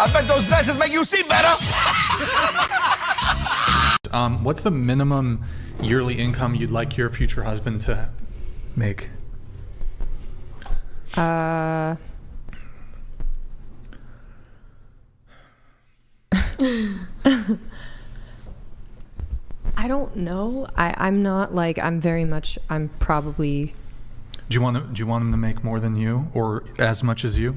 I bet those glasses make you see better. What's the minimum yearly income you'd like your future husband to make? I don't know. I'm not like, I'm probably. Do you want him to make more than you or as much as you?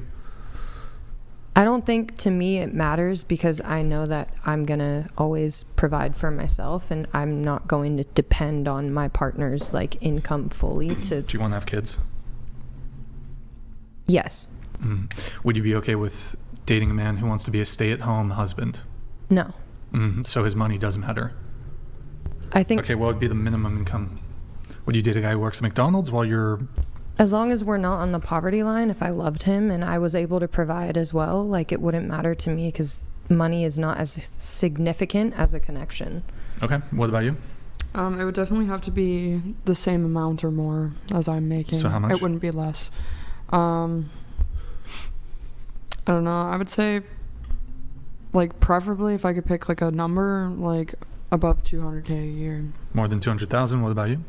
I don't think, to me, it matters because I know that I'm going to always provide for myself and I'm not going to depend on my partner's like income fully to. Do you want to have kids? Yes. Would you be okay with dating a man who wants to be a stay-at-home husband? No. So his money doesn't matter? I think. Okay, what would be the minimum income? Would you date a guy who works at McDonald's while you're... As long as we're not on the poverty line, if I loved him and I was able to provide as well, like it wouldn't matter to me because money is not as significant as a connection. Okay, what about you? It would definitely have to be the same amount or more as I'm making. So how much? It wouldn't be less. I don't know. I would say, like, preferably if I could pick like a number, like above 200K a year. More than 200,000. What about you?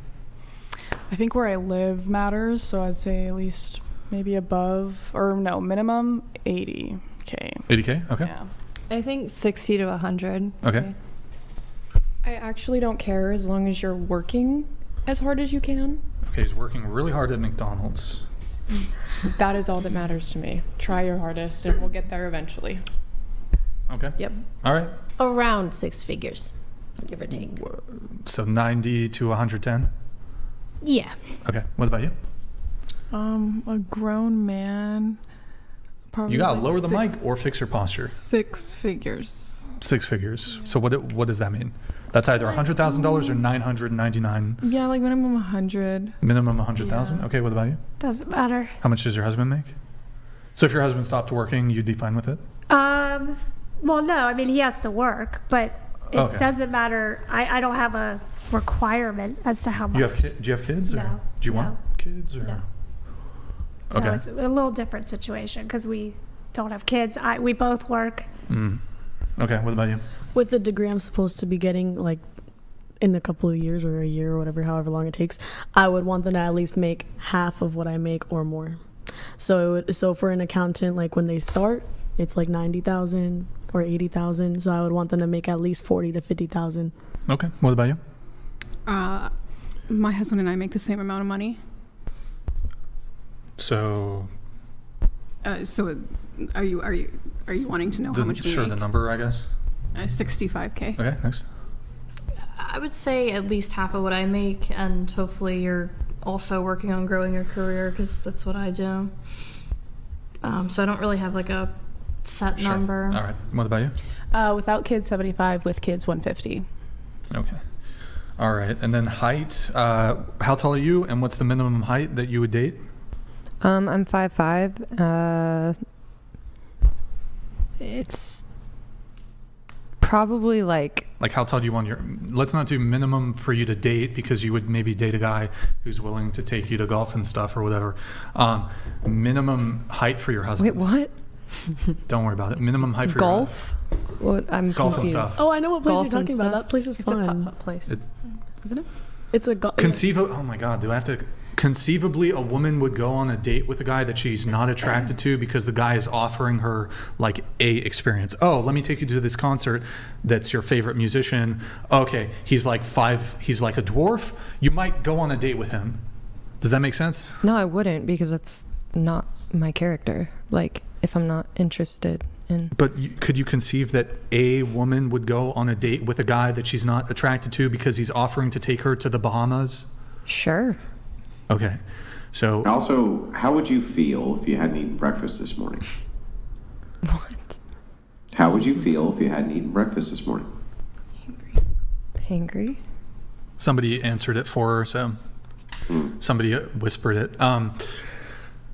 I think where I live matters, so I'd say at least maybe above, or no, minimum 80K. 80K. Okay. Yeah. I think 60 to 100. Okay. I actually don't care as long as you're working as hard as you can. Okay, he's working really hard at McDonald's. That is all that matters to me. Try your hardest and we'll get there eventually. Okay. Yep. All right. Around 6 figures, give or take. So 90 to 110? Yeah. Okay. What about you? A grown man. Probably You gotta like lower the mic or fix your posture. 6 figures. 6 figures. So what does that mean? That's either $100,000 or 999. Yeah, like minimum 100. Minimum 100,000. Okay. What about you? Doesn't matter. How much does your husband make? So if your husband stopped working, you'd be fine with it? Well, no, I mean, he has to work, but it doesn't matter. I don't have a requirement as to how much. Do you have kids? Or No. Do you want kids? Or? No. So Okay. it's a little different situation because we don't have kids. We both work. Okay. What about you? With the degree I'm supposed to be getting, like, in a couple of years or a year or whatever, however long it takes, I would want them to at least make half of what I make or more. So for an accountant, like when they start, it's like 90,000 or 80,000. So I would want them to make at least 40 to 50,000. Okay. What about you? My husband and I make the same amount of money. So. So are you wanting to know how much we Sure, make? the number, I guess. 65K. Okay. Next. I would say at least half of what I make, and hopefully you're also working on growing your career because that's what I do. So I don't really have like a set number. All right. What about you? Without kids, 75. With kids, 150. Okay. All right. And then height. How tall are you, and what's the minimum height that you would date? I'm 5'5". It's probably like how tall do you want your... Let's not do minimum for you to date because you would maybe date a guy who's willing to take you to golf and stuff or whatever. Minimum height for your husband. Wait, what? Don't worry about it. Minimum height for golf? What? I'm golf confused. and stuff. Oh, I know what place Golf you're talking and about. stuff? That place is fun. It's a putt-putt place. Isn't it? It's a golf. Oh my God, do I have to... Conceivably, a woman would go on a date with a guy that she's not attracted to because the guy is offering her like a experience. Oh, let me take you to this concert that's your favorite musician. Okay, he's like a dwarf. You might go on a date with him. Does that make sense? No, I wouldn't because that's not my character. Like, if I'm not interested in... But could you conceive that a woman would go on a date with a guy that she's not attracted to because he's offering to take her to the Bahamas? Sure. Okay, so... Also, how would you feel if you hadn't eaten breakfast this morning? What? How would you feel if you hadn't eaten breakfast this morning? Hangry? Somebody answered it for her, so... Somebody whispered it.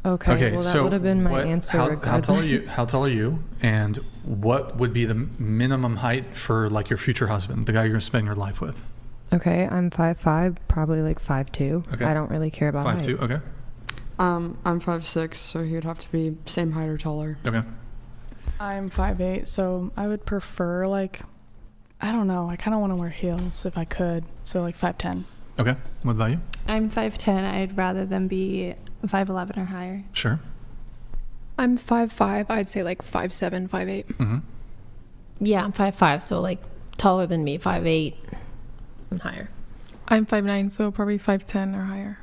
Okay, well, that would have been my answer regardless. How tall are you? And what would be the minimum height for, like, your future husband, the guy you're going to spend your life with? Okay, I'm 5'5", probably like 5'2". Okay. I don't really care about 5'2", height. okay. I'm 5'6", so he would have to be same height or taller. Okay. I'm 5'8", so I would prefer I don't know. I kind of want to wear heels if I could. So 5'10". Okay. What about you? I'm 5'10". I'd rather them be 5'11" or higher. Sure. I'm 5'5". I'd say 5'7", 5'8". Mm-hmm. Yeah, I'm 5'5", so taller than me, 5'8" and higher. I'm 5'9", so probably 5'10" or higher.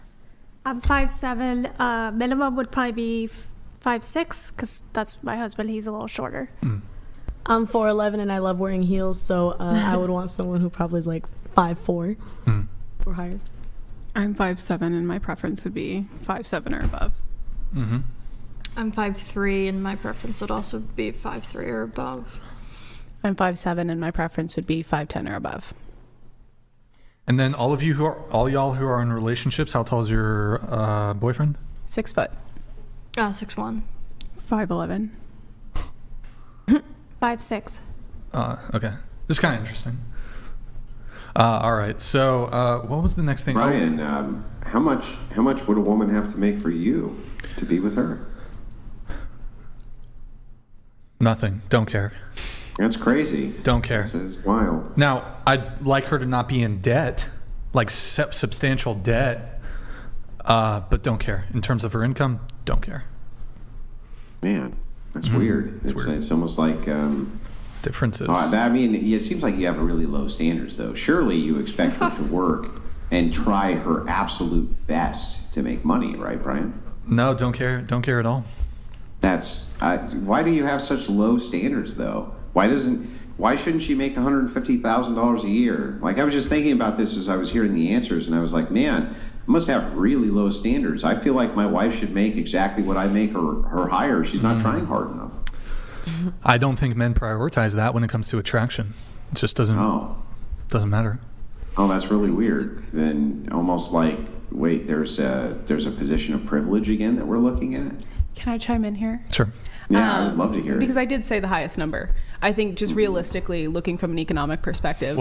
I'm 5'7". Minimum would probably be 5'6", because that's my husband. He's a little shorter. Mm. I'm 4'11" and I love wearing heels, so I would want someone who probably is 5'4" or higher. I'm 5'7", and my preference would be 5'7" or above. Mm-hmm. I'm 5'3", and my preference would also be 5'3" or above. I'm 5'7", and my preference would be 5'10" or above. And then all y'all who are in relationships, how tall is your boyfriend? 6 foot. 6'1". 5'11". 5'6". Okay. This is kind of interesting. All right. So what was the next thing? Brian, how much would a woman have to make for you to be with her? Nothing. Don't care. That's crazy. Don't care. It's wild. Now, I'd like her to not be in debt, substantial debt, but don't care. In terms of her income, don't care. Man, that's weird. It's almost like... differences. It seems like you have really low standards, though. Surely you expect her to work and try her absolute best to make money, right, Brian? No, don't care. Don't care at all. Why do you have such low standards, though? Why shouldn't she make $150,000 a year? I was just thinking about this as I was hearing the answers, and I was like, man, I must have really low standards. I feel like my wife should make exactly what I make or higher. She's not trying hard enough. I don't think men prioritize that when it comes to attraction. It just doesn't matter. Oh, that's really weird. Then almost wait, there's a position of privilege again that we're looking at? Can I chime in here? Sure. Yeah, I would love to hear it. Because I did say the highest number. I think just realistically, looking from an economic perspective,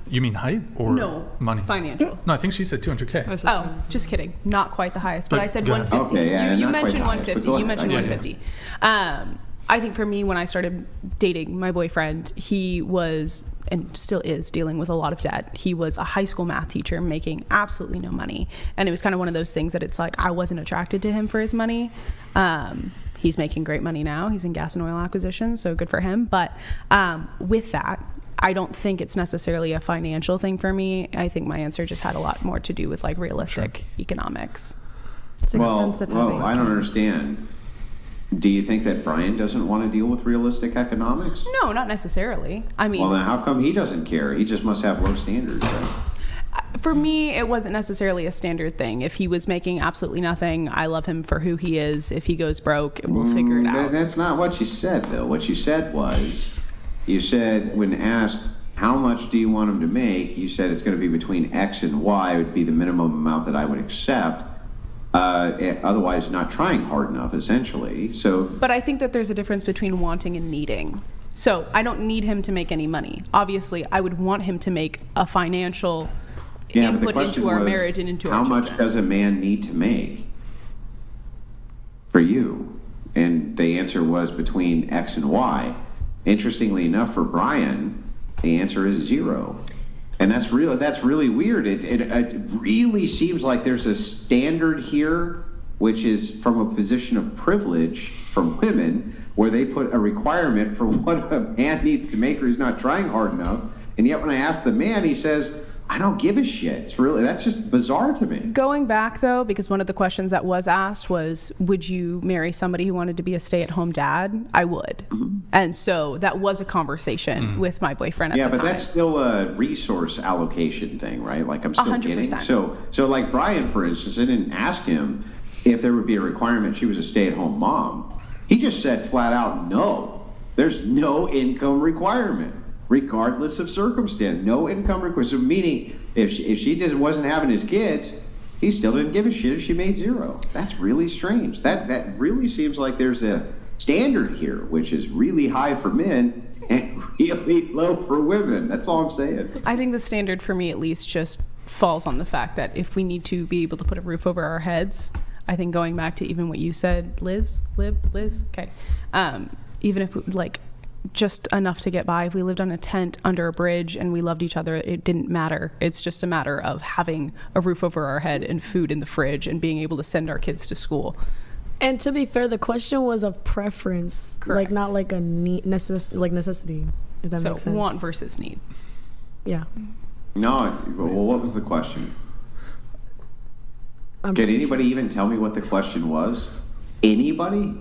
You mean height or money? Financial. No, I think she said 200K. Oh, just kidding. Not quite the highest, but I said 150. Okay, yeah, you not mentioned quite the highest, 150. but You mentioned 150. I think for me, when I started dating my boyfriend, he was and still is dealing with a lot of debt. He was a high school math teacher making absolutely no money. And it was kind of one of those things that it's I wasn't attracted to him for his money. He's making great money now. He's in gas and oil acquisition, so good for him. But with that, I don't think it's necessarily a financial thing for me. I think my answer just had a lot more to do with realistic economics. It's expensive. Well, I don't understand. Do you think that Brian doesn't want to deal with realistic economics? No, not necessarily. I mean... Well, then how come he doesn't care? He just must have low standards, right? For me, it wasn't necessarily a standard thing. If he was making absolutely nothing, I love him for who he is. If he goes broke, we'll figure it out. That's not what you said, though. What you said was, you said when asked, how much do you want him to make? You said it's going to be between X and Y would be the minimum amount that I would accept. Otherwise not trying hard enough, essentially. But I think that there's a difference between wanting and needing. So I don't need him to make any money. Obviously, I would want him to make a financial input into our marriage and into our children. How much does a man need to make for you? And the answer was between X and Y. Interestingly enough, for Brian, the answer is 0. And that's really weird. It really seems like there's a standard here, which is from a position of privilege from women, where they put a requirement for what a man needs to make or he's not trying hard enough. And yet when I ask the man, he says, I don't give a shit. That's just bizarre to me. Going back, though, because one of the questions that was asked was, would you marry somebody who wanted to be a stay-at-home dad? I would. Mm-hmm. And so that was a conversation with my boyfriend at the time. Yeah, but that's still a resource allocation thing, right? I'm still 100%. getting. So like Brian, for instance, I didn't ask him if there would be a requirement she was a stay-at-home mom. He just said flat out, no. There's no income requirement. Regardless of circumstance, no income requirement. So meaning, if she just wasn't having his kids, he still didn't give a shit if she made 0. That's really strange. That really seems like there's a standard here, which is really high for men and really low for women. That's all I'm saying. I think the standard for me, at least, just falls on the fact that if we need to be able to put a roof over our heads, I think going back to even what you said, Liz, okay. even if like just enough to get by. If we lived on a tent under a bridge and we loved each other, it didn't matter. It's just a matter of having a roof over our head and food in the fridge and being able to send our kids to school. And to be fair, the question was of preference, Correct. like not like a necessity. If that makes sense. Want versus need. Yeah. No, well, what was the question? I'm Can pretty anybody even tell me what the question was? Anybody?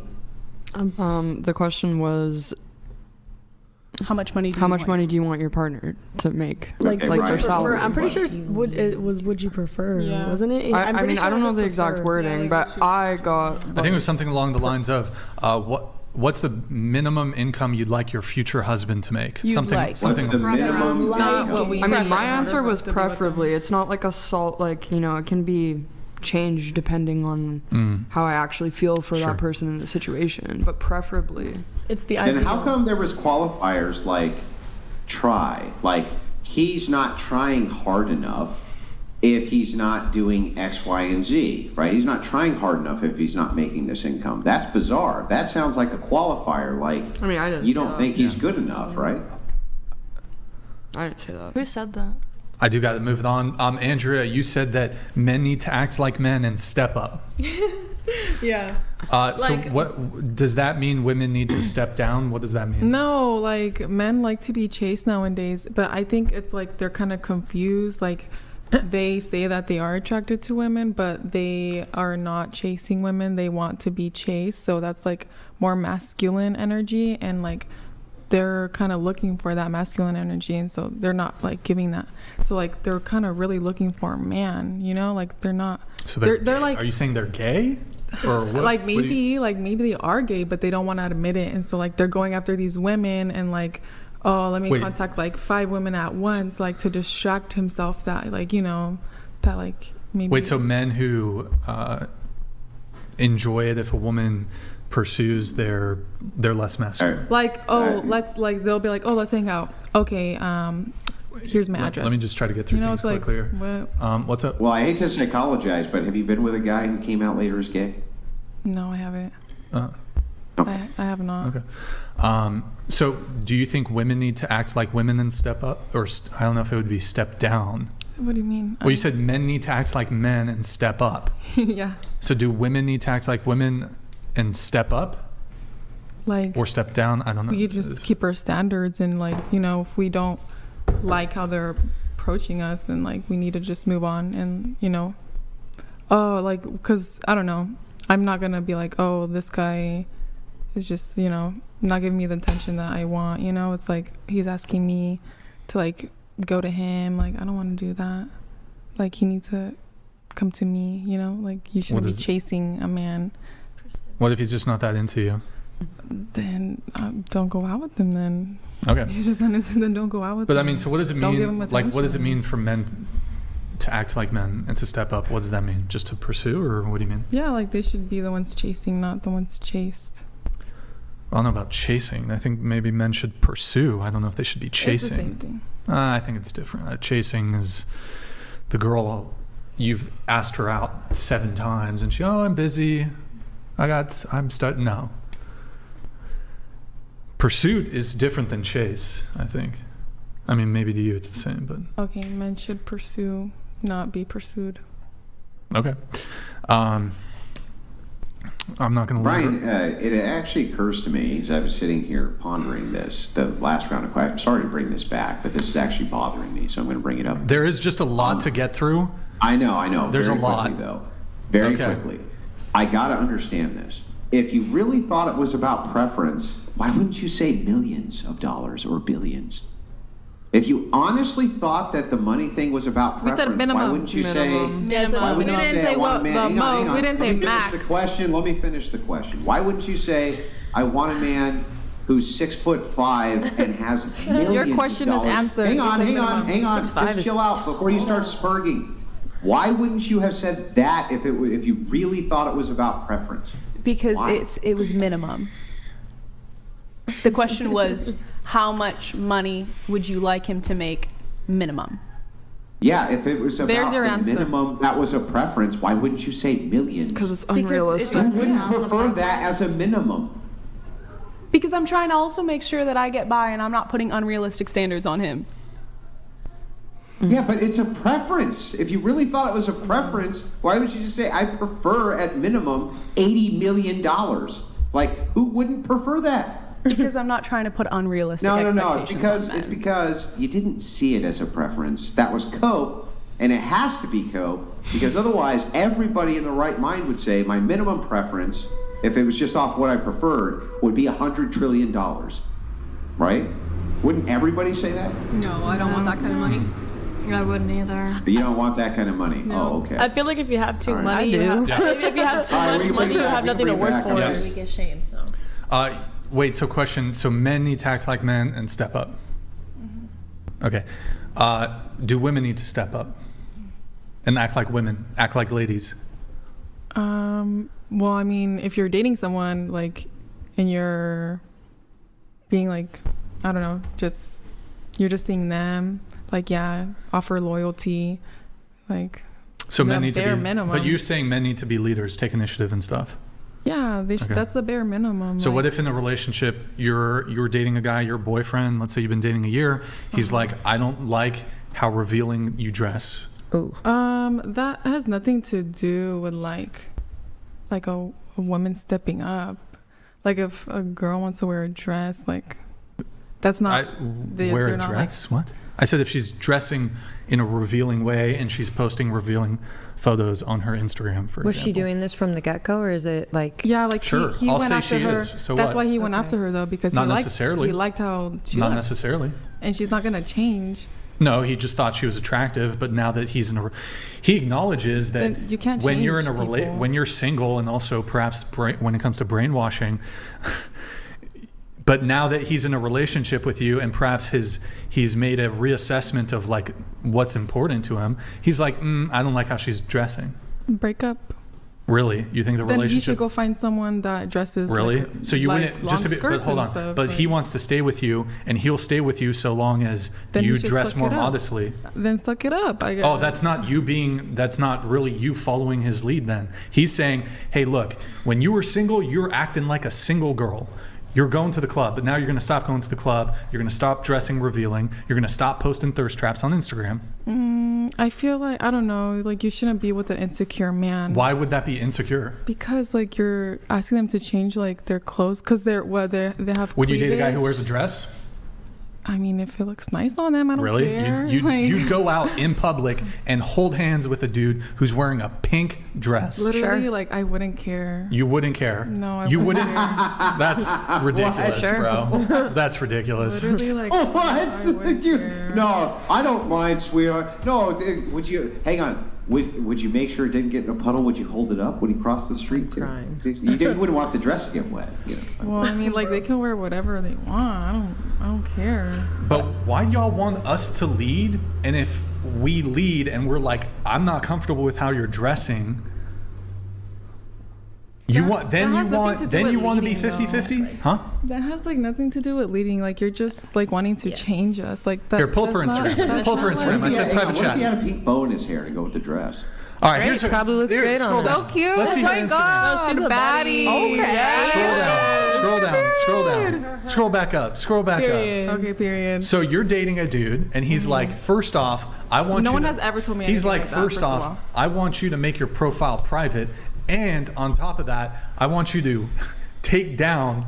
The question was, how much money do you want your partner to make? Like, Okay, their salary. I'm pretty sure would you prefer, Yeah. wasn't it? I I'm mean, sure I don't it know was the exact prefer. wording, but I got. I think it was something along the lines of, what's the minimum income you'd like your future husband to make? Something. What's the minimum? I mean, my answer was preferably. It's not like it can be changed depending on how I actually feel for that person in the situation, but preferably. It's the Then how come there was qualifiers like try? Like he's not trying hard enough if he's not doing X, Y, and Z, right? He's not trying hard enough if he's not making this income. That's bizarre. That sounds like a qualifier. Like, I mean, I didn't you say don't that. think he's good enough, right? I didn't say that. Who said that? I do got to move it on. Andrea, you said that men need to act like men and step up. Yeah. So what does that mean? Women need to step down? What does that mean? No, like men like to be chased nowadays, but I think it's like they're kind of confused. Like they say that they are attracted to women, but they are not chasing women. They want to be chased. So that's like more masculine energy, and like they're kind of looking for that masculine energy, and so they're not like giving that. So like they're kind of really looking for a man, you know, like they're not. So they're like. Are you saying they're gay? Or what? Like maybe they are gay, but they don't want to admit it, and so like they're going after these women and like, oh, let me contact like 5 women at once, like to distract himself that like, you know, that like maybe. Wait, so men who enjoy it if a woman pursues they're less masculine. Like, let's like they'll be like, oh, let's hang out. Okay, here's my address. Let me just try to get through things quickly here. What's up? Well, I hate to psychologize, but have you been with a guy who came out later as gay? No, I haven't. Okay. I have not. Okay. So do you think women need to act like women and step up? Or I don't know if it would be step down. What do you mean? Well, you said men need to act like men and step up. Yeah. So do women need to act like women and step up? Like. Or step down? I don't know. We just keep our standards, and like, you know, if we don't like how they're approaching us, then like we need to just move on, and you know, like, because I don't know, I'm not gonna be like, oh, this guy is just, you know, not giving me the attention that I want, you know. It's like he's asking me to like go to him, like I don't want to do that. Like he needs to come to me, you know. Like you shouldn't be chasing a man. What if he's just not that into you? Then don't go out with him then. Okay. Then don't go out with him. But I mean, so what does it Don't give mean? him Like, what does it attention. mean for men to act like men and to step up? What does that mean? Just to pursue, or what do you mean? Yeah, like they should be the ones chasing, not the ones chased. I don't know about chasing. I think maybe men should pursue. I don't know if they should be chasing. It's the same thing. I think it's different. Chasing is the girl, you've asked her out 7 times and I'm busy. I'm starting now. Pursuit is different than chase, I think. I mean, maybe to you it's the same, but. Okay, men should pursue, not be pursued. Okay. I'm not going to Brian, it actually occurs to me as I was sitting here pondering this, the last round of questions. I'm sorry to bring this back, but this is actually bothering me, so I'm going to bring it up. There is just a lot to get through. I know. There's Very a lot. quickly, though. Very quickly. I got to understand this. If you really thought it was about preference, why wouldn't you say millions of dollars or billions? If you honestly thought that the money thing was about preference, We said minimum. why wouldn't you Minimum. say? Why We wouldn't you didn't say I want what a man? the Hang on, hang most. on. We didn't say Let me max. finish the question. Let me finish the question. Why wouldn't you say, I want a man who's 6'5" and has millions Your question of is dollars? answered. Hang You on. said minimum. 6'5" Just is chill out before you start spurging. Why wouldn't you have said that if you really thought it was about preference? Because Why? it was minimum. The question was, how much money would you like him to make minimum? Yeah, if it was There's about your the answer. minimum, that was a preference. Why wouldn't you say millions? Because it's Because unrealistic. Who wouldn't prefer that as a minimum? Because I'm trying to also make sure that I get by and I'm not putting unrealistic standards on him. Yeah, but it's a preference. If you really thought it was a preference, why would you just say, I prefer at minimum $80 million? Like, who wouldn't prefer that? Because I'm not trying to put unrealistic expectations on It's because you didn't see it as a preference. That was cope, and it has to be cope, because otherwise everybody in the right mind would say my minimum preference, if it was just off what I preferred, would be $100 trillion. Right? Wouldn't everybody say that? No, I don't want that kind of money. I wouldn't either. You don't want that kind of money. No. Oh, okay. I feel like if you have too All right. money, I do. if you have too much money, you have nothing to work for. Yes. We get shamed, so. Wait, so question. So men need to act like men and step up. Okay. Do women need to step up and act like women, act like ladies? Well, I mean, if you're dating someone, like, and you're being like, I don't know, you're just seeing them, like, yeah, offer loyalty, like. So men need to be, minimum. but you're saying men need to be leaders, take initiative and stuff. Yeah, Okay. that's the bare minimum. So what if in a relationship you're dating a guy, your boyfriend, let's say you've been dating a year, he's like, I don't like how revealing you dress. Ooh. That has nothing to do with like a woman stepping up. Like if a girl wants to wear a dress, like that's not Wear a dress? What? I said if she's dressing in a revealing way and she's posting revealing photos on her Instagram, for Was example. she doing this from the get-go, or is it like... Yeah, like Sure, he I'll went say after she her. is. So that's what? why he went after her, though, because Not he necessarily. liked how she Not looked. necessarily. And she's not going to change. No, he just thought she was attractive, but now that he's in a, he acknowledges that Then you can't when you're in change a people. when you're single, and also perhaps when it comes to brainwashing. But now that he's in a relationship with you, and perhaps he's made a reassessment of like what's important to him. He's like, I don't like how she's dressing. Break up. Really? You think the Then relationship? you should go find someone that dresses Really? like, So you like wouldn't just to be? long But hold on. skirts and stuff, But he wants to stay with you, and he'll stay with you so long as Then you should dress suck more it up. modestly. Then suck it up, I guess. Oh, that's not you being. That's not really you following his lead. Then he's saying, "Hey, look, when you were single, you're acting like a single girl. You're going to the club, but now you're going to stop going to the club. You're going to stop dressing revealing. You're going to stop posting thirst traps on Instagram." I feel like, I don't know, like you shouldn't be with an insecure man. Why would that be insecure? Because like you're asking them to change like their clothes because they have. Would you date a guy cleavage. who wears a dress? I mean, if it looks nice on them, I don't Really? care. You'd go out in public and hold hands with a dude who's wearing a pink dress. Literally, like I wouldn't care. You wouldn't care. No, I you wouldn't. Care. That's ridiculous, bro. That's ridiculous. Literally, like No, I don't mind, sweetheart. No, would you hang on? Would you make sure it didn't get in a puddle? Would you hold it up when he crossed the street? You wouldn't want the dress to get wet. You know? Well, I mean, like they can wear whatever they want. I don't care. But why do y'all want us to lead? And if we lead and we're like, I'm not comfortable with how you're dressing, you want to be 50-50? Huh? That has like nothing to do with leading. Like you're just like wanting to change us. Like that. Here, pull up her Instagram. Pull up her Instagram. I said private What if chat. he had a pink bow in his hair to go with the dress? All right, here's her. Probably looks here, great scroll on down. her. So cute. Let's see Oh her my Instagram. God. She's a baddie. Okay. Scroll down. Scroll back up. Scroll back up. Okay, period. So you're dating a dude, and he's like, first off, I want No you one to, has ever told me He's anything like, like that, first first of off, all. I want you to make your profile private, and on top of that, I want you to take down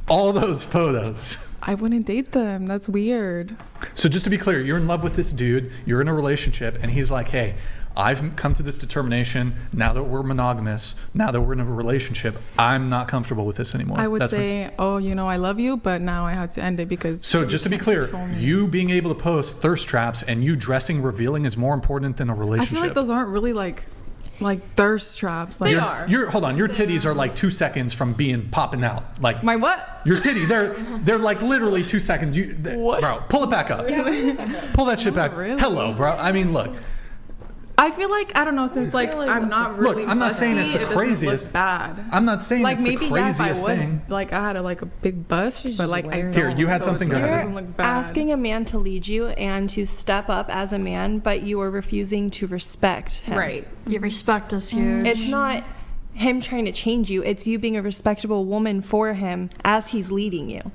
all those photos. I wouldn't date them. That's weird. So just to be clear, you're in love with this dude, you're in a relationship, and he's like, hey, I've come to this determination, now that we're monogamous, now that we're in a relationship, I'm not comfortable with this anymore. I would That's say, I love you, but now I had to end it because. So just to be clear, you being able to post thirst traps and you dressing revealing is more important than a I relationship. feel like those aren't really like thirst traps. Like, Hold on, your titties are like 2 seconds from being popping out. Like my what? Your titty, they're like literally 2 seconds. What? Bro, pull it back up. Pull that shit back. Really? Hello, bro. I mean, look. I feel like, I don't know, since like I'm not really. Look, I'm not saying it's the craziest. Look bad. I'm not saying like it's maybe the craziest if I would, thing. like I had a big bust, but like I don't. Here, you had so something. it Go ahead. doesn't look bad. Asking a man to lead you and to step up as a man, but you are refusing to respect him. Right. Your respect is huge. It's not him trying to change you. It's you being a respectable woman for him as he's leading you.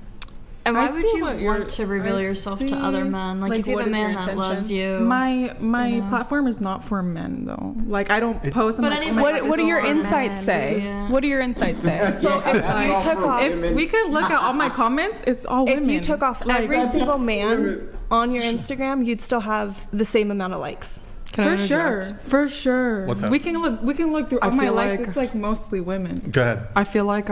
And why would you want to reveal yourself to other men? Like if you have a man that loves you. My platform is not for men though. Like I don't post. But what do your insights say? Yeah. What do your insights say? So if we could look at all my comments, it's all women. If you took off every single man on your Instagram, you'd still have the same amount of likes. For sure. What's that? We can look through all my likes. It's like mostly women. Go ahead. I feel like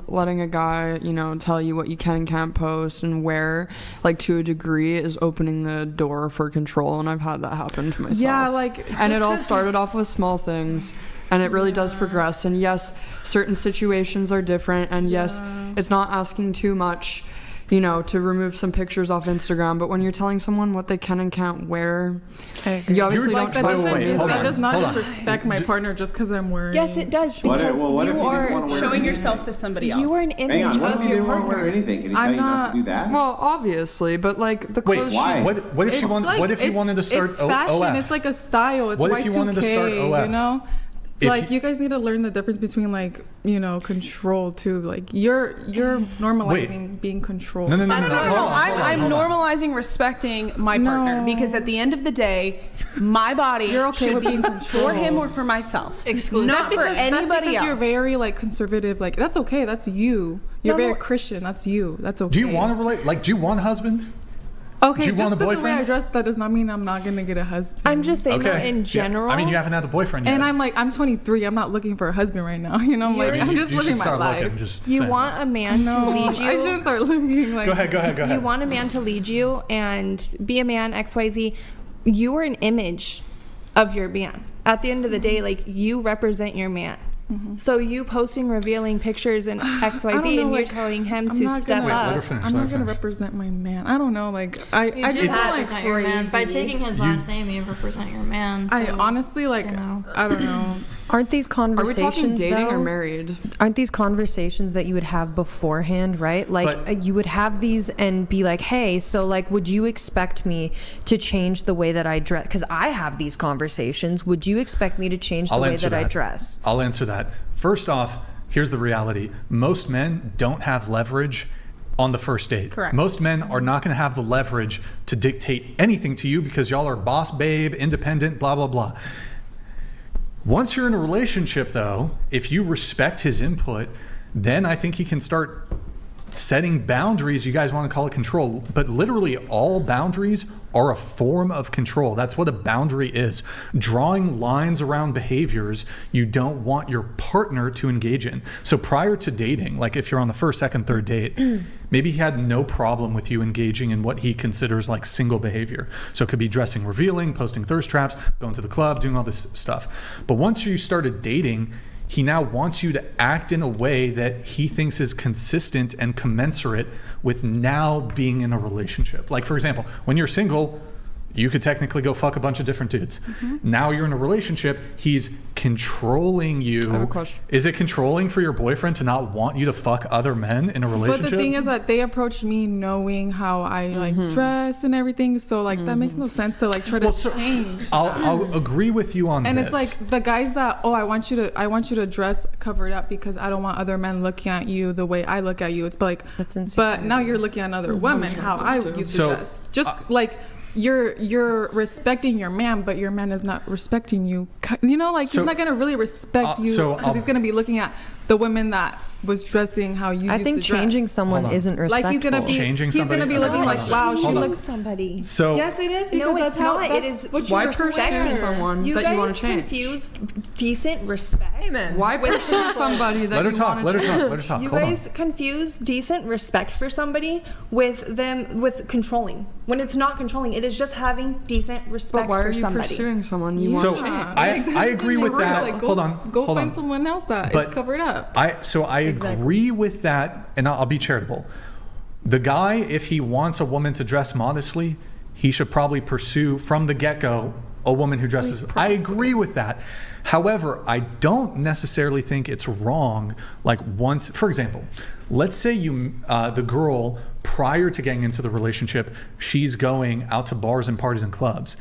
letting a guy, tell you what you can and can't post and where, like to a degree, is opening the door for control, and I've had that happen to myself. Yeah, and it all started off with small things, and it really does progress. And yes, certain situations are different, and yes, it's not asking too much. To remove some pictures off Instagram, but when you're telling someone what they can and can't wear, you obviously don't trust them. That does not disrespect my partner just because I'm wearing. Yes, it does. Because you are showing yourself to somebody else. You are an image what of if you your didn't want to wear partner. anything? Can he tell you not to do that? Well, obviously, but like the clothes. Wait, why? What if she wanted? What if you wanted to start It's fashion. OF? It's like a style. It's what Y2K, if you wanted to start OF? You guys need to learn the difference between control too. Like you're normalizing being controlled. No. I'm normalizing respecting my partner because at the end of the day, my body should be for him or for myself. Exclusive. Not for anybody that's because else. You're very conservative. Like that's okay. That's you. You're very Christian. That's you. That's okay. Do you want to relate? Like, do you want a husband? Okay, just because the way I dress, that does not mean I'm not gonna get a husband. I'm just saying in general. Yeah. I mean, you haven't had a boyfriend yet. And I'm 23. I'm not looking for a husband right now. I'm just living my life. You want a man to lead you. I shouldn't start looking like. Go ahead. You want a man to lead you and be a man, XYZ. You are an image of your man. At the end of the day, you represent your man. Mm-hmm. So you posting revealing pictures and XYZ and you're telling him to step up. I'm not gonna represent my man. I don't know. I just represent your man. By taking his last name, you represent your man. So, I honestly I don't know. Aren't these conversations? Are we talking dating or married? Aren't these conversations that you would have beforehand, right? You would have these and be like, "Hey, so would you expect me to change the way that I dress?" Because I have these conversations. Would you expect me to change the way that I dress? I'll answer that. First off, here's the reality: most men don't have leverage on the first date. Correct. Most men are not going to have the leverage to dictate anything to you because y'all are boss babe, independent, blah blah blah. Once you're in a relationship, though, if you respect his input, then I think he can start setting boundaries. You guys want to call it control, but literally all boundaries are a form of control. That's what a boundary is. Drawing lines around behaviors you don't want your partner to engage in. So prior to dating, if you're on the first, second, third date, maybe he had no problem with you engaging in what he considers single behavior. So it could be dressing revealing, posting thirst traps, going to the club, doing all this stuff. But once you started dating, he now wants you to act in a way that he thinks is consistent and commensurate with now being in a relationship. For example, when you're single, you could technically go fuck a bunch of different dudes. Mm-hmm. Now you're in a relationship, he's controlling you. I have a question. Is it controlling for your boyfriend to not want you to fuck other men in a relationship? But the thing is that they approached me knowing how I dress and everything, so that makes no sense to try to change. I'll agree with you on and this. And it's the guys that I want you to dress covered up because I don't want other men looking at you the way I look at you. It's that's insecure. But now you're looking at other women how I used to dress. Just you're respecting your man, but your man is not respecting you. He's not gonna really respect you because he's gonna be looking at the women that was dressing how you. I think changing someone isn't respectful. He's gonna be looking wow, she looks somebody. So yes, it is because that's how it is. Why pursue someone that you want to change? You guys confused decent respect. Amen. Why pursue somebody that you want to change? Let her talk. You guys confuse decent respect for somebody with controlling. When it's not controlling, it is just having decent respect for somebody. But why are you pursuing someone you want to change? I agree with that. Hold on. Go find someone else that is covered up. I agree with that, and I'll be charitable. The guy, if he wants a woman to dress modestly, he should probably pursue from the get-go a woman who dresses. I agree with that. However, I don't necessarily think it's wrong. Once, for example, let's say the girl, prior to getting into the relationship, she's going out to bars and parties and clubs.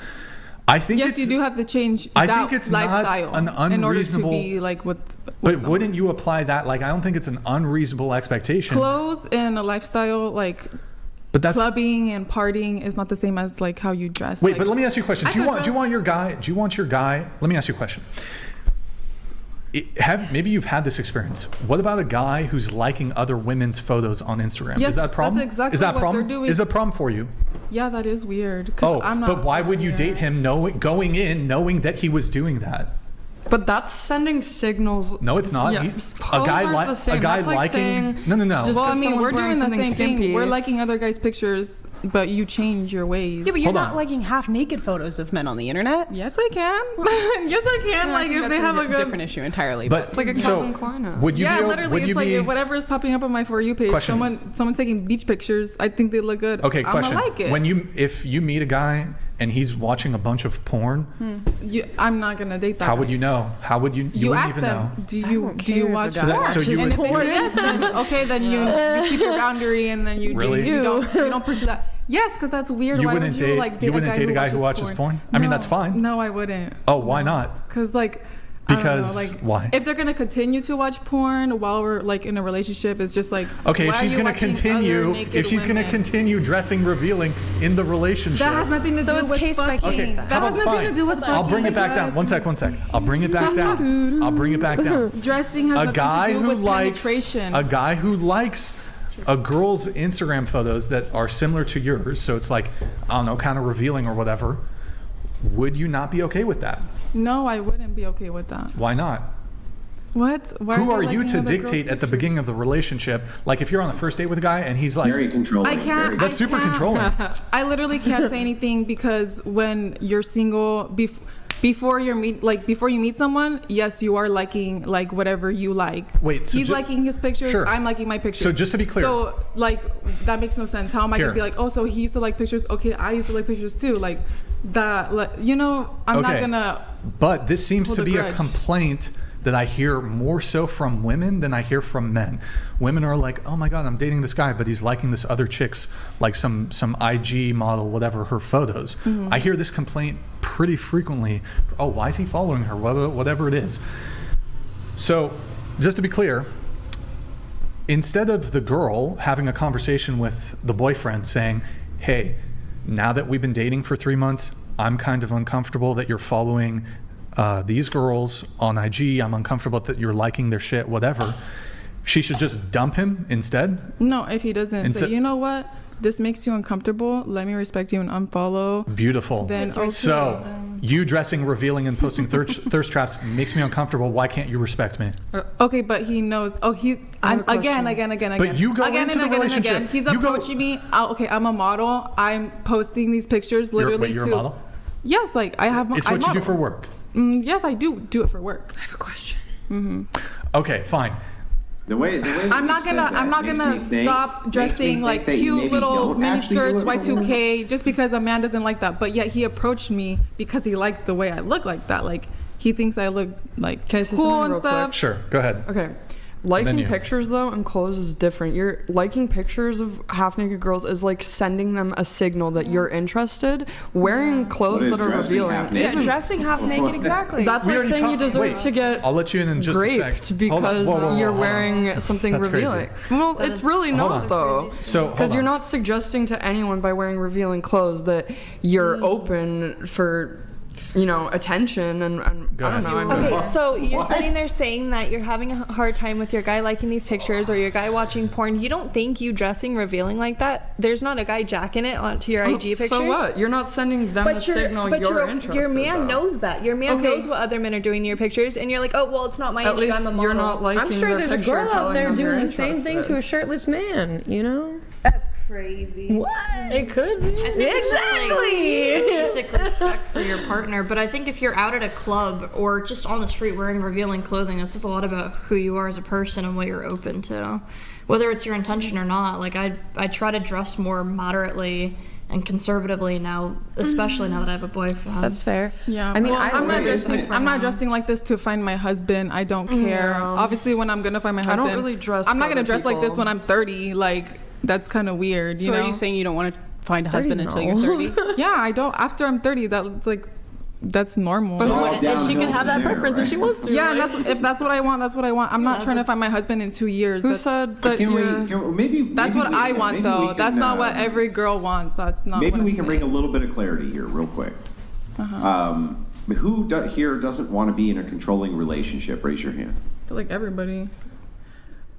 I think yes, you do have to change I that think it's lifestyle not an unreasonable. in order to be like with But wouldn't you apply that? Like, I don't think it's an unreasonable expectation. clothes and a lifestyle like. But that's clubbing and partying is not the same as like how you dress. Wait, like, but let me ask you a question. Do you want your guy? Let me ask you a question. Maybe you've had this experience. What about a guy who's liking other women's photos on Instagram? Yes, is that a problem? that's exactly is that a what problem? they're doing. Is it a problem for you? Yeah, that is weird. Oh, but why would you date him knowing that he was doing that? But that's sending signals. No, it's not. Yeah, a guy liking. No. Well, I mean, we're doing the same skimpy. thing. We're liking other guys' pictures, but you change your ways. Yeah, but you're not liking half naked photos of men on the internet. Yes, I can. Yes, I can. Yeah, like if they have a good different issue entirely. But it's like a Calvin Klein. Would you? Yeah, be, literally, would it's you like be, whatever is popping up on my For You page. Question. Someone's taking beach pictures. I think they look good. Okay, question. I'm gonna like it. If you meet a guy and he's watching a bunch of porn, I'm not gonna date that. How would you know? How would you? You wouldn't ask even them. know. Do you watch? So you and would. if they say yes, then okay, then you keep your boundary, and then you Really? you don't pursue that. Yes, because that's weird. You Why wouldn't would date. you like date You wouldn't date a guy who watches watches porn. I mean, that's fine. No, I wouldn't. Oh, why not? Because like. Because I don't know, like, why? If they're gonna continue to watch porn while we're like in a relationship, it's just like Okay, if why she's are you gonna watching continue, other naked if she's gonna women? continue dressing revealing in the relationship, That has nothing to do with case by fucking. case. That how has about nothing fine? to do with fucking. I'll bring it back down. One sec. I'll bring it back down. I'll bring it back down. Dressing has A nothing guy to do who with likes penetration. a guy who likes a girl's Instagram photos that are similar to yours, so it's like, I don't know, kind of revealing or whatever. Would you not be okay with that? No, I wouldn't be okay with that. Why not? What? Why Who are they you liking to other girls' dictate at the beginning of the relationship? Like if you're on the first date with a guy and he's like Very controlling. I can't. That's super controlling. I literally can't say anything because when you're single, before you meet someone, yes, you are liking like whatever you like. Wait, so he's liking his pictures. Sure. I'm liking my pictures. So just to be clear, so like that makes no sense. How am I Here. gonna be like, oh, so he used to like pictures? Okay, I used to like pictures too. Like that. I'm not gonna. But this seems hold to a be a grudge. complaint that I hear more so from women than I hear from men. Women are like, oh my God, I'm dating this guy, but he's liking this other chick's, like some IG model, whatever, her photos. Mm-hmm. I hear this complaint pretty frequently. Oh, why is he following her? Whatever it is. So just to be clear, instead of the girl having a conversation with the boyfriend saying, hey, now that we've been dating for 3 months, I'm kind of uncomfortable that you're following these girls on IG. I'm uncomfortable that you're liking their shit, whatever. She should just dump him instead? No, if he doesn't say, you know what? This makes you uncomfortable. Let me respect you and unfollow. Beautiful. Then okay. So, you dressing, revealing, and posting thirst traps makes me uncomfortable. Why can't you respect me? Okay, but he knows. Oh, again. But you go into the relationship. He's approaching me. Okay, I'm a model. I'm posting these pictures literally you're a model? Yes, like I have. It's what you do for work. Yes, I do it for work. I have a question. Okay, fine. The way I'm not gonna stop dressing like cute little mini skirts, Y2K, just because a man doesn't like that. But yet he approached me because he liked the way I look like that. Like he thinks I look like cool and stuff. Sure, go ahead. Okay. Liking pictures though and clothes is different. You're liking pictures of half naked girls is like sending them a signal that you're interested. Wearing clothes that are revealing. Dressing half naked, exactly. That's like saying you deserve to get I'll let you in just a sec. raped because you're wearing something That's revealing. crazy. Well, it's really not though. So because you're not suggesting to anyone by wearing revealing clothes that you're open for attention and I don't know. Okay, so you're sitting there saying that you're having a hard time with your guy liking these pictures or your guy watching porn. You don't think you dressing revealing like that? There's not a guy jacking it onto your IG pictures? So what? You're not sending them a signal you're interested. Your man knows that. Your man knows what other men are doing to your pictures, and you're like, oh, well, it's not my issue. I'm a model. You're not liking I'm sure their there's a picture girl out telling there them you're doing the same thing interested. to a shirtless man, That's crazy. What? It could be. I think it's just, like, basic respect for your partner. But I think if you're out at a club or just on the street wearing revealing clothing, this is a lot about who you are as a person and what you're open to. Whether it's your intention or not, like I try to dress more moderately and conservatively now, especially now that I have a boyfriend. That's fair. Yeah. I mean, I'm not dressing like this to find my husband. I don't care. Obviously, when I'm gonna find my husband, I don't really dress. I'm not for gonna other dress like this people. when I'm 30. Like that's kind of weird. So are you saying you don't want to find a husband until no. you're 30? Yeah, I don't. After I'm 30, that's like that's normal. And she can have that preference if she wants to. Yeah, like- and if that's what I want, that's what I want. I'm not trying to find my husband in 2 years. Who said that That's what I want, though. That's not what every girl wants. That's not Maybe what I'm we can saying. bring a little bit of clarity here, real quick. Who here doesn't want to be in a controlling relationship? Raise your hand. Like everybody.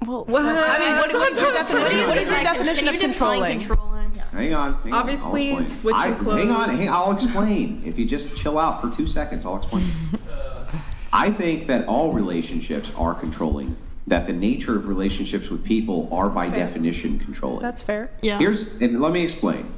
Well, I mean, what is your definition? What is your definition of controlling? Hang on. Obviously, I'll explain. switching clothes. Hang on. I'll explain. If you just chill out for 2 seconds, I'll explain. I think that all relationships are controlling. That the nature of relationships with people are by definition controlling. That's fair. Yeah. And let me explain.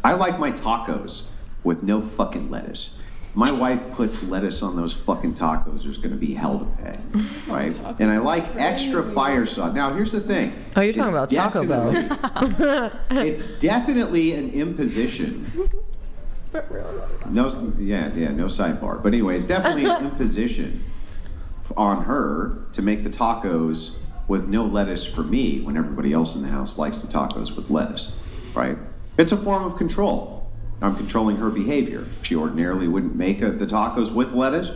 I like my tacos with no fucking lettuce. My wife puts lettuce on those fucking tacos, there's going to be hell to pay, right? And I like extra fire sauce. Now, here's the thing. Oh, you're talking about Taco Bell. It's definitely an imposition. No sidebar. But anyway, it's definitely an imposition on her to make the tacos with no lettuce for me when everybody else in the house likes the tacos with lettuce, right? It's a form of control. I'm controlling her behavior. She ordinarily wouldn't make the tacos with lettuce.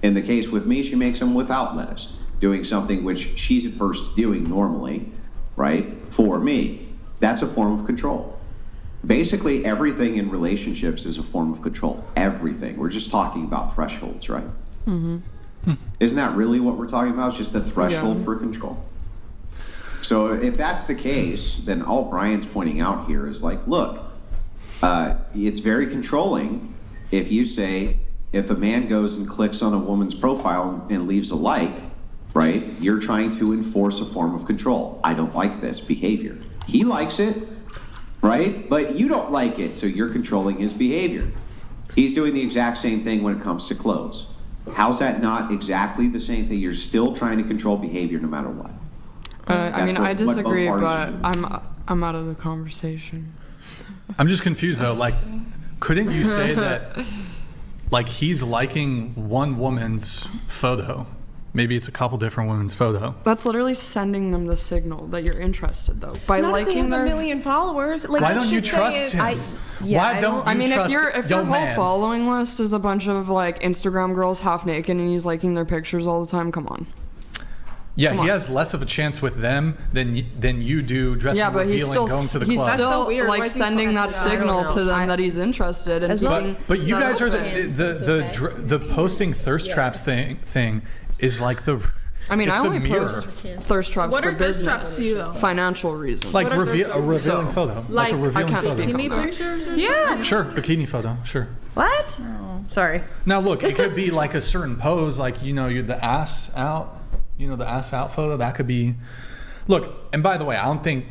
In the case with me, she makes them without lettuce, doing something which she's at first doing normally, right, for me. That's a form of control. Basically, everything in relationships is a form of control. Everything. We're just talking about thresholds, right? Mm-hmm. Isn't that really what we're talking about? It's just a threshold for control. So if that's the case, then all Brian's pointing out here is like, look, it's very controlling if you say, if a man goes and clicks on a woman's profile and leaves a like, right, you're trying to enforce a form of control. I don't like this behavior. He likes it, right? But you don't like it, so you're controlling his behavior. He's doing the exact same thing when it comes to clothes. How's that not exactly the same thing? You're still trying to control behavior no matter what. I disagree, but I'm out of the conversation. I'm just confused though. Like, couldn't you say that, like, he's liking one woman's photo? Maybe it's a couple different women's photo. That's literally sending them the signal that you're interested, though, by Not if they liking have their. a million followers. Like, Why don't you trust him? Why don't you trust if your whole following list is a bunch of like Instagram girls half naked and he's liking their pictures all the time, come on. Yeah, he has less of a chance with them than you do dressing revealing and going to the club. He's still like sending that signal to them that he's interested in. But you guys are the posting thirst traps thing is like the. I mean, it's I the only mirror. post thirst traps What for are thirst business, traps to you, though? financial reasons. Like a revealing photo. Like a revealing I can't photo. speak on Bikini that. pictures or Yeah. something? Sure, bikini photo. Sure. What? Sorry. Now look, it could be like a certain pose, like you're the ass out. The ass out photo, that could be. Look, and by the way, I don't think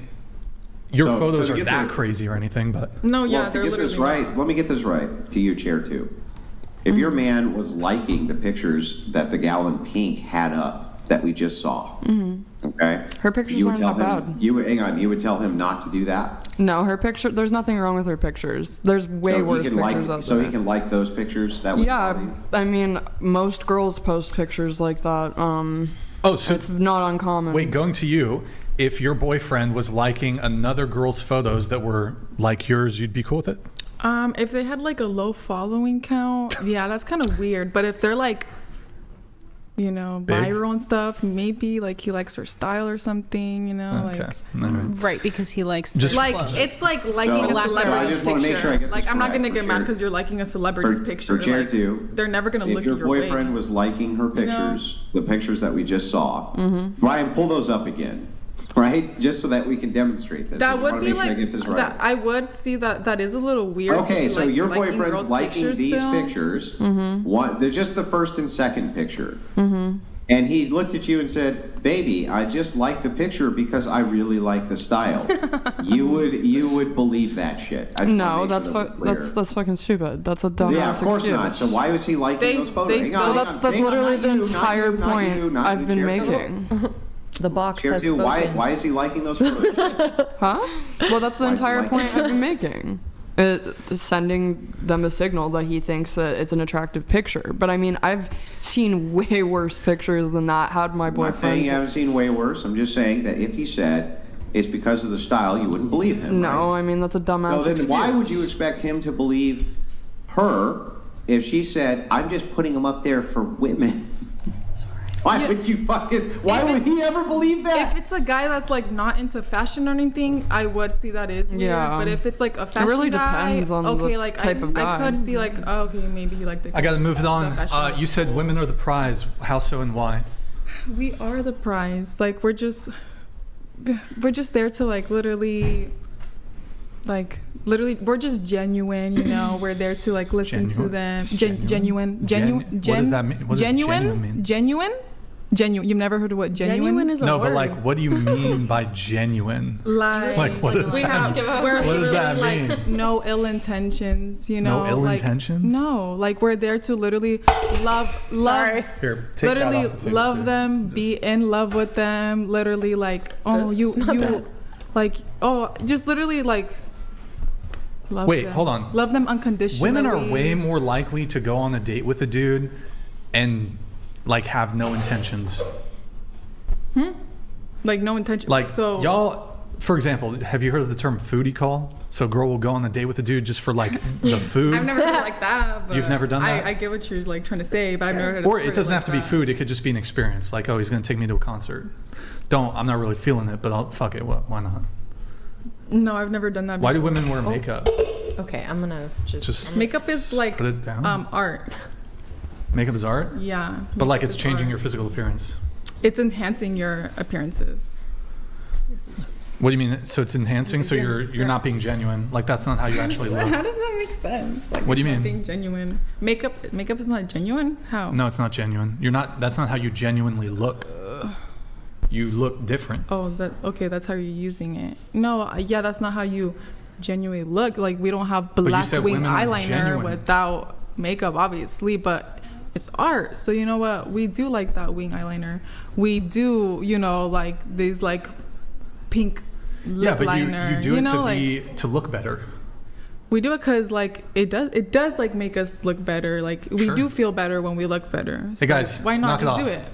your photos are that crazy or anything, but. No, yeah, Well, to they're get literally this right, not. let me get this right to you, Chair 2. If your man was liking the pictures that the gal in pink had up that we just saw, okay? Her pictures you would aren't tell that him, bad. You would tell him not to do that? No, her picture. There's nothing wrong with her pictures. There's way worse pictures out So there. he can like those pictures? That would Yeah, bother you? I mean, most girls post pictures like that. So it's not uncommon. Wait, going to you, if your boyfriend was liking another girl's photos that were like yours, you'd be cool with it? If they had like a low following count, yeah, that's kind of weird. But if they're like, viral and stuff, maybe like he likes her style or something, like. Right, because he likes Just Like clothes. it's like liking So, a I celebrity's just wanna make sure I picture. get Like this I'm not correct. gonna get mad because you're liking a celebrity's picture. For Chair Like, 2, they're never gonna look if your at your way. boyfriend was liking her pictures, the pictures that we just saw, Brian, pull those up again, right? Just so that we can demonstrate this. I That would wanna be make sure I like get this right. that. I would see that. That is a little weird. Okay, to so be, your liking boyfriend's girls' liking pictures these still. pictures. They're just the first and second picture. And he looked at you and said, "Baby, I just like the picture because I really like the style." you would believe that shit. I just No, wanna that's make sure that's clear. that's fucking stupid. That's a dumbass Yeah, of course excuse. not. So why was he liking those photos? Hang on, that's hang on, literally not the you, not entire you, not point you, not I've you, been Chair 2. making. The box Chair has 2, spoken. why is he liking those photos? Huh? Well, that's the Why is he entire like point it? I've been making. Sending them a signal that he thinks that it's an attractive picture. But I mean, I've seen way worse pictures than that. How'd my I'm not saying boyfriend? you haven't seen way worse. I'm just saying that if he said it's because of the style, you wouldn't believe him. No, right? I mean that's a dumbass So then excuse. why would you expect him to believe her if she said, I'm just putting them up there for women, why would you why would he ever believe that? If it's a guy that's like not into fashion or anything, I would see that is weird. Yeah. But if it's like a fashion It really guy, depends on okay, the like type of guy. I could see like, oh, okay, maybe he liked the. I got to move it on. fashion You said women are the prize. How so and why? We are the prize. Like we're just there to like literally, we're just genuine. You know, we're there to like listen to them. Genuine. What does that mean? What does genuine mean? Genuine. You've never heard of what genuine is? A No, word. but like, what do you mean by genuine? Like what does that mean? We're What does that literally, mean? like, no ill intentions, you know. No ill like, intentions? No, like we're there to literally love. Here, take literally that off the table love too. them, be in love with them. Literally, like, oh, you, like, oh, just literally like. Love Wait, them. hold on. Love them unconditionally. Women are way more likely to go on a date with a dude and like have no intentions. Like no intention. Like so y'all, for example, have you heard of the term foodie call? So a girl will go on a date with a dude just for like the food. I've never heard it like that. But You've never done that? I get what you're like trying to say, but I've never heard. Or heard it doesn't like have to be that. food. It could just be an experience. Like, oh, he's going to take me to a concert. I'm not really feeling it, but fuck it. Why not? No, I've never done that before. Why do women wear makeup? Okay, I'm gonna just makeup is like put it down. Art. Makeup is art? Yeah. But like it's makeup is changing art. your physical appearance. It's enhancing your appearances. What do you mean? So it's enhancing, so you're not being genuine. Like that's not how you actually look. How does that make sense? Like, What do you it's not mean? Being genuine. Makeup is not genuine? How? No, it's not genuine. That's not how you genuinely look. You look different. Oh, that's how you're using it. No, yeah, that's not how you genuinely look. Like we don't have you black said wing women are eyeliner genuine. without makeup, obviously, but it's art. So you know what? We do like that wing eyeliner. We do, like these like pink lip liner. you do it know, to look better. We do it because like it does like make us look better. Like we Sure. do feel better when we look better. Hey guys, why not knock it just do off. it?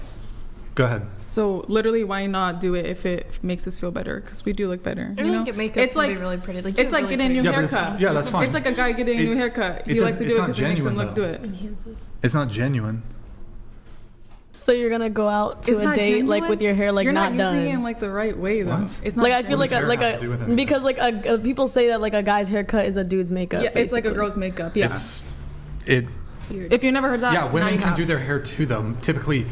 Go ahead. So literally, why not do it if it makes us feel better? Because we do look better. I think makeup can be really pretty. Like, It's like getting a new haircut. That's fine. It's like a guy getting a new haircut. He likes to do it because it makes him look good. It's not genuine. So you're gonna go out to It's a not date like genuine? with your hair like You're not not done. using it in like the right way though. What? It's not Like I feel What like does hair have to do with anything? because like people say that like a guy's haircut is a dude's makeup. Yeah, it's like a basically. girl's makeup. Yeah. If you never heard that, Yeah, now women you can have. do their hair too, though. Typically,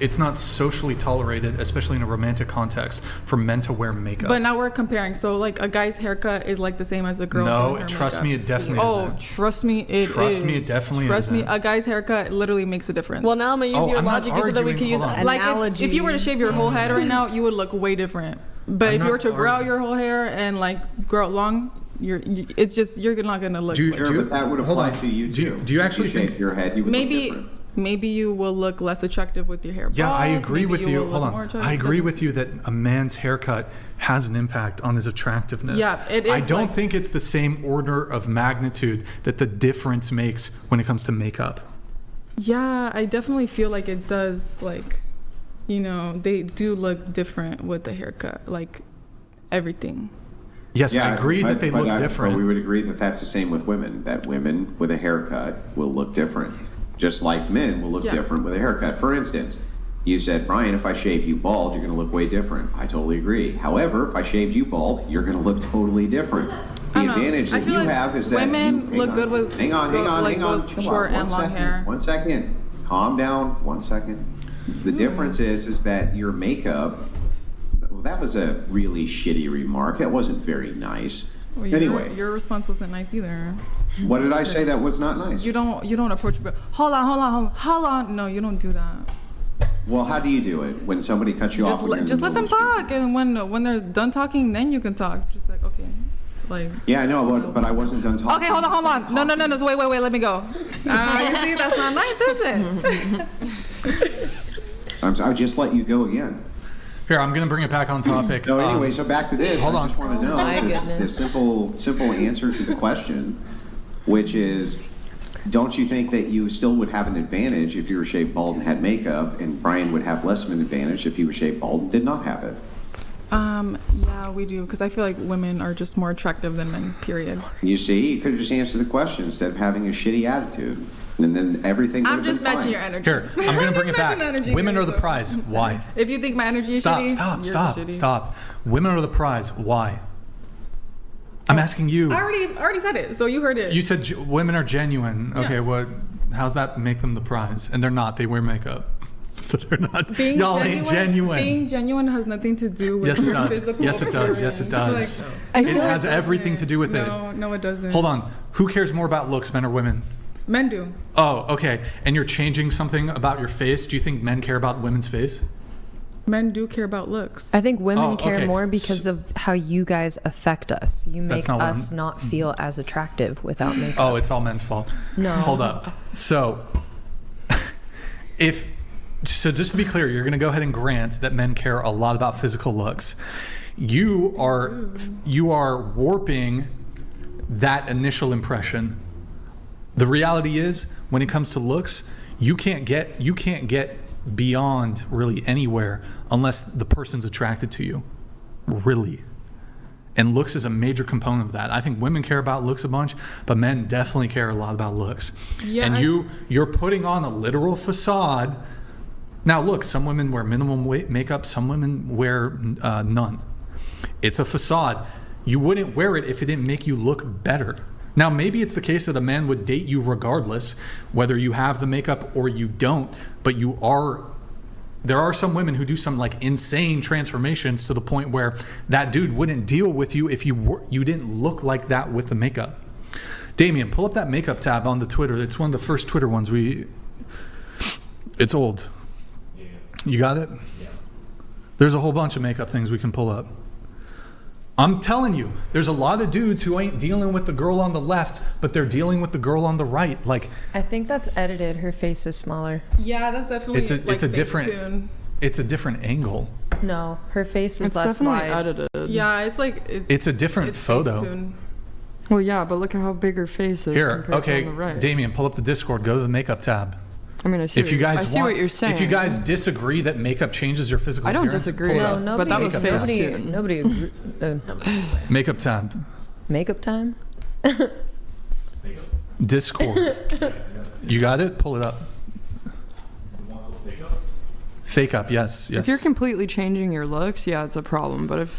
it's not socially tolerated, especially in a romantic context, for men to wear makeup. But now we're comparing. So like a guy's haircut is like the same as a girl. No, doing her trust makeup. me, it definitely Oh, isn't. trust me, it is. Trust me, it definitely Trust me, isn't. a guy's haircut literally makes a difference. Well, now I'm gonna use your I'm not logic so that we arguing, can use hold on. like analogies. if you were to shave your whole head right now, you would look way different. But I'm if you not were to grow out arguing. your whole hair and like grow it long, you're not gonna look. Do- like- Sure, but that would hold apply on. to you too. Do you actually if you shave think- your head, you would look maybe different. maybe you will look less attractive with your hair. Yeah, I bald. agree Maybe with you. will look Hold more on. attractive. I agree with you that a man's haircut has an impact on his attractiveness. Yeah, it is I don't like- think it's the same order of magnitude that the difference makes when it comes to makeup. Yeah, I definitely feel like it does. Like, they do look different with the haircut. Like everything. Yes, I agree that they look different. But we would agree that that's the same with women, that women with a haircut will look different. Just like men will look different with a haircut. For instance, you said, Brian, if I shave you bald, you're going to look way different. I totally agree. However, if I shaved you bald, you're going to look totally different. The advantage that you have is that women look good with hang on. both short and long hair. 1 second. Calm down. 1 second. The difference is that your makeup. That was a really shitty remark. That wasn't very nice. Well, Anyway, your response wasn't nice either. what did I say that was not nice? You don't approach. But hold on. No, you don't do that. Well, how do you do it when somebody cuts you off? Just let them talk, and when they're done talking, then you can talk. Just be like, okay, like. Yeah, I know, but I wasn't done talking. Okay, hold on. No. So wait. Let me go. You see, that's not nice, is it? I'm sorry, I just let you go again. Here, I'm going to bring it back on topic. No, anyway, so back to this. Hold on. I just want to know the simple answer to the question, which is, don't you think that you still would have an advantage if you were shaved bald and had makeup, and Brian would have less of an advantage if he was shaved bald and did not have it? Yeah, we do, because I feel like women are just more attractive than men, period. You see, you could have just answered the question instead of having a shitty attitude. And then everything would I'm have been just matching fine. your energy. Here, I'm going to bring it back. Women are the prize. Why? If you think my energy is shitty, you're shitty. Stop. Women are the prize. Why? I'm asking you. I already said it, so you heard it. You said women are genuine. Okay, how's that make them the prize? And they're not. They wear makeup. So they're not. Y'all ain't genuine. Being genuine has nothing to do with Yes, it your does. physical Yes, it does. Yes, it does. Like, it has everything to do with it. No, it doesn't. Hold on. Who cares more about looks, men or women? Men do. Oh, okay. And you're changing something about your face. Do you think men care about women's face? Men do care about looks. I think women care more because of how you guys affect us. You make us not feel as attractive without makeup. Oh, it's all men's fault. No. Hold up. So, so just to be clear, you're going to go ahead and grant that men care a lot about physical looks. You are warping that initial impression. The reality is, when it comes to looks, you can't get beyond really anywhere unless the person's attracted to you. Really. And looks is a major component of that. I think women care about looks a bunch, but men definitely care a lot about looks. Yeah, and you're putting on a literal facade. Now look, some women wear minimum makeup, some women wear none. It's a facade. You wouldn't wear it if it didn't make you look better. Now maybe it's the case that a man would date you regardless, whether you have the makeup or you don't, but there are some women who do some like insane transformations to the point where that dude wouldn't deal with you if you didn't look like that with the makeup. Damien, pull up that makeup tab on the Twitter. It's one of the first Twitter ones it's old. Yeah. You got it? Yeah. There's a whole bunch of makeup things we can pull up. I'm telling you, there's a lot of dudes who ain't dealing with the girl on the left, but they're dealing with the girl on the right. Like, I think that's edited. Her face is smaller. Yeah, that's definitely it's a different angle. No, her face is it's less definitely wide. Edited. Yeah, it's like it's a different photo. Well, yeah, but look at how big her face is. Here, okay, on the right. Damien, pull up the Discord. Go to the makeup tab. I mean, I see what you're saying. If you guys disagree that makeup changes your physical appearance, I don't disagree. No, but that was nobody agree. Makeup tab. Makeup time? Discord. You got it? Pull it up. Fake up, yes. If you're completely changing your looks, yeah, it's a problem. But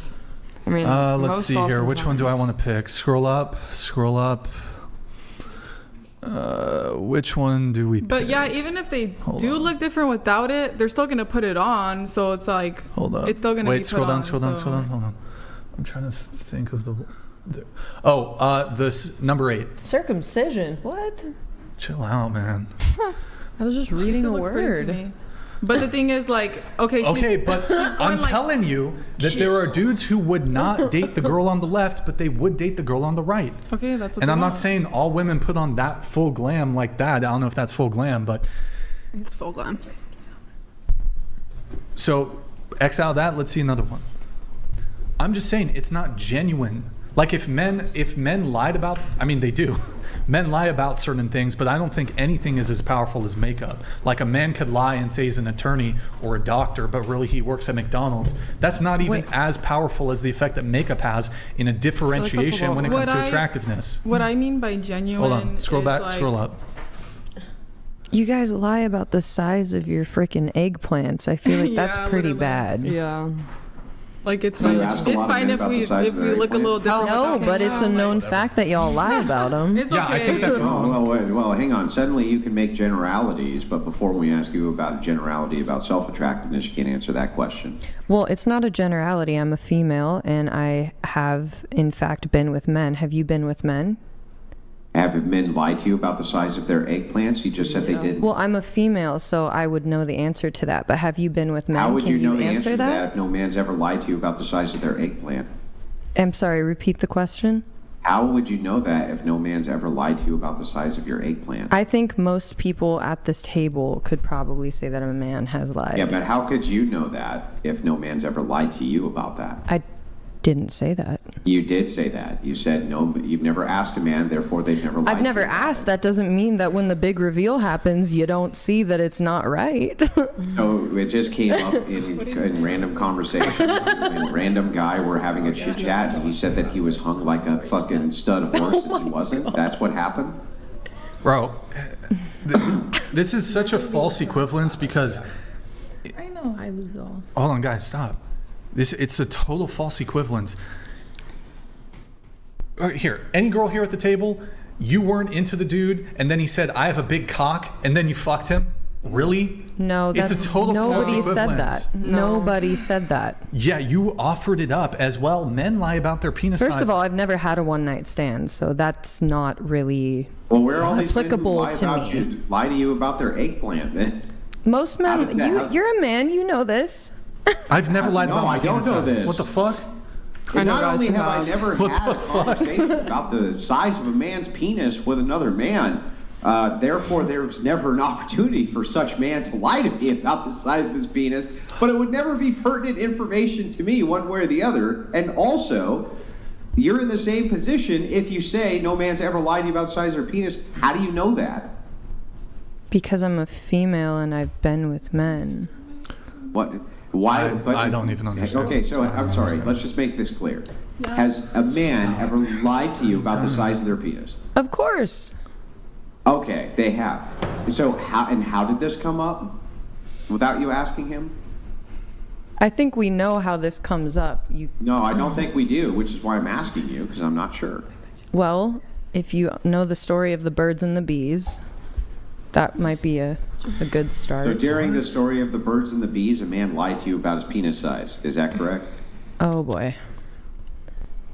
let's see here. Which one do I want to pick? Scroll up. Which one do we But pick? yeah, even if they look different without it, they're still gonna put it on, so it's like it's still gonna be scroll put on. Scroll down. I'm trying to think of this number 8. Circumcision. What? Chill out, man. I was just reading a word. But the thing is, like, but I'm telling you that there are dudes who would not date the girl on the left, but they would date the girl on the right. Okay, that's what. And I'm not saying all women put on that full glam like that. I don't know if that's full glam, but it's full glam. So, X out that. Let's see another one. I'm just saying it's not genuine. Like if men lied about, I mean they do. Men lie about certain things, but I don't think anything is as powerful as makeup. Like a man could lie and say he's an attorney or a doctor, but really he works at McDonald's. That's not even as powerful as the effect that makeup has in a differentiation when it comes to attractiveness. What I mean by genuine. Hold on, scroll back, scroll up. You guys lie about the size of your freaking eggplants. I feel like that's pretty bad. Yeah. Like it's fine. It's fine if we look a little different. No, but it's a known fact that y'all lie about them. It's okay. I think that's wrong. Well, hang on. Suddenly you can make generalities, but before we ask you about a generality about self-attractiveness, you can't answer that question. Well, it's not a generality. I'm a female, and I have, in fact, been with men. Have you been with men? Have men lied to you about the size of their eggplants? You just said they didn't. Well, I'm a female, so I would know the answer to that. But have you been with men? How would Can you know the answer to that? that if no man's ever lied to you about the size of their eggplant? I'm sorry, repeat the question. How would you know that if no man's ever lied to you about the size of your eggplant? I think most people at this table could probably say that a man has lied. Yeah, but how could you know that if no man's ever lied to you about that? didn't say that. You did say that. You said no. You've never asked a man, therefore they've never lied. I've never asked. That doesn't mean that when the big reveal happens, you don't see that it's not right. So it just came up in random conversation. And random guy were having a chit chat, and he said that he was hung like a fucking stud horse, and he wasn't. God. That's what happened. Bro, this is such a false equivalence because. I know. I lose all. Hold on, guys, stop. It's a total false equivalence. Here, any girl here at the table, you weren't into the dude, and then he said, "I have a big cock," and then you fucked him. Really? No, that's it's a total nobody false said equivalence. that. No. Nobody said that. Yeah, you offered it up as well. Men lie about their penis First size. of all, I've never had a one-night stand, so that's not really where all these applicable men who to me. Lie to you about their eggplant then? Most men, you're a man, you know this. I've never lied about my I don't penis know size. this. What the fuck? And not only have I never had a conversation about the size of a man's penis with another man, therefore there's never an opportunity for such man to lie to me about the size of his penis, but it would never be pertinent information to me one way or the other. And also, you're in the same position if you say no man's ever lied to you about the size of their penis. How do you know that? Because I'm a female and I've been with men. What? Why? I don't even understand. Okay, so I'm sorry. Let's just make this clear. Has a man ever lied to you about the size of their penis? Of course. Okay, they have. So how did this come up without you asking him? I think we know how this comes up. No, I don't think we do, which is why I'm asking you, because I'm not sure. Well, if you know the story of the birds and the bees, that might be a good start. So during the story of the birds and the bees, a man lied to you about his penis size. Is that correct? Oh boy.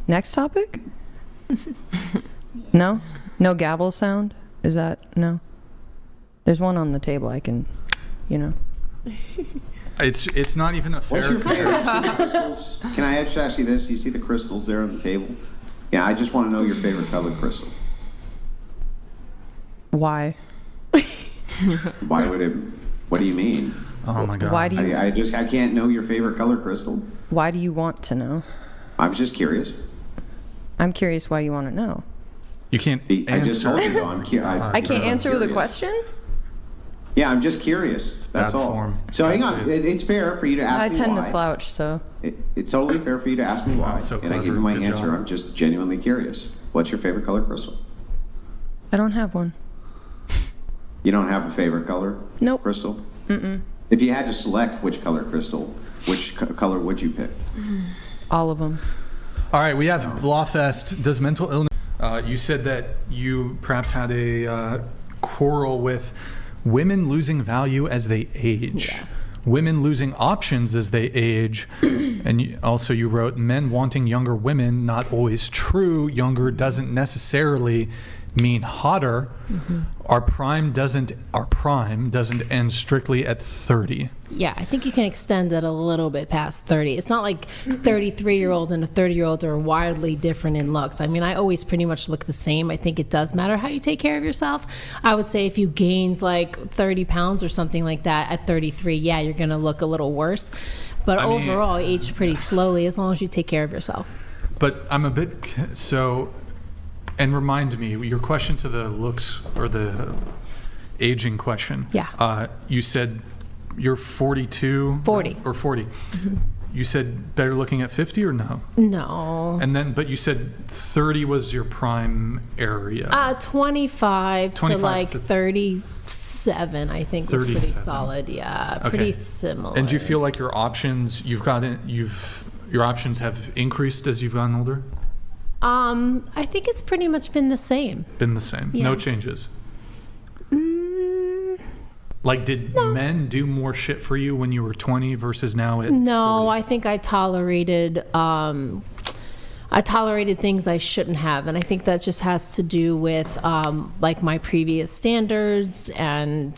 Next topic? No? No gavel sound? Is that no? There's one on the table. I can, It's not even a fair. What's your favorite? You see the crystals? Can I just ask you this? Do you see the crystals there on the table? Yeah, I just want to know your favorite colored crystal. Why? Why would it? What do you mean? Oh my God. Why do you? I can't know your favorite color crystal. Why do you want to know? I was just curious. I'm curious why you want to know. You can't answer. I just told you though. I can't answer with a question? Yeah, I'm just curious. That's all. Form. So hang on. It's fair for you to ask me why. I tend to slouch, so. It's totally fair for you to ask me why. So and I give you my answer. I'm just genuinely curious. What's your favorite color crystal? I don't have one. You don't have a favorite color? Nope. Crystal? Mm-mm. If you had to select which color crystal, which color would you pick? All of them. All right, we have Blawfest. Does mental illness... you said that you perhaps had a quarrel with women losing value as they age. Yeah. Women losing options as they age. And you wrote, men wanting younger women, not always true. Younger doesn't necessarily mean hotter. Mm-hmm. Our prime doesn't end strictly at 30. Yeah, I think you can extend it a little bit past 30. It's not like 33-year-olds and a 30-year-olds are wildly different in looks. I mean, I always pretty much look the same. I think it does matter how you take care of yourself. I would say if you gained like 30 pounds or something like that at 33, yeah, you're going to look a little worse. But overall, age pretty slowly as long as you take care of yourself. But I'm a bit so... And remind me, your question to the looks or the aging question. Yeah. You said you're 42? 40. Or 40. Mm-hmm. You said better looking at 50 or no? No. And then, but you said 30 was your prime area. 25 to like 37, I think was pretty solid. Yeah, okay. Pretty similar. And do you feel like your options, your options have increased as you've gotten older? I think it's pretty much been the same. Been the same. Yeah. No changes. Like, did men do more shit for you when you were 20 versus now at 40? I think I tolerated things I shouldn't have, and I think that just has to do with like my previous standards and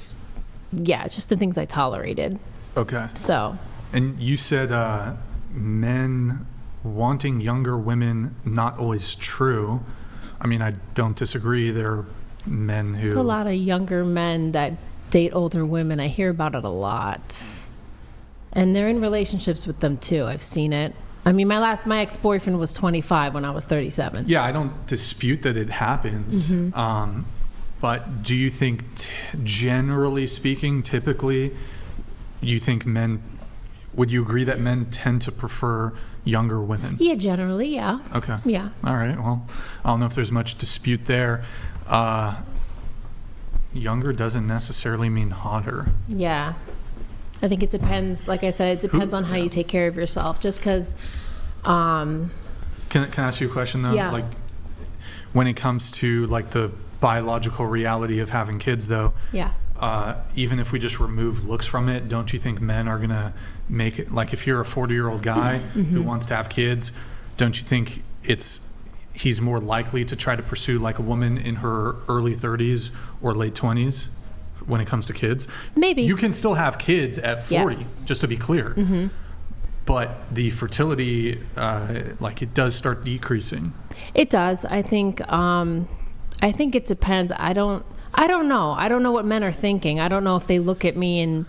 just the things I tolerated. Okay. So. And you said men wanting younger women, not always true. I mean, I don't disagree. There are men who... There's a lot of younger men that date older women. I hear about it a lot. And they're in relationships with them too. I've seen it. I mean, my ex-boyfriend was 25 when I was 37. Yeah, I don't dispute that it happens. But do you think, generally speaking, typically, you think would you agree that men tend to prefer younger women? Yeah, generally, yeah. Okay. Yeah. All right. Well, I don't know if there's much dispute there. Younger doesn't necessarily mean hotter. Yeah. I think it depends. Like I said, it depends on how you take care of yourself. Just because. Can I ask you a question though? Yeah. Like, when it comes to like the biological reality of having kids, though. Yeah. Even if we just remove looks from it, don't you think men are gonna make it? Like, if you're a 40-year-old guy who wants to have kids, don't you think he's more likely to try to pursue like a woman in her early 30s or late 20s when it comes to kids? Maybe. You can still have kids at 40, just to be clear. But the fertility, like, it does start decreasing. It does. I think it depends. I don't know. I don't know what men are thinking. I don't know if they look at me and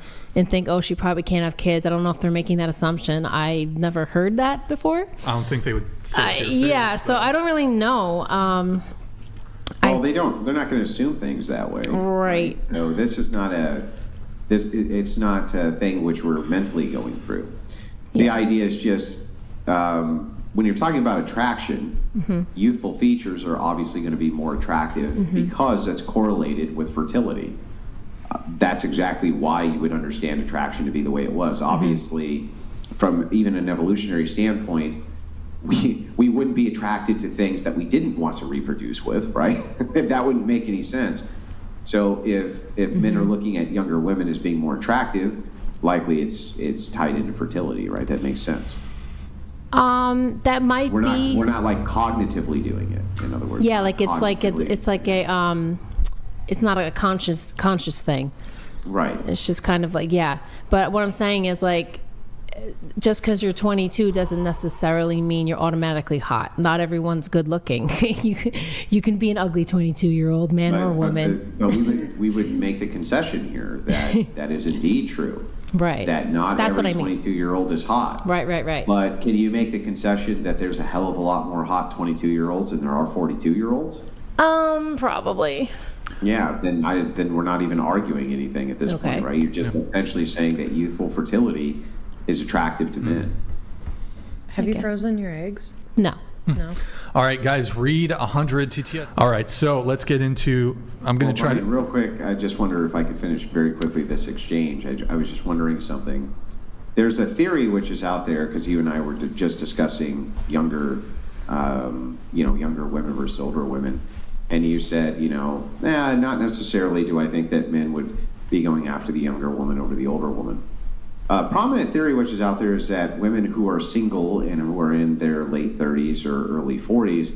think, oh, she probably can't have kids. I don't know if they're making that assumption. I've never heard that before. I don't think they would say it to your face, yeah, so I don't really know. Well, they're not going to assume things that way. Right. So this is not it's not a thing which we're mentally going through. The idea is just, when you're talking about attraction, youthful features are obviously going to be more attractive because that's correlated with fertility. That's exactly why you would understand attraction to be the way it was. Obviously, from even an evolutionary standpoint, we wouldn't be attracted to things that we didn't want to reproduce with, right? That wouldn't make any sense. So if men are looking at younger women as being more attractive, likely it's tied into fertility, right? That makes sense. That might be. We're not like cognitively doing it. In other words. Yeah, like it's like a it's not a conscious thing. Right. It's just kind of like, yeah. But what I'm saying is, like, just because you're 22 doesn't necessarily mean you're automatically hot. Not everyone's good looking. You can be an ugly 22-year-old man or woman. But we would make the concession here that that is indeed true. Right. That not every 22-year-old is hot. Right. But can you make the concession that there's a hell of a lot more hot 22-year-olds than there are 42-year-olds? Probably. Yeah, then we're not even arguing anything at this point, right? You're just essentially saying that youthful fertility is attractive to men. Have you frozen your eggs? No. No. All right, guys, read 100 TTS. All right, so let's get into. I'm going to try to real quick. I just wonder if I could finish very quickly this exchange. I was just wondering something. There's a theory which is out there because you and I were just discussing younger women versus older women, and you said, not necessarily do I think that men would be going after the younger woman over the older woman. A prominent theory which is out there is that women who are single and who are in their late 30s or early 40s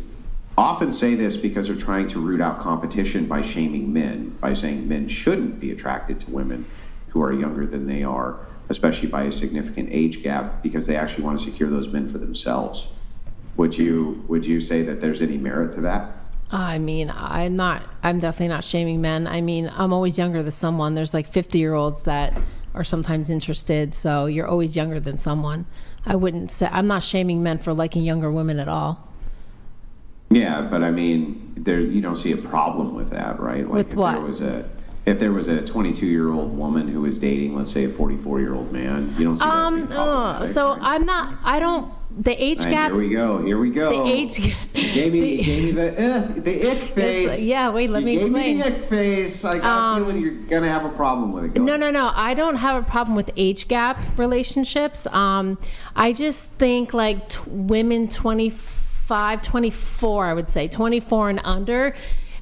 often say this because they're trying to root out competition by shaming men, by saying men shouldn't be attracted to women who are younger than they are, especially by a significant age gap, because they actually want to secure those men for themselves. Would you say that there's any merit to that? I mean, I'm definitely not shaming men. I mean, I'm always younger than someone. There's like 50-year-olds that are sometimes interested, so you're always younger than someone. I'm not shaming men for liking younger women at all. Yeah, but I mean, you don't see a problem with that, right? Like with what? If there was a 22-year-old woman who was dating, let's say, a 44-year-old man, you don't see that. So I don't. The age gaps. Here we go. The age. Gave me the ick face. Yeah, wait, let me explain. Gave me the ick face. I got a feeling you're gonna have a problem with it. No. I don't have a problem with age gap relationships. I just think like women 25, 24, I would say 24 and under.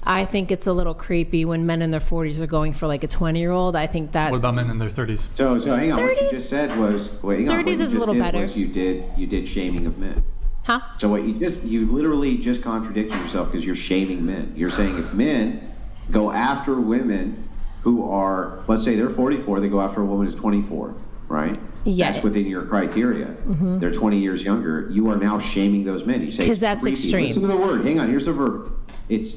I think it's a little creepy when men in their 40s are going for like a 20-year-old. I think that. What about men in their 30s? So hang on. 30s? What you just said was. 30s is a little better. Was you did shaming of men. Huh? So what you literally just contradicted yourself because you're shaming men. You're saying if men go after women who are, let's say they're 44, they go after a woman who's 24, right? Yeah. That's within your criteria. Mm-hmm. They're 20 years younger. You are now shaming those men. You say because that's creepy. Extreme. Listen to the word. Hang on. Here's the verb. It's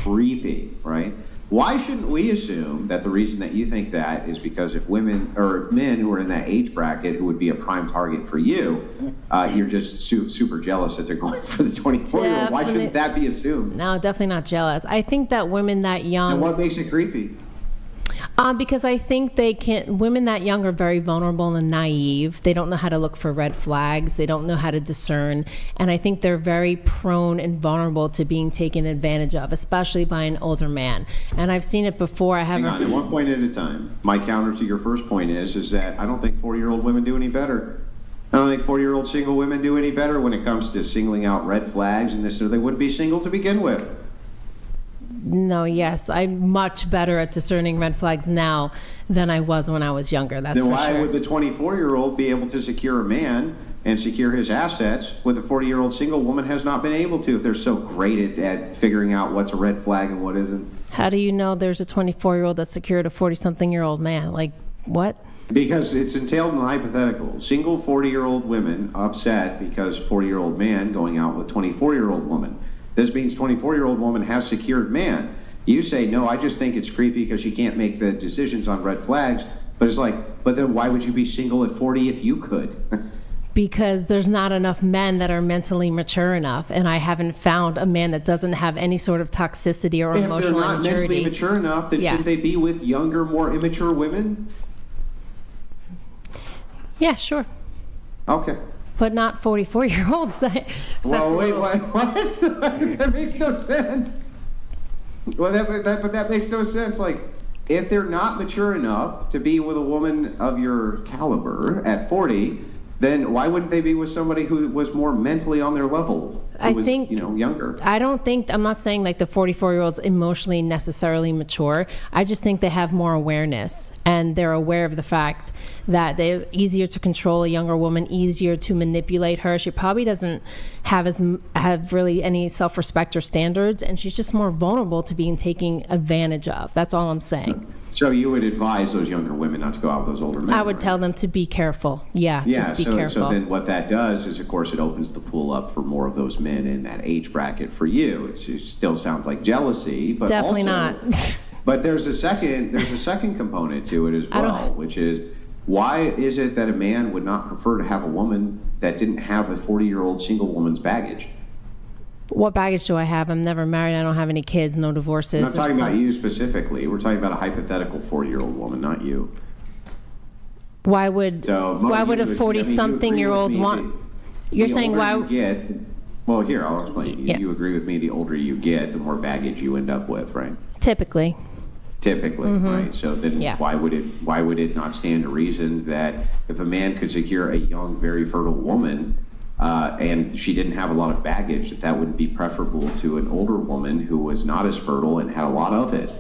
creepy, right? Why shouldn't we assume that the reason that you think that is because if women or if men who are in that age bracket who would be a prime target for you, you're just super jealous that they're going for the 24-year-old? Why shouldn't that be assumed? No, definitely not jealous. I think that women that young. And what makes it creepy? Because I think women that young are very vulnerable and naive. They don't know how to look for red flags. They don't know how to discern. And I think they're very prone and vulnerable to being taken advantage of, especially by an older man. And I've seen it before. Hang on, at one point at a time. My counter to your first point is that I don't think 40-year-old women do any better. I don't think 40-year-old single women do any better when it comes to singling out red flags and this. Or they wouldn't be single to begin with. No, yes. I'm much better at discerning red flags now than I was when I was younger. That's then for sure. Why would the 24-year-old be able to secure a man and secure his assets when the 40-year-old single woman has not been able to if they're so great at figuring out what's a red flag and what isn't? How do you know there's a 24-year-old that secured a 40-something-year-old man? Like, what? Because it's entailed in the hypothetical. Single 40-year-old women upset because 40-year-old man going out with 24-year-old woman. This means 24-year-old woman has secured man. You say, no, I just think it's creepy because she can't make the decisions on red flags. But it's like, but then why would you be single at 40 if you could? Because there's not enough men that are mentally mature enough. And I haven't found a man that doesn't have any sort of toxicity or emotional immaturity. If they're not mentally mature enough, then shouldn't they be with younger, more immature women? Yeah, sure. Okay. But not 44-year-olds. Well, wait, what? That makes no sense. Well, but that makes no sense. Like, if they're not mature enough to be with a woman of your caliber at 40, then why wouldn't they be with somebody who was more mentally on their level? Who was, younger. I'm not saying like the 44-year-olds emotionally necessarily mature. I just think they have more awareness and they're aware of the fact that they're easier to control a younger woman, easier to manipulate her. She probably doesn't have really any self-respect or standards, and she's just more vulnerable to being taken advantage of. That's all I'm saying. So you would advise those younger women not to go out with those older men? I would tell them to be careful. Just be careful. So then what that does is, of course, it opens the pool up for more of those men in that age bracket for you. It still sounds like jealousy, but definitely also, not. But there's a second component to it as well, which is, why is it that a man would not prefer to have a woman that didn't have a 40-year-old single woman's baggage? What baggage do I have? I'm never married. I don't have any kids, no divorces. I'm not talking about you specifically. We're talking about a hypothetical 40-year-old woman, not you. Why would a 40-something-year-old want? You're saying why? Well, here, I'll explain. Yeah. You agree with me, the older you get, the more baggage you end up with, right? Typically, right? So then why would it not stand to reason that if a man could secure a young, very fertile woman, and she didn't have a lot of baggage, that would be preferable to an older woman who was not as fertile and had a lot of it?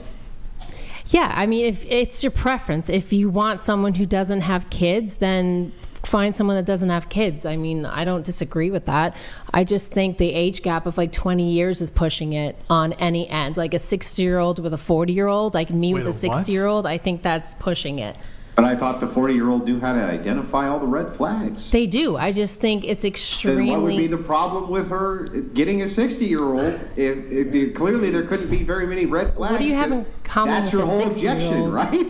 Yeah, I mean, if it's your preference. If you want someone who doesn't have kids, then find someone that doesn't have kids. I mean, I don't disagree with that. I just think the age gap of like 20 years is pushing it on any end. Like a 60-year-old with a 40-year-old, like me with a 60-year-old, I think that's pushing it. But I thought the 40-year-old knew how to identify all the red flags. They do. I just think it's extremely... Then what would be the problem with her getting a 60-year-old? Clearly, there couldn't be very many red flags. What do you have in common with a 60-year-old? That's your whole objection, right?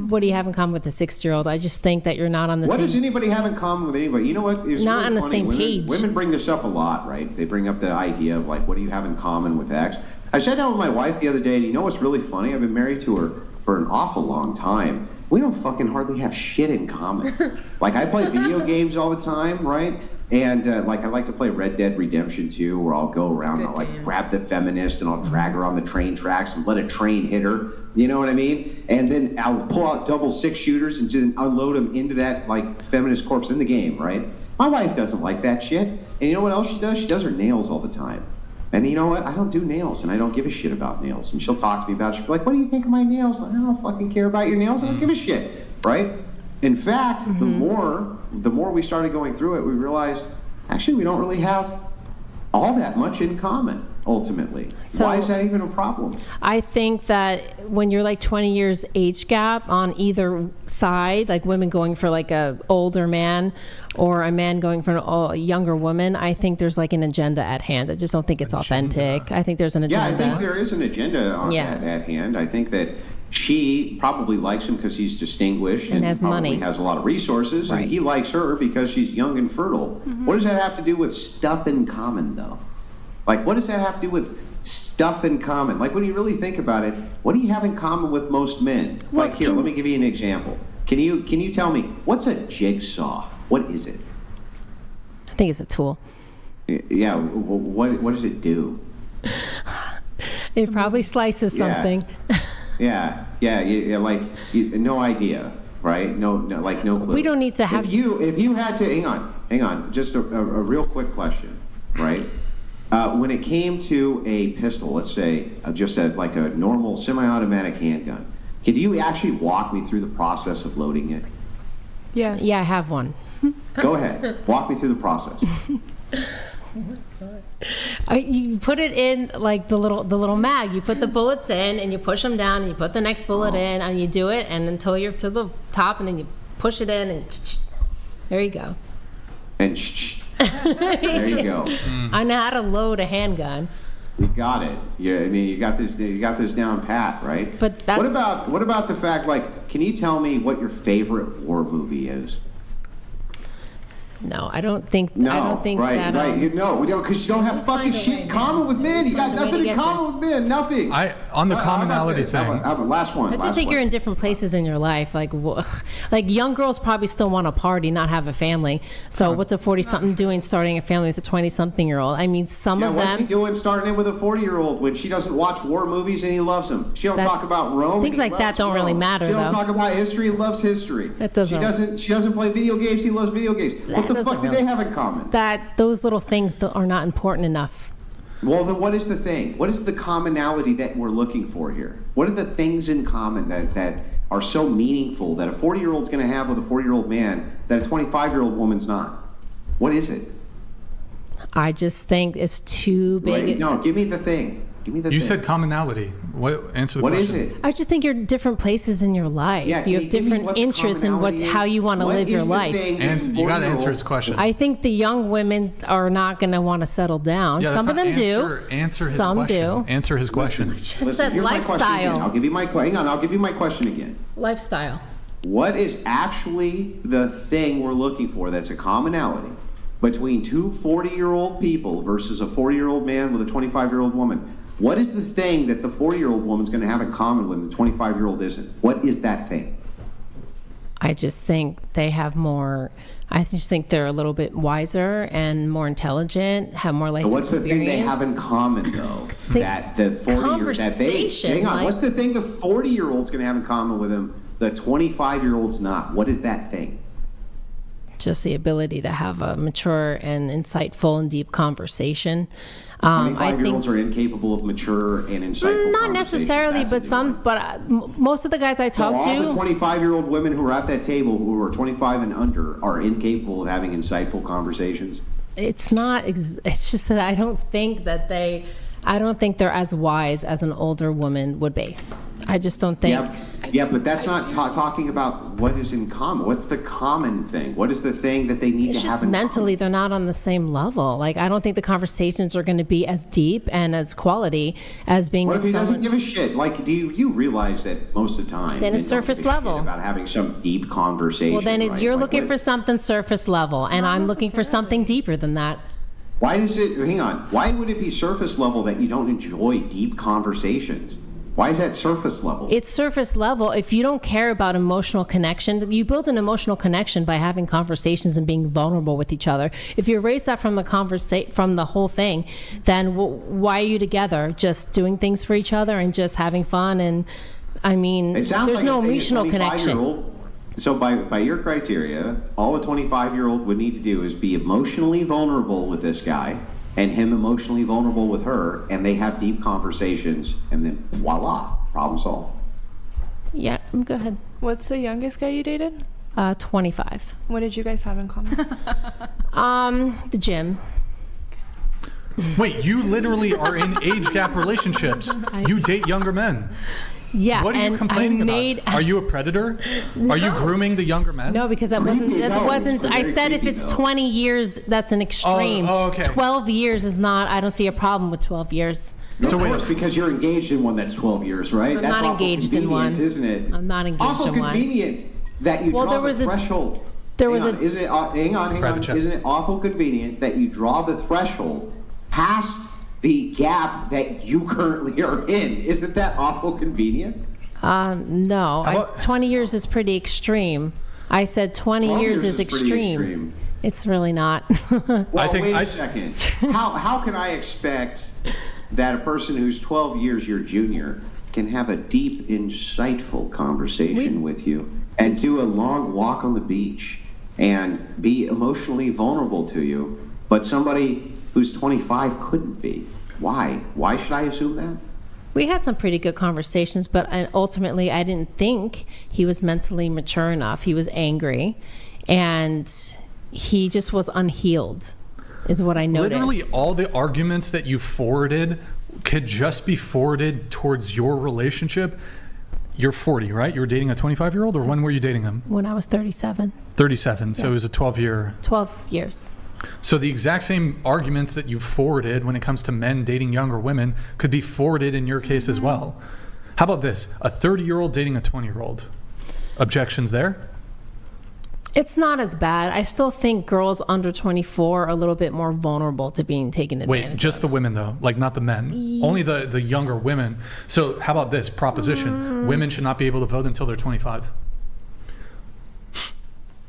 What do you have in common with a 60-year-old? I just think that you're not on the same... What does anybody have in common with anybody? You know what? It's not really on the funny. same page. Women bring this up a lot, right? They bring up the idea of like, what do you have in common with X? I sat down with my wife the other day, and you know what's really funny? I've been married to her for an awful long time. We don't fucking hardly have shit in common. Like, I play video games all the time, right? And like, I like to play Red Dead Redemption 2, where I'll go around and I'll like grab the feminist and I'll drag her on the train tracks and let a train hit her. You know what I mean? And then I'll pull out double 6-shooters and just unload them into that like feminist corpse in the game, right? My wife doesn't like that shit. And you know what else she does? She does her nails all the time. And you know what? I don't do nails, and I don't give a shit about nails. And she'll talk to me about it. She'll be like, what do you think of my nails? I don't fucking care about your nails. I don't give a shit, right? In fact, the more we started going through it, we realized, actually, we don't really have all that much in common. ultimately? So- Why is that even a problem? I think that when you're like 20 years age gap on either side, like women going for like a older man or a man going for a younger woman, I think there's like an agenda at hand. I just don't think it's authentic. I think there's an Yeah, agenda. I think there is an agenda at hand. I think that she probably likes him because he's distinguished And has probably money. has a lot of resources, Right. and he likes her because she's young and fertile. What does that have to do with stuff in common, though? Like, what does that have to do with stuff in common? Like, when you really think about it, what do you have in common with most men? Well, Like, here, let me give you an example. Can you tell me, what's a jigsaw? What is it? I think it's a tool. Yeah, what does it do? It probably slices Yeah. something. Yeah, like no idea, right? No, like no clue. We don't need to have. If you had to hang on, just a real quick question, right? When it came to a pistol, let's say just like a normal semi-automatic handgun, could you actually walk me through the process of loading it? Yes. Yeah, I have one. Go ahead, walk me through the process. You put it in like the little mag. You put the bullets in, and you push them down, and you put the next bullet in, and you do it, and until you're to the top, and then you push it in, and there you go. And there you go. I know how to load a handgun. You got it. Yeah, I mean, you got this down pat, right? But that's, what about the fact, like, can you tell me what your favorite war movie is? No, I don't think. No, I don't think right, that. right. No, because you don't have fucking shit in common with men. You got nothing in common with men. Nothing. On the commonality thing. Last one. I just think you're in different places in your life. Like young girls probably still want to party, not have a family. So what's a 40-something doing starting a family with a 20-something-year-old? I mean, some of what's them. he doing starting it with a 40-year-old when she doesn't watch war movies and he loves them? She don't talk about Rome. Things like that don't really matter. She don't though. talk about history and loves history. That doesn't. She doesn't play video games. He loves video games. What the fuck do they have in common? That those little things are not important enough. Well, then what is the thing? What is the commonality that we're looking for here? What are the things in common that are so meaningful that a 40-year-old's going to have with a 40-year-old man that a 25-year-old woman's not? What is it? I just think it's too big. Right? No, give me the thing. You said commonality. Answer the question. What is it? I just think you're different places in your life. Yeah, you have different interests in how you want to live your life. And you got to answer his question. I think the young women are not going to want to settle down. Yeah, some of them do. Answer his Some question. do. Answer his question. Just said lifestyle. I'll give you my question again. Lifestyle. What is actually the thing we're looking for that's a commonality between two 40-year-old people versus a 40-year-old man with a 25-year-old woman? What is the thing that the 40-year-old woman's going to have in common when the 25-year-old isn't? What is that thing? I just think they have more. I just think they're a little bit wiser and more intelligent, have more life So what's experience. the thing they have in common, though? That the 40-year-old hang on. Like, what's the thing the 40-year-old's going to have in common with him? The 25-year-old's not. What is that thing? just the ability to have a mature and insightful and deep conversation. I think 25-year-olds are incapable of mature and insightful. not necessarily, but most of the guys I talk so to. all the 25-year-old women who are at that table who are 25 and under are incapable of having insightful conversations. It's not. It's just that I don't think they're as wise as an older woman would be. I just don't think. Yeah, but that's not talking about what is in common. What's the common thing? What is the thing that they need It's to have just in mentally, they're not on the same level. Like, I don't think the conversations are going to be as deep and as quality as being What with if he someone. doesn't give a shit? Like, do you realize that most of the time Then men it's don't surface give a shit level. about having some deep conversation? Well, then right? you're Like, looking what- for something surface level, and I'm looking for something deeper than that. Why does it? Hang on. Why would it be surface level that you don't enjoy deep conversations? Why is that surface level? It's surface level. If you don't care about emotional connection, you build an emotional connection by having conversations and being vulnerable with each other. If you erase that from the whole thing, then why are you together? Just doing things for each other and just having fun? And I mean, It sounds there's like no a thing a emotional connection. 25-year-old So by your criteria, all a 25-year-old would need to do is be emotionally vulnerable with this guy, and him emotionally vulnerable with her, and they have deep conversations, and then voila, problem solved. Yeah, go ahead. What's the youngest guy you dated? 25. What did you guys have in common? The gym. Wait, you literally are in age gap relationships. You date younger men. Yeah, what are you complaining about? Are you a predator? Are you grooming the younger men? No, because that wasn't. I said if it's 20 years, that's an extreme. Oh, okay. 12 years is not. I don't see a problem with 12 years. So wait, it's because you're engaged in one that's 12 years, right? I'm that's not engaged in one, isn't it? I'm not engaged awful in one. Convenient that you draw the threshold. Isn't it? Hang on. Isn't it awful convenient that you draw the threshold past the gap that you currently are in? Isn't that awful convenient? No. 20 years is pretty extreme. I said 20 years is extreme. It's really not. Well, wait a second. How can I expect that a person who's 12 years your junior can have a deep, insightful conversation with you and do a long walk on the beach and be emotionally vulnerable to you, but somebody who's 25 couldn't be? Why? Why should I assume that? We had some pretty good conversations, but ultimately I didn't think he was mentally mature enough. He was angry, and he just was unhealed, is what I noticed. Literally all the arguments that you forwarded could just be forwarded towards your relationship. You're 40, right? You were dating a 25-year-old, or when were you dating him? When I was 37. 37, so it was a 12-year... 12 years. So the exact same arguments that you forwarded when it comes to men dating younger women could be forwarded in your case as well. How about this? A 30-year-old dating a 20-year-old. Objections there? It's not as bad. I still think girls under 24 are a little bit more vulnerable to being taken advantage of. Wait, just the women though, like not the men. Only the younger women. So how about this proposition? Women should not be able to vote until they're 25.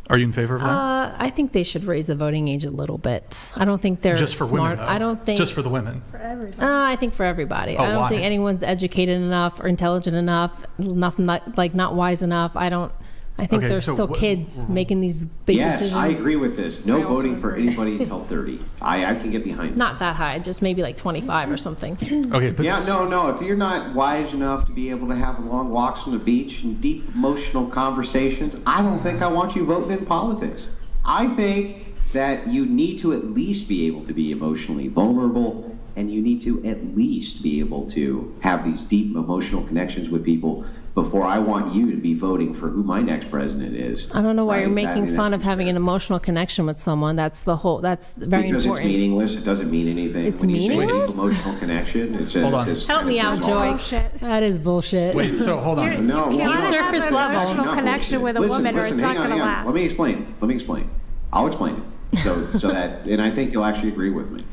Are you in favor of that? I think they should raise the voting age a little bit. I don't think they're just for smart. women, though. I don't think just for the women. For everybody. I think for everybody. I don't think anyone's educated enough or intelligent enough, not wise enough. I think they're still kids making these big decisions. Yes, I agree with this. No voting for anybody until 30. I can get behind that. Not that high, just maybe like 25 or something. Okay, but no. If you're not wise enough to be able to have long walks on the beach and deep emotional conversations, I don't think I want you voting in politics. I think that you need to at least be able to be emotionally vulnerable, and you need to at least be able to have these deep emotional connections with people before I want you to be voting for who my next president is. I don't know why you're making fun of having an emotional connection with someone. That's very important. Because it's meaningless. It doesn't mean anything. It's when meaningless? You say deep emotional connection, it's hold on. Help me out, Joy. Bullshit. That is bullshit. Wait, so hold on. No, You He's can't surface have an level. emotional connection with a woman, or it's not going to last. Let me explain. I'll explain it. So that, and I think you'll actually agree with me.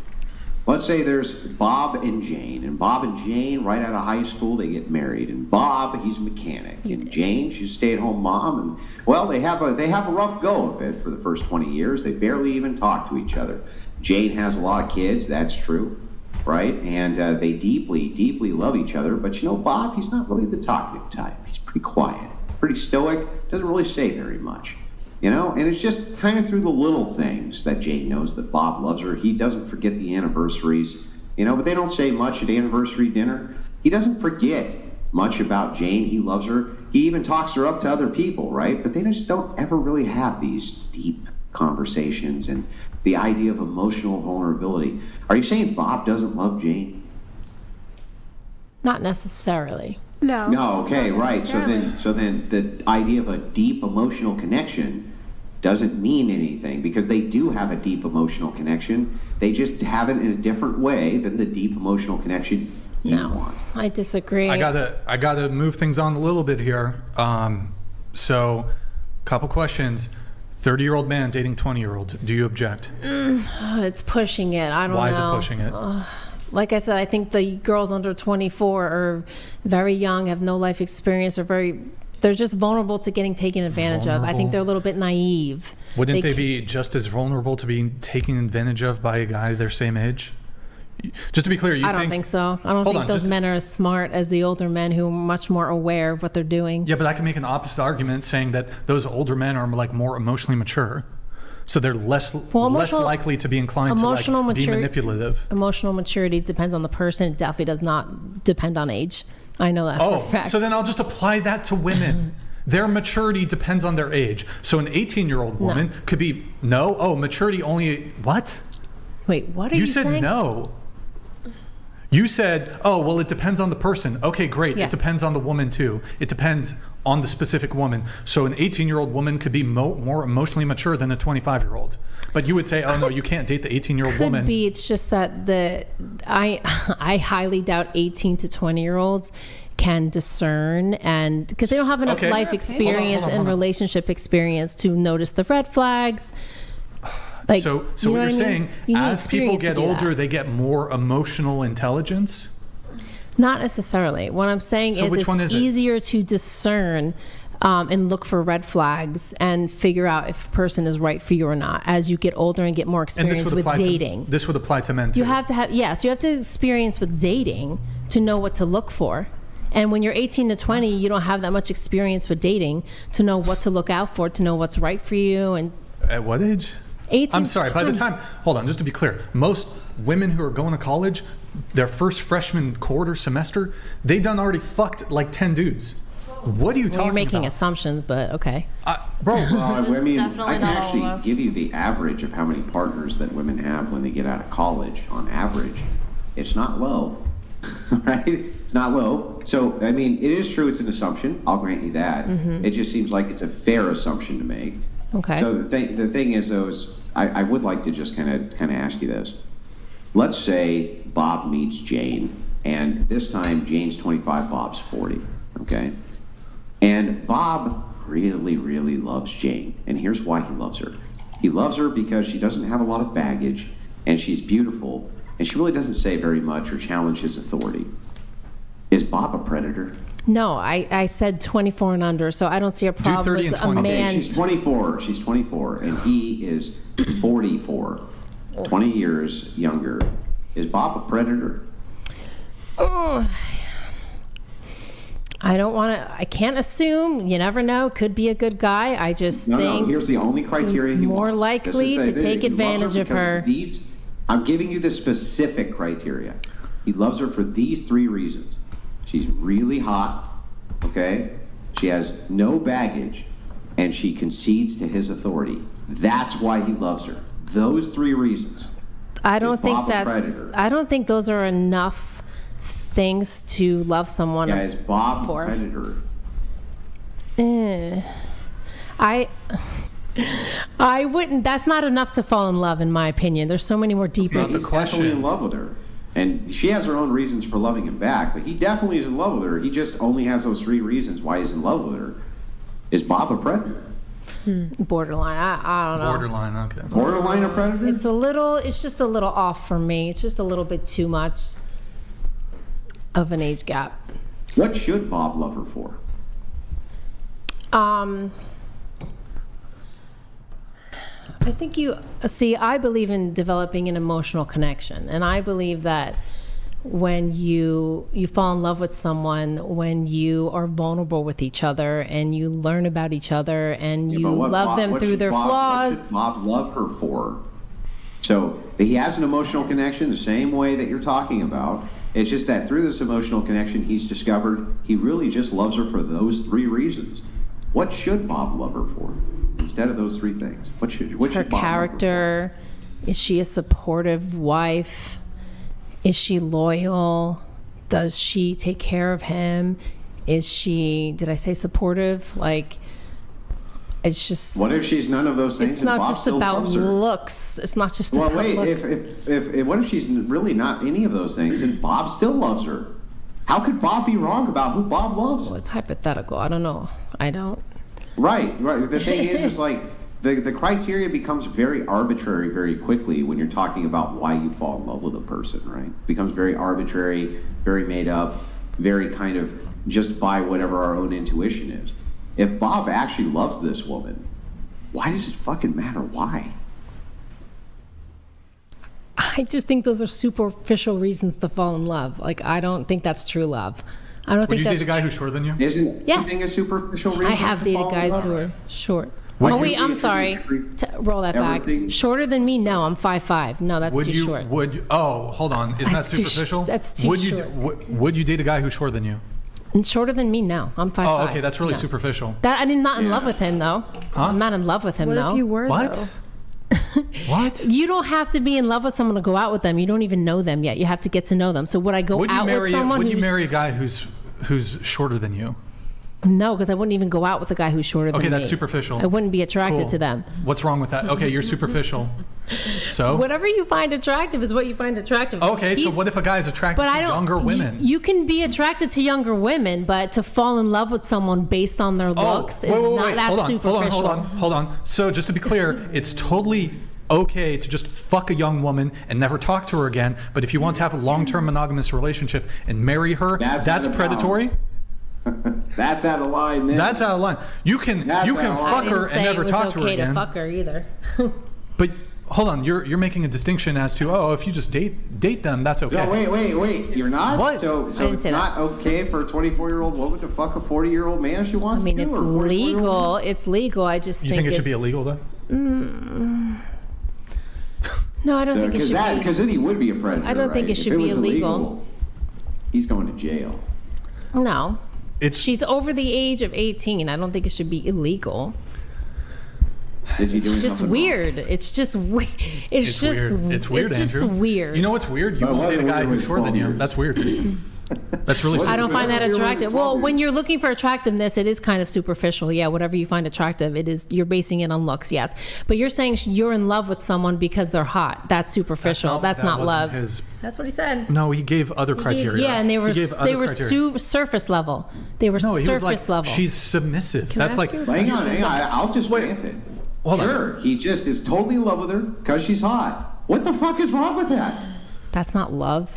Let's say there's Bob and Jane, and Bob and Jane, right out of high school, they get married. And Bob, he's a mechanic, and Jane, she's a stay-at-home mom. And well, they have a rough go of it for the first 20 years. They barely even talk to each other. Jane has a lot of kids, that's true, right? And they deeply, deeply love each other. But Bob, he's not really the talkative type. He's pretty quiet, pretty stoic, doesn't really say very much. And it's just kind of through the little things that Jane knows that Bob loves her. He doesn't forget the anniversaries, but they don't say much at anniversary dinner. He doesn't forget much about Jane. He loves her. He even talks her up to other people, right? But they just don't ever really have these deep conversations and the idea of emotional vulnerability. Are you saying Bob doesn't love Jane? Not necessarily. No, okay, right. So then the idea of a deep emotional connection doesn't mean anything, because they do have a deep emotional connection. They just have it in a different way than the deep emotional connection you want. I disagree. I gotta move things on a little bit here. So, couple questions. 30-year-old man dating 20-year-old. Do you object? It's pushing it. I don't know. Why is it pushing it? Like I said, I think the girls under 24 are very young, have no life experience, they're just vulnerable to getting taken advantage of. I think they're a little bit naive. Wouldn't they be just as vulnerable to being taken advantage of by a guy their same age? Just to be clear, I don't think so. I don't think those men are as smart as the older men who are much more aware of what they're doing. Yeah, but I can make an opposite argument saying that those older men are more emotionally mature. So they're less likely to be inclined to be manipulative. Emotional maturity depends on the person. It definitely does not depend on age. I know that for a fact. So then I'll just apply that to women. Their maturity depends on their age. So an 18-year-old woman could be maturity only. What? Wait, what are you saying? You said no. You said, oh, well, it depends on the person. Okay, great. Yeah. It depends on the woman, too. It depends on the specific woman. So an 18-year-old woman could be more emotionally mature than a 25-year-old. But you would say, oh, no, you can't date the 18-year-old woman. Could be. It's just that I highly doubt 18 to 20-year-olds can discern, and because they don't have enough life experience and relationship experience to notice the red flags. Like, so what you're saying, as people get older, they get more emotional intelligence? Not necessarily. What I'm saying is it's easier to discern and look for red flags and figure out if a person is right for you or not as you get older and get more experience with dating. This would apply to men too. You have to have, you have to experience with dating to know what to look for. And when you're 18 to 20, you don't have that much experience with dating to know what to look out for, to know what's right for you. And at what age? 18 I'm sorry, by the time, hold on, just to be clear, most women who are going to college, their first freshman quarter semester, they done already fucked like 10 dudes. What are you talking about? You're making assumptions, but okay. Bro, I mean, I can actually give you the average of how many partners that women have when they get out of college. On average, it's not low, right? It's not low. So, I mean, it is true. It's an assumption. I'll grant you that. It just seems like it's a fair assumption to make. Okay. So the thing is, though, is I would like to just kind of ask you this. Let's say Bob meets Jane, and this time Jane's 25, Bob's 40. Okay. And Bob really, really loves Jane. And here's why he loves her. He loves her because she doesn't have a lot of baggage, and she's beautiful, and she really doesn't say very much or challenge his authority. Is Bob a predator? No, I said 24 and under, so I don't see a problem with a man. Okay, she's 24. She's 24, and he is 44. 20 years younger. Is Bob a predator? Oh. I can't assume. You never know. Could be a good guy. I just think. No, here's the only criteria he's more likely to take advantage of her. I'm giving you the specific criteria. He loves her for these 3 reasons. She's really hot, okay? She has no baggage, and she concedes to his authority. That's why he loves her. Those 3 reasons. I don't think those are enough things to love someone for. Yeah, is Bob a predator? I wouldn't. That's not enough to fall in love, in my opinion. There's so many more deeper. He's definitely in love with her. And she has her own reasons for loving him back, but he definitely is in love with her. He just only has those 3 reasons why he's in love with her. Is Bob a predator? Borderline. I don't know. Borderline, okay. Borderline a predator? It's just a little off for me. It's just a little bit too much of an age gap. What should Bob love her for? I think I believe in developing an emotional connection, and I believe that when you fall in love with someone, when you are vulnerable with each other and you learn about each other and you love them through their flaws. What should Bob love her for? So he has an emotional connection the same way that you're talking about. It's just that through this emotional connection, he's discovered he really just loves her for those 3 reasons. What should Bob love her for instead of those 3 things? What should Bob character? Love her for? Is she a supportive wife? Is she loyal? Does she take care of him? Is she, did I say supportive? Like, it's just. What if she's none of those things? It's not just about looks. It's not just about looks. Well, wait, if what if she's really not any of those things and Bob still loves her? How could Bob be wrong about who Bob loves? Well, it's hypothetical. I don't know. I don't. Right. The thing is like, the criteria becomes very arbitrary very quickly when you're talking about why you fall in love with a person, right? It becomes very arbitrary, very made up, very kind of just by whatever our own intuition is. If Bob actually loves this woman, why does it fucking matter why? I just think those are superficial reasons to fall in love. Like, I don't think that's true love. I don't think that's. Would you date a guy who's shorter than you? Isn't anything a superficial reason? I have dated guys who are short. I'm sorry. Roll that back. Shorter than me? No, I'm 5'5". No, that's too short. Hold on. Isn't that superficial? That's too short. Would you date a guy who's shorter than you? And shorter than me? No, I'm 5'5". Oh, okay, that's really superficial. I'm not in love with him, though. Huh? I'm not in love with him, though. What if you were, What? though? What? You don't have to be in love with someone to go out with them. You don't even know them yet. You have to get to know them. So would I go out with someone? Would you marry a guy who's shorter than you? No, because I wouldn't even go out with a guy who's shorter than me. Okay, that's superficial. I wouldn't be attracted Cool. to them. What's wrong with that? Okay, you're superficial. So? Whatever you find attractive is what you find attractive. Okay, so what if a guy is attracted to younger women? You can be attracted to younger women, but to fall in love with someone based on their looks is not that superficial. Hold on. So just to be clear, it's totally okay to just fuck a young woman and never talk to her again, but if you want to have a long-term monogamous relationship and marry her, that's predatory? That's out of line, man. That's out of line. You can fuck her and never talk to her again. I didn't say it was okay to fuck her either. But hold on, you're making a distinction as to if you just date them, that's okay. So wait, you're not? What? So it's not okay for a 24-year-old woman to fuck a 40-year-old man if she wants to? I mean, it's legal. It's legal. I just think it should be illegal though? No, I don't think it should be. Because then he would be a predator. I don't think it should be illegal. He's going to jail. No. She's over the age of 18. I don't think it should be illegal. Is he doing it's just weird. Wrong? It's just weird. It's just weird. It's weird, It's Andrew. just weird. You know what's weird? You won't date a guy who's shorter than you. That's weird. That's really. I don't find that attractive. Well, when you're looking for attractiveness, it is kind of superficial. Yeah, whatever you find attractive, it is. You're basing it on looks, yes. But you're saying you're in love with someone because they're hot. That's superficial. That's not love. That's what he said. No, he gave other criteria. And they were surface level. They were surface level. She's submissive. Can That's like. Hang on. I'll just grant it. Sure, he just is totally in love with her because she's hot. What the fuck is wrong with that? That's not love.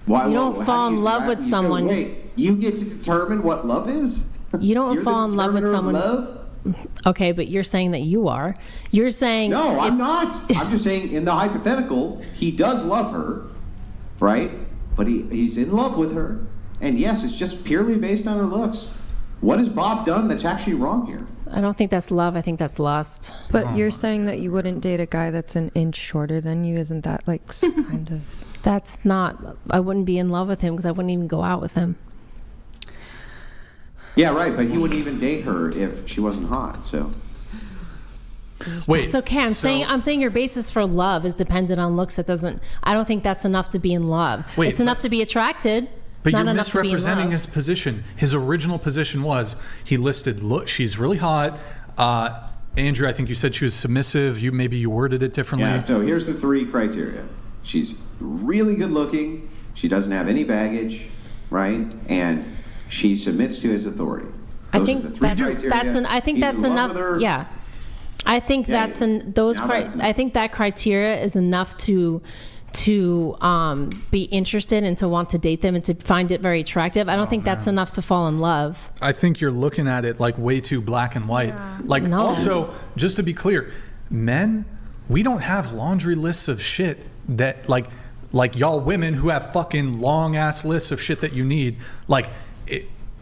Why, you don't fall in love with someone. Wait, you get to determine what love is? You don't fall in love with someone. Love? Okay, but you're saying that you are. You're saying. No, I'm not. I'm just saying in the hypothetical, he does love her, right? But he's in love with her. And yes, it's just purely based on her looks. What has Bob done that's actually wrong here? I don't think that's love. I think that's lust. But you're saying that you wouldn't date a guy that's an inch shorter than you. Isn't that like some kind of... That's not... I wouldn't be in love with him because I wouldn't even go out with him. Yeah, right. But he wouldn't even date her if she wasn't hot, so... Wait. It's okay. I'm saying your basis for love is dependent on looks. I don't think that's enough to be in love. It's enough to be attracted. But you're misrepresenting his position. His original position was he listed, look, she's really hot. Andrew, I think you said she was submissive. Maybe you worded it differently. Yeah, so here's the 3 criteria. She's really good looking. She doesn't have any baggage, right? And she submits to his authority. I think that's enough. Yeah. I think I think that criteria is enough to be interested and to want to date them and to find it very attractive. I don't think that's enough to fall in love. I think you're looking at it like way too black and white. Yeah. Also, just to be clear, men, we don't have laundry lists of shit that like y'all women who have fucking long ass lists of shit that you need.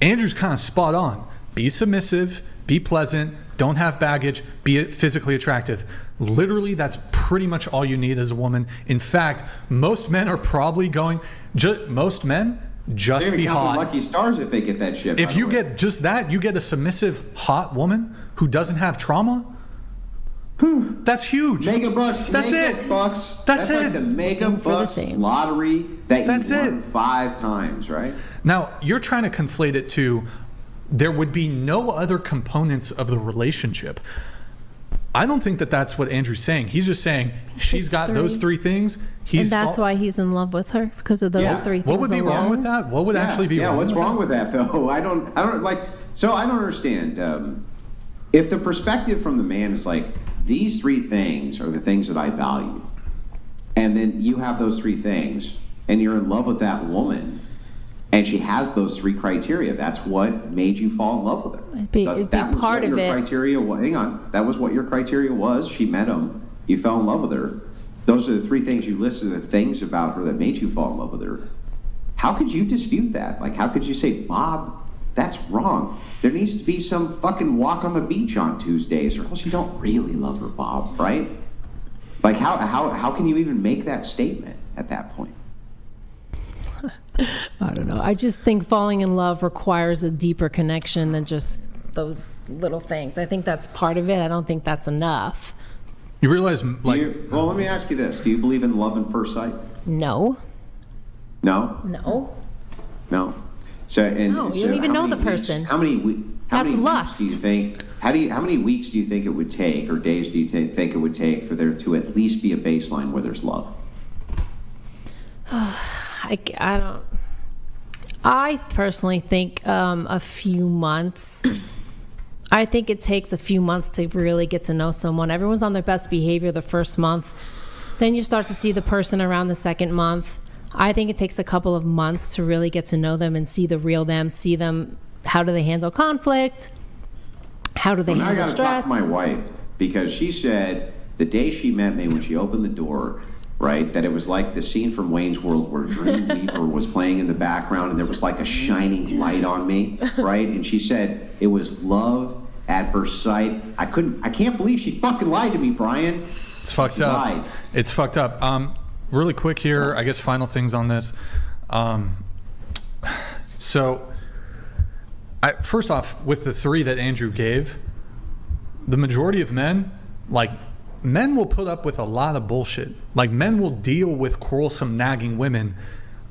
Andrew's kind of spot on. Be submissive, be pleasant, don't have baggage, be physically attractive. Literally, that's pretty much all you need as a woman. In fact, most men are probably going. Most men just be hot. Lucky stars if they get that shit. If you get just that, you get a submissive, hot woman who doesn't have trauma. That's huge. Mega bucks. That's mega it. Bucks. That's it. Like the mega bucks lottery that you won 5 times, right? Now you're trying to conflate it to there would be no other components of the relationship. I don't think that that's what Andrew's saying. He's just saying she's got those 3 things. And that's why he's in love with her, because of those 3 things. What would be wrong with that? What would actually be wrong? Yeah, what's wrong with that though? I don't understand. If the perspective from the man is like, these 3 things are the things that I value, and then you have those 3 things, and you're in love with that woman, and she has those 3 criteria. That's what made you fall in love with her. It'd be part of it. Criteria. Hang on, that was what your criteria was. She met him. You fell in love with her. Those are the 3 things you listed. The things about her that made you fall in love with her. How could you dispute that? Like, how could you say, Bob, that's wrong? There needs to be some fucking walk on the beach on Tuesdays, or else you don't really love her, Bob, right? Like, how can you even make that statement at that point? I don't know. I just think falling in love requires a deeper connection than just those little things. I think that's part of it. I don't think that's enough. You realize, like, well, let me ask you this: do you believe in love at first sight? No. No. No. No. So, and No, you so don't even how know many the weeks- person. How many? How That's many lust. Weeks do you think? How many weeks do you think it would take, or days do you think it would take for there to at least be a baseline where there's love? I don't. I personally think a few months. I think it takes a few months to really get to know someone. Everyone's on their best behavior the first month. Then you start to see the person around the second month. I think it takes a couple of months to really get to know them and see the real them, see them, how do they handle conflict? How do they handle I gotta stress? talk to my wife because she said the day she met me when she opened the door, right, that it was like the scene from Wayne's World where Dreamweaver was playing in the background and there was like a shining light on me, right? And she said it was love at first sight. I can't believe she fucking lied to me, Brian. It's fucked up. It's fucked up. Really quick here, I guess final things on this. First off, with the 3 that Andrew gave, the majority of men, like, men will put up with a lot of bullshit. Like, men will deal with quarrelsome, nagging women.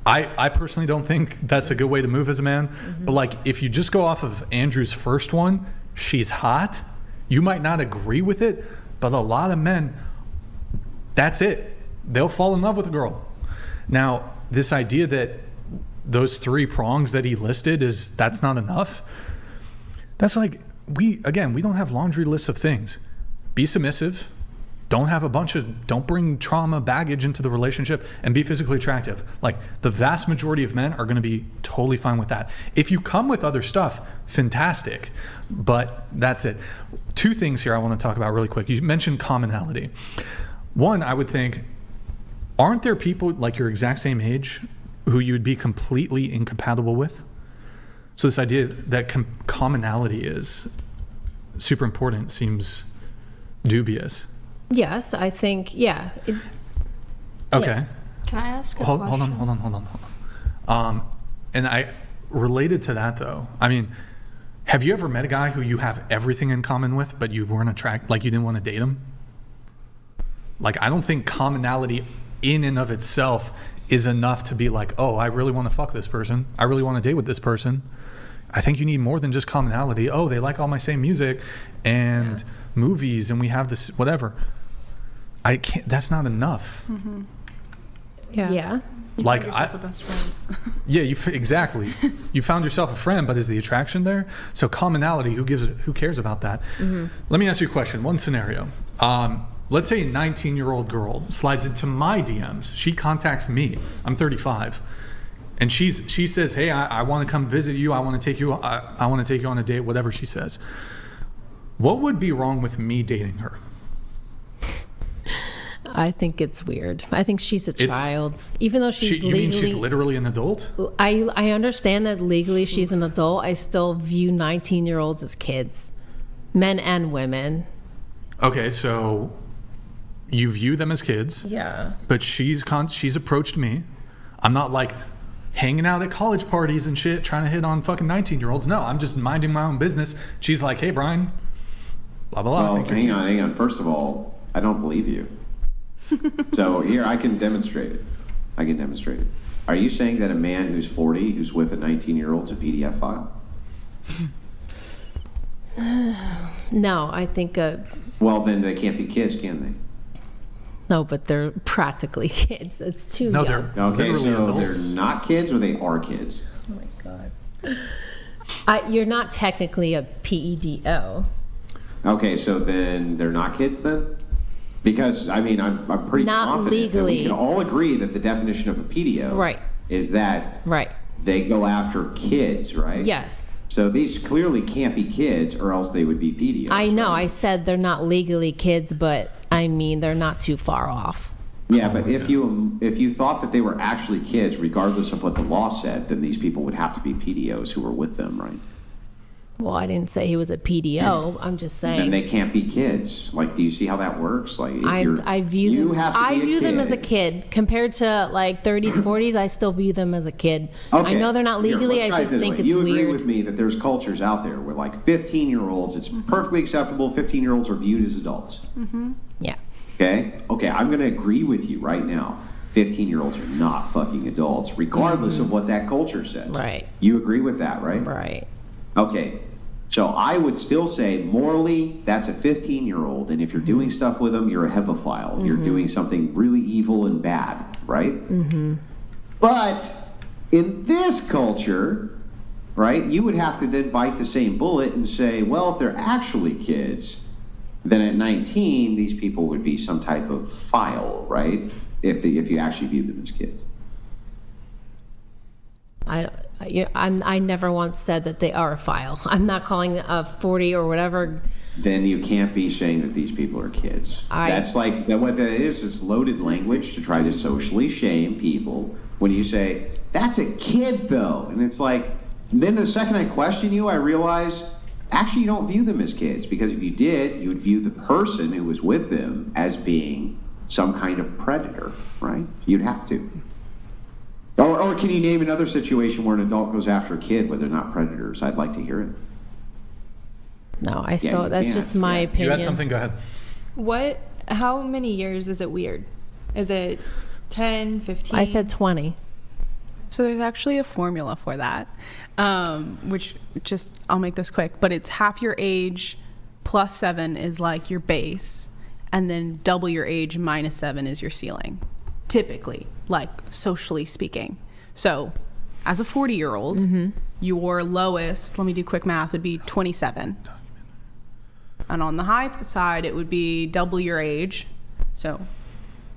I personally don't think that's a good way to move as a man. But, like, if you just go off of Andrew's first one, she's hot. You might not agree with it, but a lot of men, that's it. They'll fall in love with a girl. Now, this idea that those 3 prongs that he listed that's not enough. That's like, we don't have laundry lists of things. Be submissive. Don't bring trauma baggage into the relationship, and be physically attractive. Like, the vast majority of men are going to be totally fine with that. If you come with other stuff, fantastic, but that's it. 2 things here I want to talk about really quick. You mentioned commonality. One, I would think, aren't there people like your exact same age who you would be completely incompatible with? So this idea that commonality is super important seems dubious. Yes, I think, yeah. Okay. Yeah. Can I ask a Hold question? on. And I related to that though. I mean, have you ever met a guy who you have everything in common with, but you weren't attracted, like you didn't want to date him? Like, I don't think commonality in and of itself is enough to be like, oh, I really want to fuck this person. I really want to date with this person. I think you need more than just commonality. Oh, they like all my same music and movies, and we have this whatever. I can't. That's not enough. Mm-hmm. Yeah. You like found yourself a best friend. Yeah, exactly. You found yourself a friend, but is the attraction there? So commonality, who cares about that? Mm-hmm. Let me ask you a question. One scenario. Let's say a 19-year-old girl slides into my DMs. She contacts me. I'm 35. And she says, hey, I want to come visit you. I want to take you on a date, whatever she says. What would be wrong with me dating her? I think it's weird. I think she's a child. Even though she's legally... You mean she's literally an adult? I understand that legally she's an adult. I still view 19-year-olds as kids. Men and women. Okay, so you view them as kids. Yeah. But she's approached me. I'm not like hanging out at college parties and shit trying to hit on fucking 19-year-olds. No, I'm just minding my own business. She's like, hey, Brian, blah, blah, blah. Well, hang on. First of all, I don't believe you. So here, I can demonstrate it. Are you saying that a man who's 40, who's with a 19-year-old, is a PDF file? No, I think... Well, then they can't be kids, can they? No, but they're practically kids. It's too young. They're okay, literally so adults. They're not kids, or they are kids? Oh my God. You're not technically a PEDO. Okay, so then they're not kids then? Because, I mean, I'm pretty Not confident legally. that we can all agree that the definition of a PDO is that they go after kids, right? Yes. So these clearly can't be kids, or else they would be PDOs. I know. I said they're not legally kids, but I mean, they're not too far off. Yeah, but if you thought that they were actually kids, regardless of what the law said, then these people would have to be PDOs who were with them, right? Well, I didn't say he was a PDO. I'm just saying. Then they can't be kids. Like, do you see how that works? Like, I view them as a kid compared to like 30s, 40s. I still view them as a kid. Okay. I know they're not legally. I just think it's you weird. You agree with me that there's cultures out there where like 15-year-olds, it's perfectly acceptable. 15-year-olds are viewed as adults. Mm-hmm. Yeah. Okay, I'm going to agree with you right now. 15-year-olds are not fucking adults, regardless of what that culture says. Right. You agree with that, right? Right. Okay. So I would still say morally, that's a 15-year-old, and if you're doing stuff with them, you're a hebephile. You're doing something really evil and bad, right? But in this culture, right, you would have to then bite the same bullet and say, well, if they're actually kids, then at 19, these people would be some type of file, right? If you actually view them as kids. I never once said that they are a file. I'm not calling a 40 or whatever. Then you can't be saying that these people are kids. That's like what that is. It's loaded language to try to socially shame people. When you say that's a kid, though, and it's like, then the second I question you, I realize actually you don't view them as kids, because if you did, you would view the person who was with them as being some kind of predator, right? You'd have to. Or can you name another situation where an adult goes after a kid where they're not predators? I'd like to hear it. No, that's just my opinion. You had something, go ahead. How many years is it weird? Is it 10, 15? I said 20. So there's actually a formula for that, which I'll make this quick, but it's half your age plus 7 is like your base, and then double your age minus 7 is your ceiling, typically, like socially speaking. So as a 40-year-old, your lowest, let me do quick math, would be 27. And on the high side, it would be double your age. So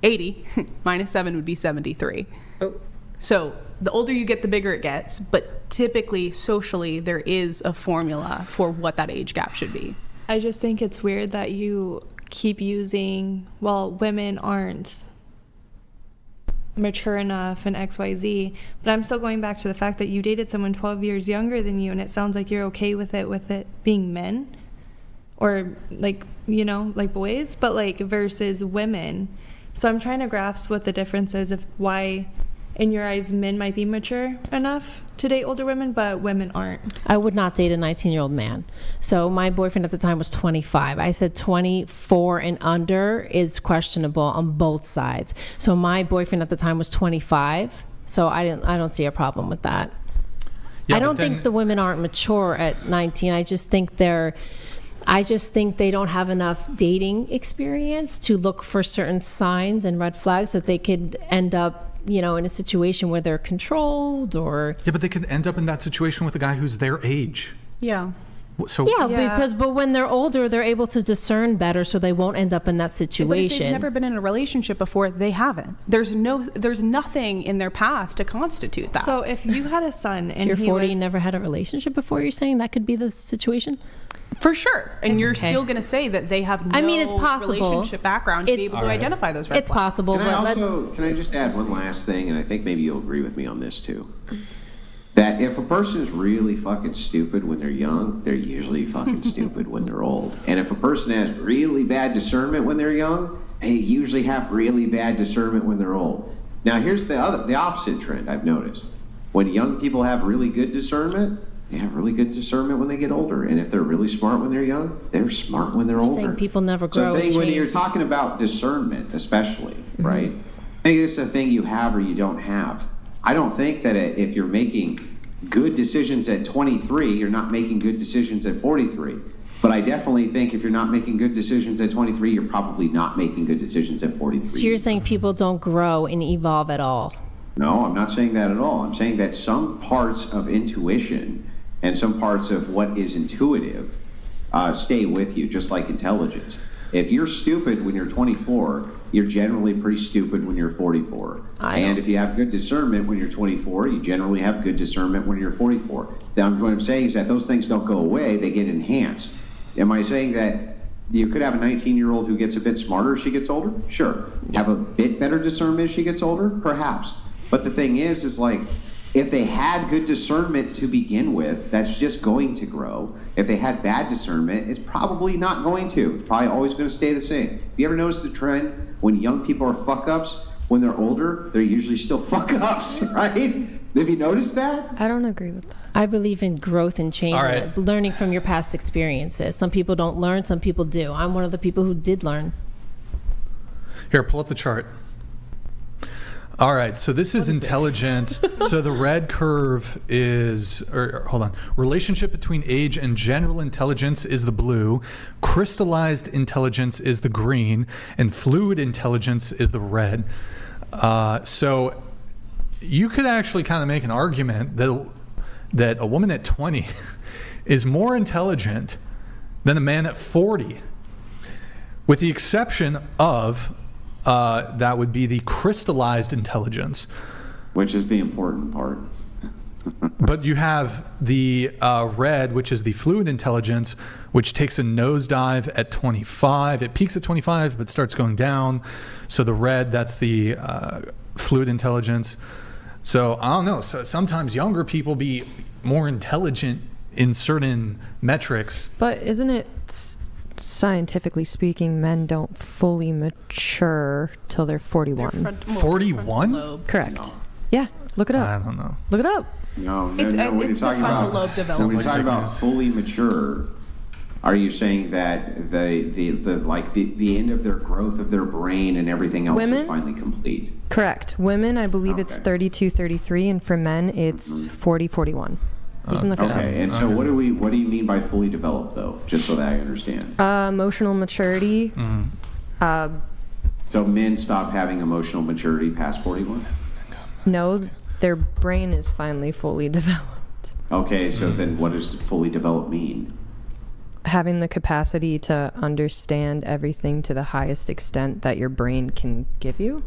80 minus 7 would be 73. Oh. So the older you get, the bigger it gets. But typically, socially, there is a formula for what that age gap should be. I just think it's weird that you keep using, well, women aren't mature enough and XYZ, but I'm still going back to the fact that you dated someone 12 years younger than you, and it sounds like you're okay with it being men, or like, like boys, but like versus women. So I'm trying to grasp what the difference is of why in your eyes men might be mature enough to date older women, but women aren't. I would not date a 19-year-old man. So my boyfriend at the time was 25. I said 24 and under is questionable on both sides. So my boyfriend at the time was 25. So I don't see a problem with that. Yeah, I don't think the women aren't mature at 19. I just think they don't have enough dating experience to look for certain signs and red flags that they could end up in a situation where they're controlled or... Yeah, but they could end up in that situation with a guy who's their age. Yeah. So but when they're older, they're able to discern better, so they won't end up in that situation. But if they've never been in a relationship before, they haven't. There's nothing in their past to constitute that. So if you had a son and you're 40 and never had a relationship before, you're saying that could be the situation? For sure. And you're still going to say that they have no it's possible. Relationship background to be able to identify those red flags. It's possible. Can I just add one last thing, and I think maybe you'll agree with me on this too. That if a person is really fucking stupid when they're young, they're usually fucking stupid when they're old. And if a person has really bad discernment when they're young, they usually have really bad discernment when they're old. Now here's the opposite trend I've noticed. When young people have really good discernment, they have really good discernment when they get older. And if they're really smart when they're young, they're smart when they're older. Saying people never grow. So when you're talking about discernment, especially, right? I think it's a thing you have or you don't have. I don't think that if you're making good decisions at 23, you're not making good decisions at 43. But I definitely think if you're not making good decisions at 23, you're probably not making good decisions at 43. So you're saying people don't grow and evolve at all? No, I'm not saying that at all. I'm saying that some parts of intuition and some parts of what is intuitive stay with you, just like intelligence. If you're stupid when you're 24, you're generally pretty stupid when you're 44. And if you have good discernment when you're 24, you generally have good discernment when you're 44. Now, what I'm saying is that those things don't go away, they get enhanced. Am I saying that you could have a 19-year-old who gets a bit smarter as she gets older? Sure. Have a bit better discernment as she gets older? Perhaps. But the thing is like, if they had good discernment to begin with, that's just going to grow. If they had bad discernment, it's probably not going to. It's probably always going to stay the same. Have you ever noticed the trend when young people are fuck-ups? When they're older, they're usually still fuck-ups, right? Have you noticed that? I don't agree with that. I believe in growth and change, learning from your past experiences. Some people don't learn, some people do. I'm one of the people who did learn. Here, pull up the chart. All right, so this is intelligence. So the red curve is, or hold on, relationship between age and general intelligence is the blue, crystallized intelligence is the green, and fluid intelligence is the red. So you could actually kind of make an argument that a woman at 20 is more intelligent than a man at 40, with the exception of that would be the crystallized intelligence, which is the important part. But you have the red, which is the fluid intelligence, which takes a nosedive at 25. It peaks at 25, but starts going down. So the red, that's the fluid intelligence. So I don't know. So sometimes younger people be more intelligent in certain metrics. But isn't it scientifically speaking, men don't fully mature till they're 41? 41? Correct. No. Yeah, look it up. I don't know. Look it up. No, when you're talking about fully mature, are you saying that the end of their growth of their brain and everything else is finally complete? Correct. Women, I believe it's 32, 33, and for men it's 40, 41. You can look it up. Okay, and so what do you mean by fully developed, though? Just so that I understand. Emotional maturity. So men stop having emotional maturity past 41? No, their brain is finally fully developed. Okay, so then what does fully developed mean? Having the capacity to understand everything to the highest extent that your brain can give you.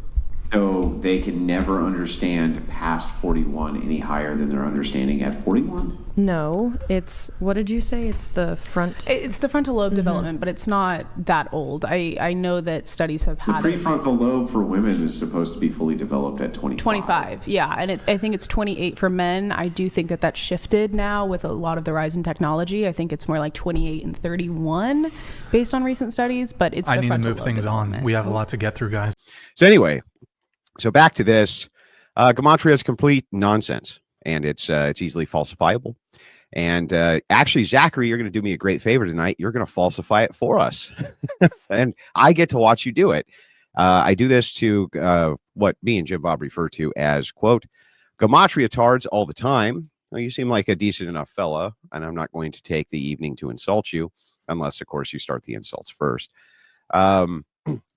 So they can never understand past 41 any higher than their understanding at 41? No, it's, what did you say? It's the front. It's the frontal lobe development, but it's not that old. I know that studies have had the prefrontal lobe for women is supposed to be fully developed at 25. 25, yeah, and I think it's 28 for men. I do think that's shifted now with a lot of the rise in technology. I think it's more like 28 and 31 based on recent studies, but it's I need to move things on. We have a lot to get through, guys. So anyway, so back to this. Gematria is complete nonsense, and it's easily falsifiable. And actually, Zachary, you're going to do me a great favor tonight. You're going to falsify it for us. And I get to watch you do it. I do this to what me and Jim Bob refer to as, quote, Gematria tards all the time. Well, you seem like a decent enough fella, and I'm not going to take the evening to insult you, unless, of course, you start the insults first.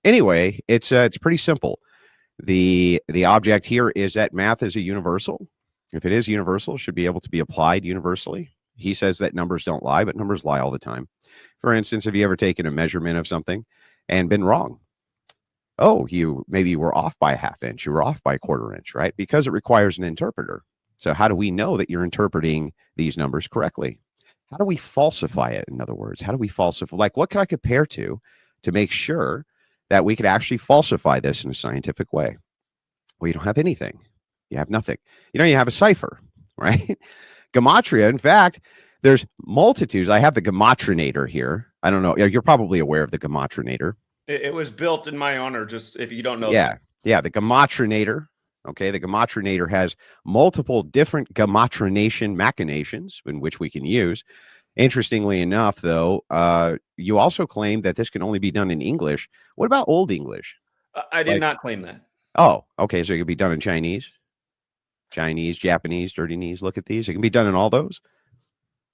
Anyway, it's pretty simple. The object here is that math is a universal. If it is universal, it should be able to be applied universally. He says that numbers don't lie, but numbers lie all the time. For instance, have you ever taken a measurement of something and been wrong? Oh, you maybe were off by a half inch, you were off by a quarter inch, right? Because it requires an interpreter. So how do we know that you're interpreting these numbers correctly? How do we falsify it? In other words, how do we falsify? Like, what can I compare to make sure that we could actually falsify this in a scientific way? Well, you don't have anything. You have nothing. You have a cipher, right? Gematria, in fact, there's multitudes. I have the Gematrinator here. I don't know. You're probably aware of the Gematrinator. It was built in my honor, just if you don't know. Yeah, the Gematrinator. Okay, the Gematrinator has multiple different Gematrination machinations in which we can use. Interestingly enough, though, you also claim that this can only be done in English. What about Old English? I did not claim that. Oh, okay. So it could be done in Chinese, Japanese, Dirty-Knees. Look at these. It can be done in all those.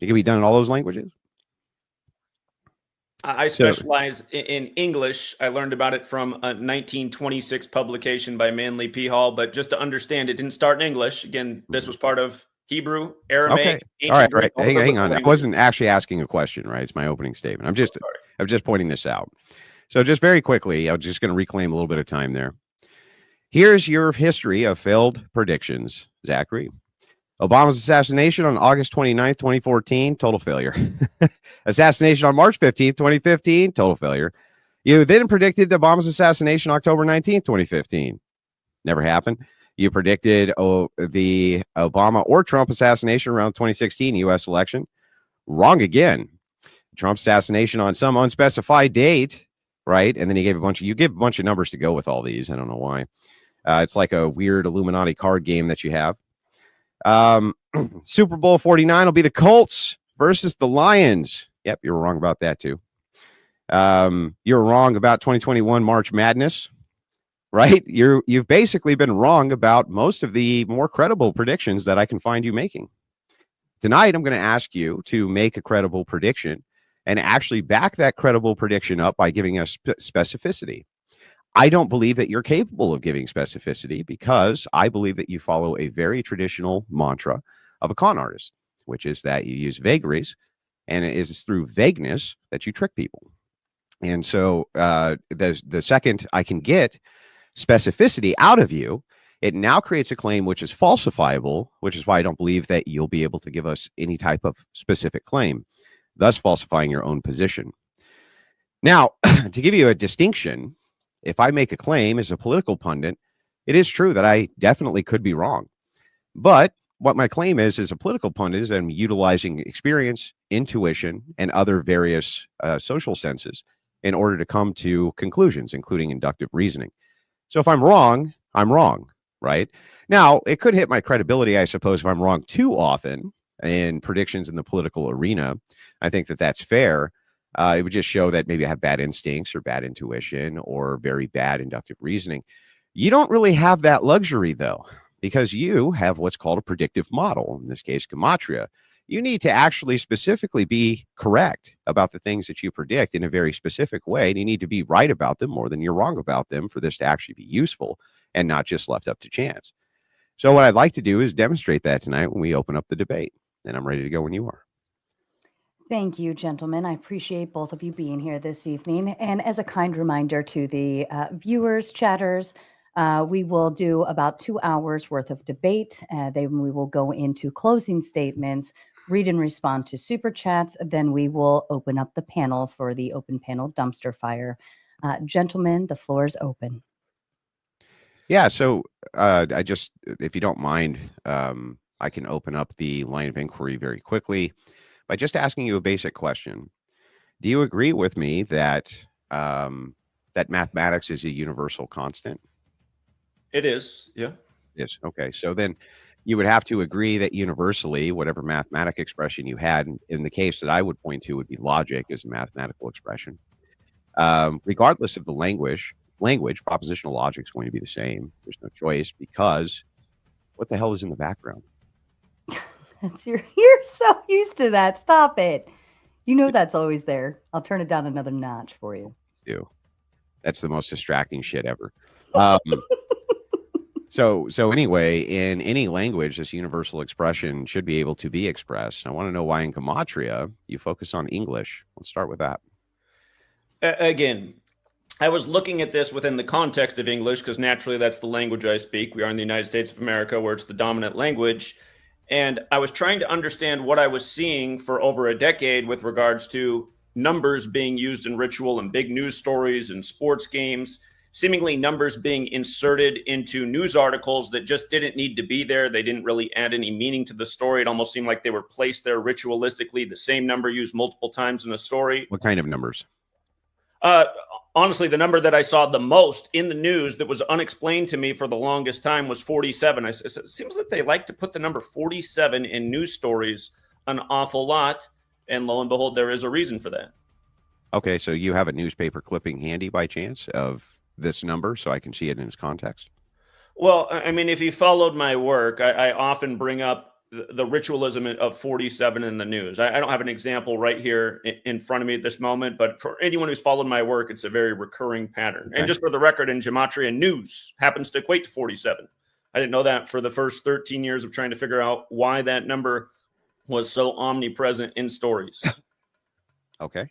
It can be done in all those languages. I specialize in English. I learned about it from a 1926 publication by Manly P. Hall. But just to understand, it didn't start in English. Again, this was part of Hebrew, Aramaic, okay. All right. Hang on. I wasn't actually asking a question, right? It's my opening statement. I'm just pointing this out. So just very quickly, I'm just going to reclaim a little bit of time there. Here's your history of failed predictions, Zachary. Obama's assassination on August 29th, 2014, total failure. Assassination on March 15th, 2015, total failure. You then predicted Obama's assassination October 19th, 2015. Never happened. You predicted the Obama or Trump assassination around 2016 U.S. election. Wrong again. Trump assassination on some unspecified date, right? And then you gave a bunch of numbers to go with all these. I don't know why. It's like a weird Illuminati card game that you have. Super Bowl 49 will be the Colts versus the Lions. Yep, you were wrong about that too. You were wrong about 2021 March Madness. right? You've basically been wrong about most of the more credible predictions that I can find you making. Tonight, I'm going to ask you to make a credible prediction and actually back that credible prediction up by giving us specificity. I don't believe that you're capable of giving specificity because I believe that you follow a very traditional mantra of a con artist, which is that you use vagaries, and it is through vagueness that you trick people. And so the second I can get specificity out of you, it now creates a claim which is falsifiable, which is why I don't believe that you'll be able to give us any type of specific claim, thus falsifying your own position. Now, to give you a distinction, if I make a claim as a political pundit, it is true that I definitely could be wrong. But what my claim is as a political pundit is I'm utilizing experience, intuition, and other various social senses in order to come to conclusions, including inductive reasoning. So if I'm wrong, right? Now, it could hit my credibility, I suppose, if I'm wrong too often in predictions in the political arena. I think that that's fair. It would just show that maybe I have bad instincts or bad intuition or very bad inductive reasoning. You don't really have that luxury, though, because you have what's called a predictive model, in this case, Gematria. You need to actually specifically be correct about the things that you predict in a very specific way. And you need to be right about them more than you're wrong about them for this to actually be useful and not just left up to chance. So what I'd like to do is demonstrate that tonight when we open up the debate. And I'm ready to go when you are. Thank you, gentlemen. I appreciate both of you being here this evening. And as a kind reminder to the viewers, chatters, we will do about 2 hours worth of debate. Then we will go into closing statements, read and respond to super chats. Then we will open up the panel for the open panel dumpster fire. Gentlemen, the floor is open. Yeah, so I just, if you don't mind, I can open up the line of inquiry very quickly by just asking you a basic question. Do you agree with me that that mathematics is a universal constant? It is, yeah. Yes. Okay. So then you would have to agree that universally, whatever mathematic expression you had, in the case that I would point to would be logic as a mathematical expression. Regardless of the language, propositional logic is going to be the same. There's no choice because what the hell is in the background? You're so used to that. Stop it. You know that's always there. I'll turn it down another notch for you. That's the most distracting shit ever. So anyway, in any language, this universal expression should be able to be expressed. I want to know why in Gematria you focus on English. Let's start with that. Again, I was looking at this within the context of English because naturally that's the language I speak. We are in the United States of America where it's the dominant language. And I was trying to understand what I was seeing for over a decade with regards to numbers being used in ritual and big news stories and sports games, seemingly numbers being inserted into news articles that just didn't need to be there. They didn't really add any meaning to the story. It almost seemed like they were placed there ritualistically, the same number used multiple times in a story. What kind of numbers? Honestly, the number that I saw the most in the news that was unexplained to me for the longest time was 47. It seems that they like to put the number 47 in news stories an awful lot. And lo and behold, there is a reason for that. Okay, so you have a newspaper clipping handy by chance of this number so I can see it in its context? Well, I mean, if you followed my work, I often bring up the ritualism of 47 in the news. I don't have an example right here in front of me at this moment, but for anyone who's followed my work, it's a very recurring pattern. Okay. And just for the record, in Gematria, news happens to equate to 47. I didn't know that for the first 13 years of trying to figure out why that number was so omnipresent in stories. Okay.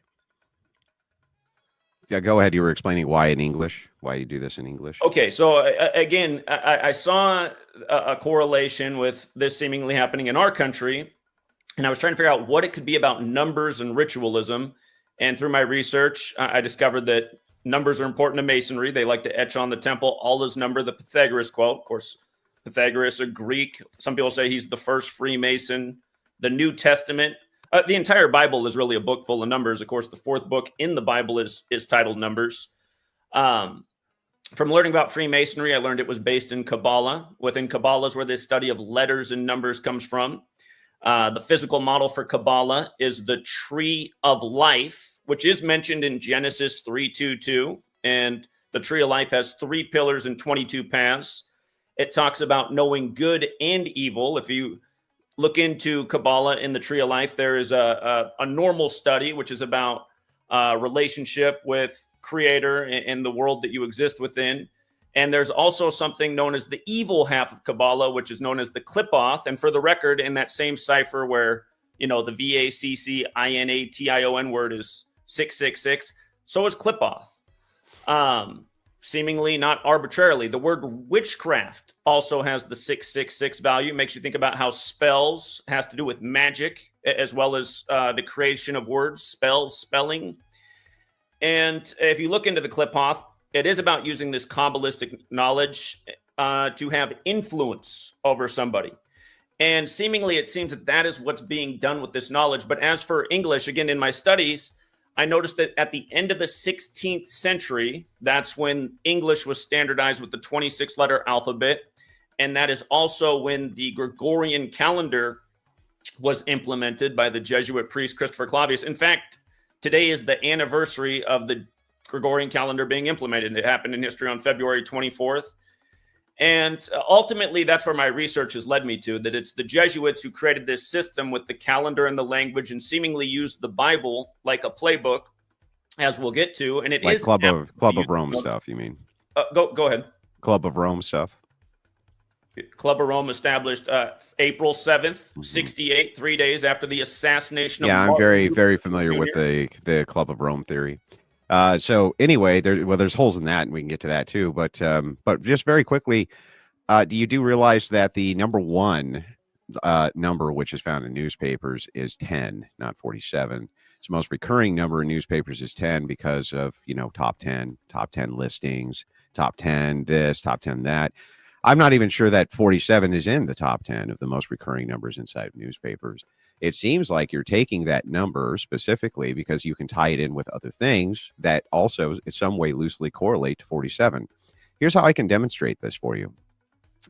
Yeah, go ahead. You were explaining why in English, why you do this in English. Okay, so again, I saw a correlation with this seemingly happening in our country, and I was trying to figure out what it could be about numbers and ritualism. And through my research, I discovered that numbers are important to Masonry. They like to etch on the temple all is number, the Pythagoras quote. Of course, Pythagoras, a Greek. Some people say he's the first Freemason. The New Testament. The entire Bible is really a book full of numbers. Of course, the fourth book in the Bible is titled Numbers. From learning about Freemasonry, I learned it was based in Kabbalah. Within Kabbalah is where this study of letters and numbers comes from. The physical model for Kabbalah is the tree of life, which is mentioned in Genesis 3:2:2. And The tree of life has 3 pillars and 22 paths. It talks about knowing good and evil. If you look into Kabbalah in the tree of life, there is a normal study, which is about relationship with Creator and the world that you exist within. And there's also something known as the evil half of Kabbalah, which is known as the Clipoth. And for the record, in that same cipher where, the VACCINATION word is 666, so is Clipoth. Seemingly not arbitrarily. The word witchcraft also has the 666 value. Makes you think about how spells has to do with magic, as well as the creation of words, spells, spelling. And if you look into the Clipoth, it is about using this Kabbalistic knowledge to have influence over somebody. And seemingly it seems that is what's being done with this knowledge. But as for English, again, in my studies, I noticed that at the end of the 16th century, that's when English was standardized with the 26-letter alphabet. And that is also when the Gregorian calendar was implemented by the Jesuit priest Christopher Clavius. In fact, today is the anniversary of the Gregorian calendar being implemented. It happened in history on February 24th. And ultimately, that's where my research has led me to, that it's the Jesuits who created this system with the calendar and the language and seemingly used the Bible like a playbook, as we'll get to. And it like is Club of Rome stuff, you mean? Go ahead. Club of Rome stuff. Club of Rome established April 7th, 68, 3 days after the assassination of I'm Martin very, Luther very familiar with Jr. the Club of Rome theory. So anyway, there's holes in that, and we can get to that too. But just very quickly, do you realize that the number one number which is found in newspapers is 10, not 47? It's the most recurring number in newspapers is 10 because of top 10 listings, top 10 this, top 10 that. I'm not even sure that 47 is in the top 10 of the most recurring numbers inside of newspapers. It seems like you're taking that number specifically because you can tie it in with other things that also in some way loosely correlate to 47. Here's how I can demonstrate this for you.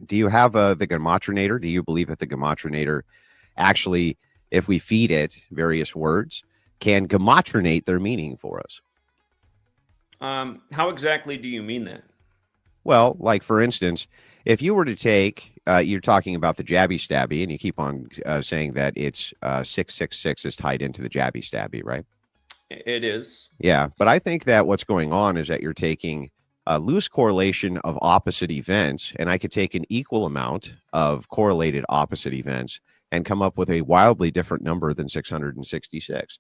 Do you have the Gematrinator? Do you believe that the Gematrinator actually, if we feed it various words, can gematrinate their meaning for us? How exactly do you mean that? Well, like for instance, if you were to take, you're talking about the jabby stabby, and you keep on saying that it's 666 is tied into the jabby stabby, right? It is. Yeah, but I think that what's going on is that you're taking a loose correlation of opposite events, and I could take an equal amount of correlated opposite events and come up with a wildly different number than 666.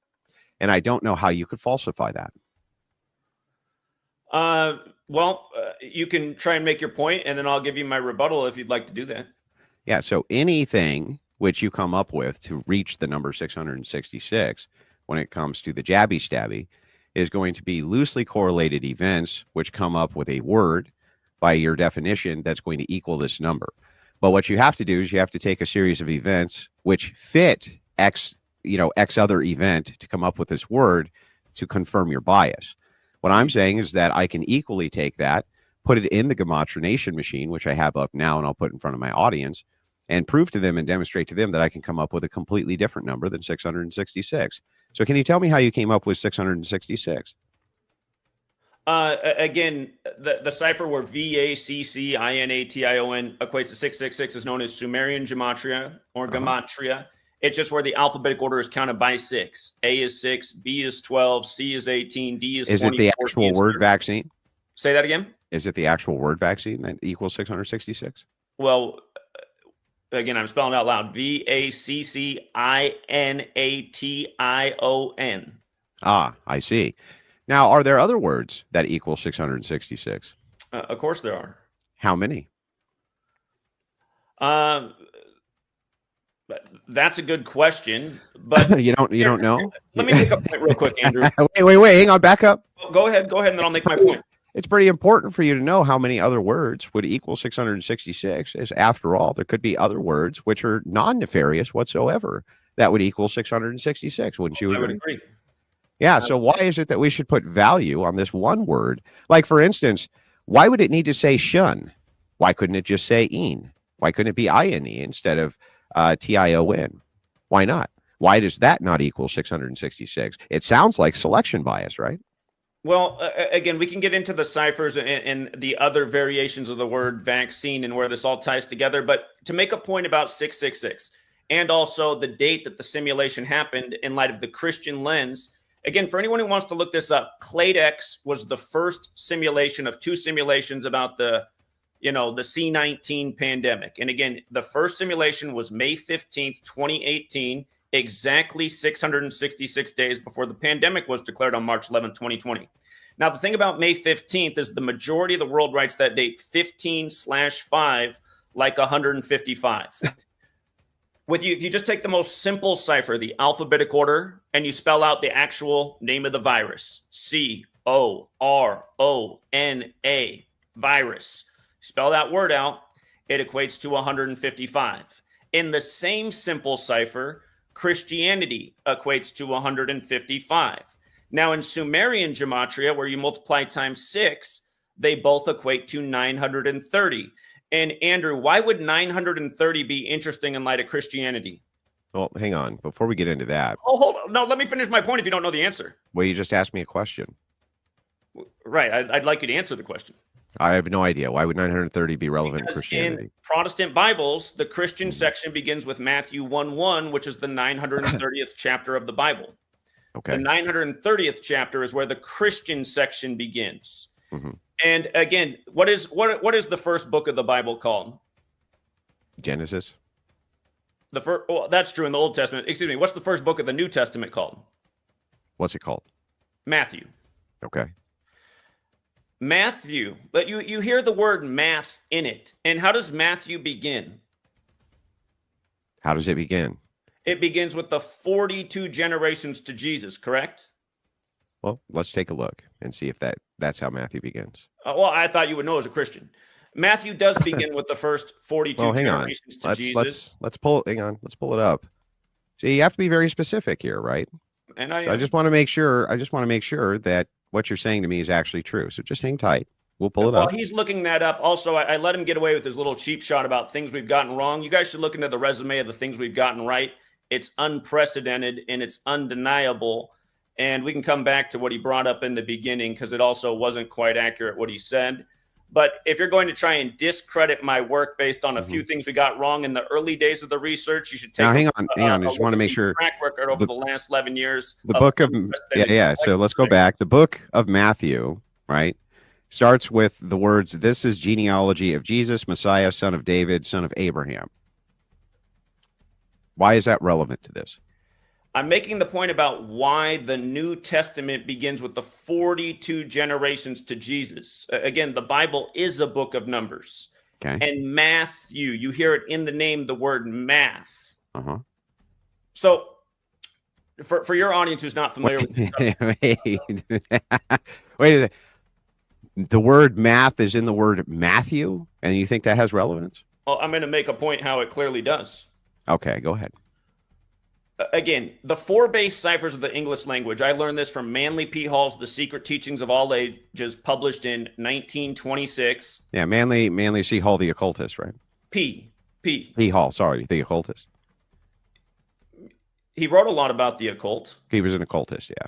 And I don't know how you could falsify that. You can try and make your point, and then I'll give you my rebuttal if you'd like to do that. Yeah, so anything which you come up with to reach the number 666 when it comes to the jabby stabby is going to be loosely correlated events which come up with a word by your definition that's going to equal this number. But what you have to do is you have to take a series of events which fit X other event to come up with this word to confirm your bias. What I'm saying is that I can equally take that, put it in the Gematrination machine, which I have up now and I'll put in front of my audience, and prove to them and demonstrate to them that I can come up with a completely different number than 666. So can you tell me how you came up with 666? Again, the cipher where VACCINATION equates to 666 is known as Sumerian Gematria or Gematria. It's just where the alphabetic order is counted by 6. A is 6, B is 12, C is 18, D is 24. Is it the actual word vaccine? Say that again? Is it the actual word vaccine that equals 666? Well, again, I'm spelling out loud. VACCINATION. Ah, I see. Now, are there other words that equal 666? Of course there are. How many? That's a good question, but you don't know. Let me make a point real quick, Andrew. wait, hang on, back up. Go ahead, and then I'll make my point. It's pretty important for you to know how many other words would equal 666. As after all, there could be other words which are non-nefarious whatsoever that would equal 666. Wouldn't you agree? I would agree. Yeah. So why is it that we should put value on this one word? Like, for instance, why would it need to say shun? Why couldn't it just say een? Why couldn't it be ine instead of tion? Why not? Why does that not equal 666? It sounds like selection bias, right? Well, again, we can get into the ciphers and the other variations of the word vaccine and where this all ties together. But to make a point about 666 and also the date that the simulation happened in light of the Christian lens, again, for anyone who wants to look this up, CladeX was the first simulation of 2 simulations about the C-19 pandemic. And again, the first simulation was May 15th, 2018. Exactly 666 days before the pandemic was declared on March 11, 2020. Now, the thing about May 15th is the majority of the world writes that date 15/5 like 155. If you just take the most simple cipher, the alphabetic order, and you spell out the actual name of the virus, CORONA, virus, spell that word out, it equates to 155. In the same simple cipher, Christianity equates to 155. Now, in Sumerian Gematria, where you multiply times 6, they both equate to 930. And Andrew, why would 930 be interesting in light of Christianity? Well, hang on. Before we get into that. Oh, hold on. No, let me finish my point if you don't know the answer. Well, you just asked me a question. Right. I'd like you to answer the question. I have no idea. Why would 930 be relevant in Christianity? In Protestant Bibles, the Christian section begins with Matthew 1:1, which is the 930th chapter of the Bible. Okay. The 930th chapter is where the Christian section begins. And again, what is the first book of the Bible called? Genesis. Well, that's true in the Old Testament. Excuse me. What's the first book of the New Testament called? What's it called? Matthew. Okay. Matthew, but you hear the word math in it. And how does Matthew begin? How does it begin? It begins with the 42 generations to Jesus, correct? Well, let's take a look and see if that's how Matthew begins. Well, I thought you would know as a Christian. Matthew does begin with the first 42 generations to Jesus. Let's pull it up. See, you have to be very specific here, right? And I just want to make sure. That what you're saying to me is actually true. So just hang tight. We'll pull it up. While he's looking that up, also, I let him get away with his little cheap shot about things we've gotten wrong. You guys should look into the resume of the things we've gotten right. It's unprecedented and it's undeniable. And we can come back to what he brought up in the beginning because it also wasn't quite accurate what he said. But if you're going to try and discredit my work based on a few things we got wrong in the early days of the research, you should take hang on. I just want to make sure track record over the last 11 years. The book of So let's go back. The book of Matthew, right, starts with the words, "This is genealogy of Jesus, Messiah, son of David, son of Abraham." Why is that relevant to this? I'm making the point about why the New Testament begins with the 42 generations to Jesus. Again, the Bible is a book of numbers. Okay. And Matthew, you hear it in the name, the word math. Uh-huh. So for your audience who's not familiar with Wait a second. The word math is in the word Matthew, and you think that has relevance? Well, I'm going to make a point how it clearly does. Okay, go ahead. Again, the 4 base ciphers of the English language. I learned this from Manly P. Hall's The Secret Teachings of All Ages, published in 1926. Yeah, Manly C. Hall, the occultist, right? P. Hall, sorry, the occultist. He wrote a lot about the occult. He was an occultist, yeah.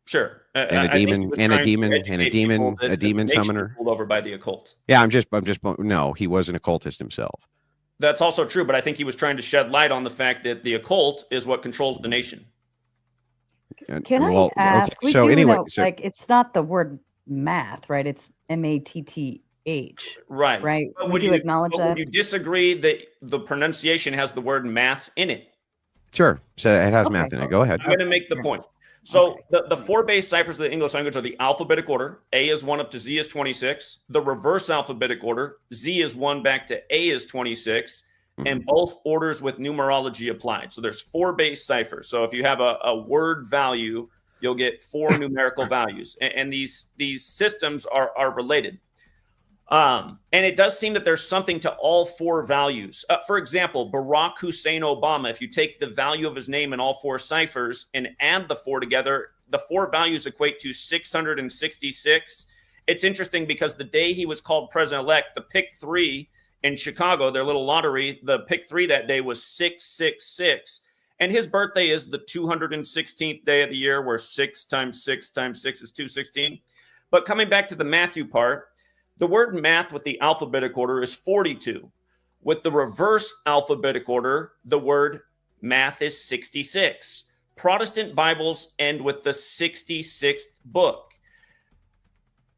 Sure. And a demon summoner. Pulled over by the occult. Yeah, no, he was an occultist himself. That's also true, but I think he was trying to shed light on the fact that the occult is what controls the nation. Can I ask? Okay. So it's not the word math, right? It's M-A-T-T-H. Right. Right. Would you acknowledge that? Would you disagree that the pronunciation has the word math in it? Sure. So it has math in it. Go ahead. I'm going to make the point. So the 4 base ciphers of the English language are the alphabetic order. A is 1 up to Z is 26. The reverse alphabetic order, Z is 1 back to A is 26. And both orders with numerology applied. So there's 4 base ciphers. So if you have a word value, you'll get 4 numerical values. And these systems are related. And it does seem that there's something to all 4 values. For example, Barack Hussein Obama, if you take the value of his name in all 4 ciphers and add the 4 together, the 4 values equate to 666. It's interesting because the day he was called president-elect, the pick 3 in Chicago, their little lottery, the pick 3 that day was 666. And his birthday is the 216th day of the year, where 6 times 6 times 6 is 216. But coming back to the Matthew part, the word math with the alphabetic order is 42. With the reverse alphabetic order, the word math is 66. Protestant Bibles end with the 66th book.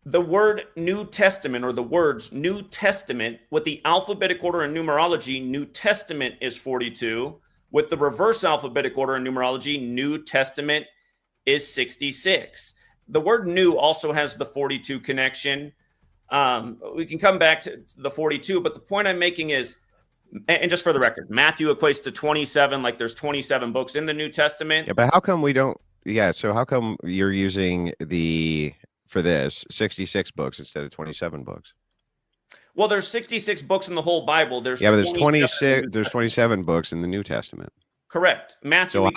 The word New Testament, or the words New Testament, with the alphabetic order and numerology, New Testament is 42. With the reverse alphabetic order and numerology, New Testament is 66. The word new also has the 42 connection. We can come back to the 42, but the point I'm making is, and just for the record, Matthew equates to 27, like there's 27 books in the New Testament. Yeah, but how come we don't? Yeah, so how come you're using for this 66 books instead of 27 books? Well, there's 66 books in the whole Bible. There's Yeah, but there's 27 there's 27 books in the New Testament. Correct. Matthew.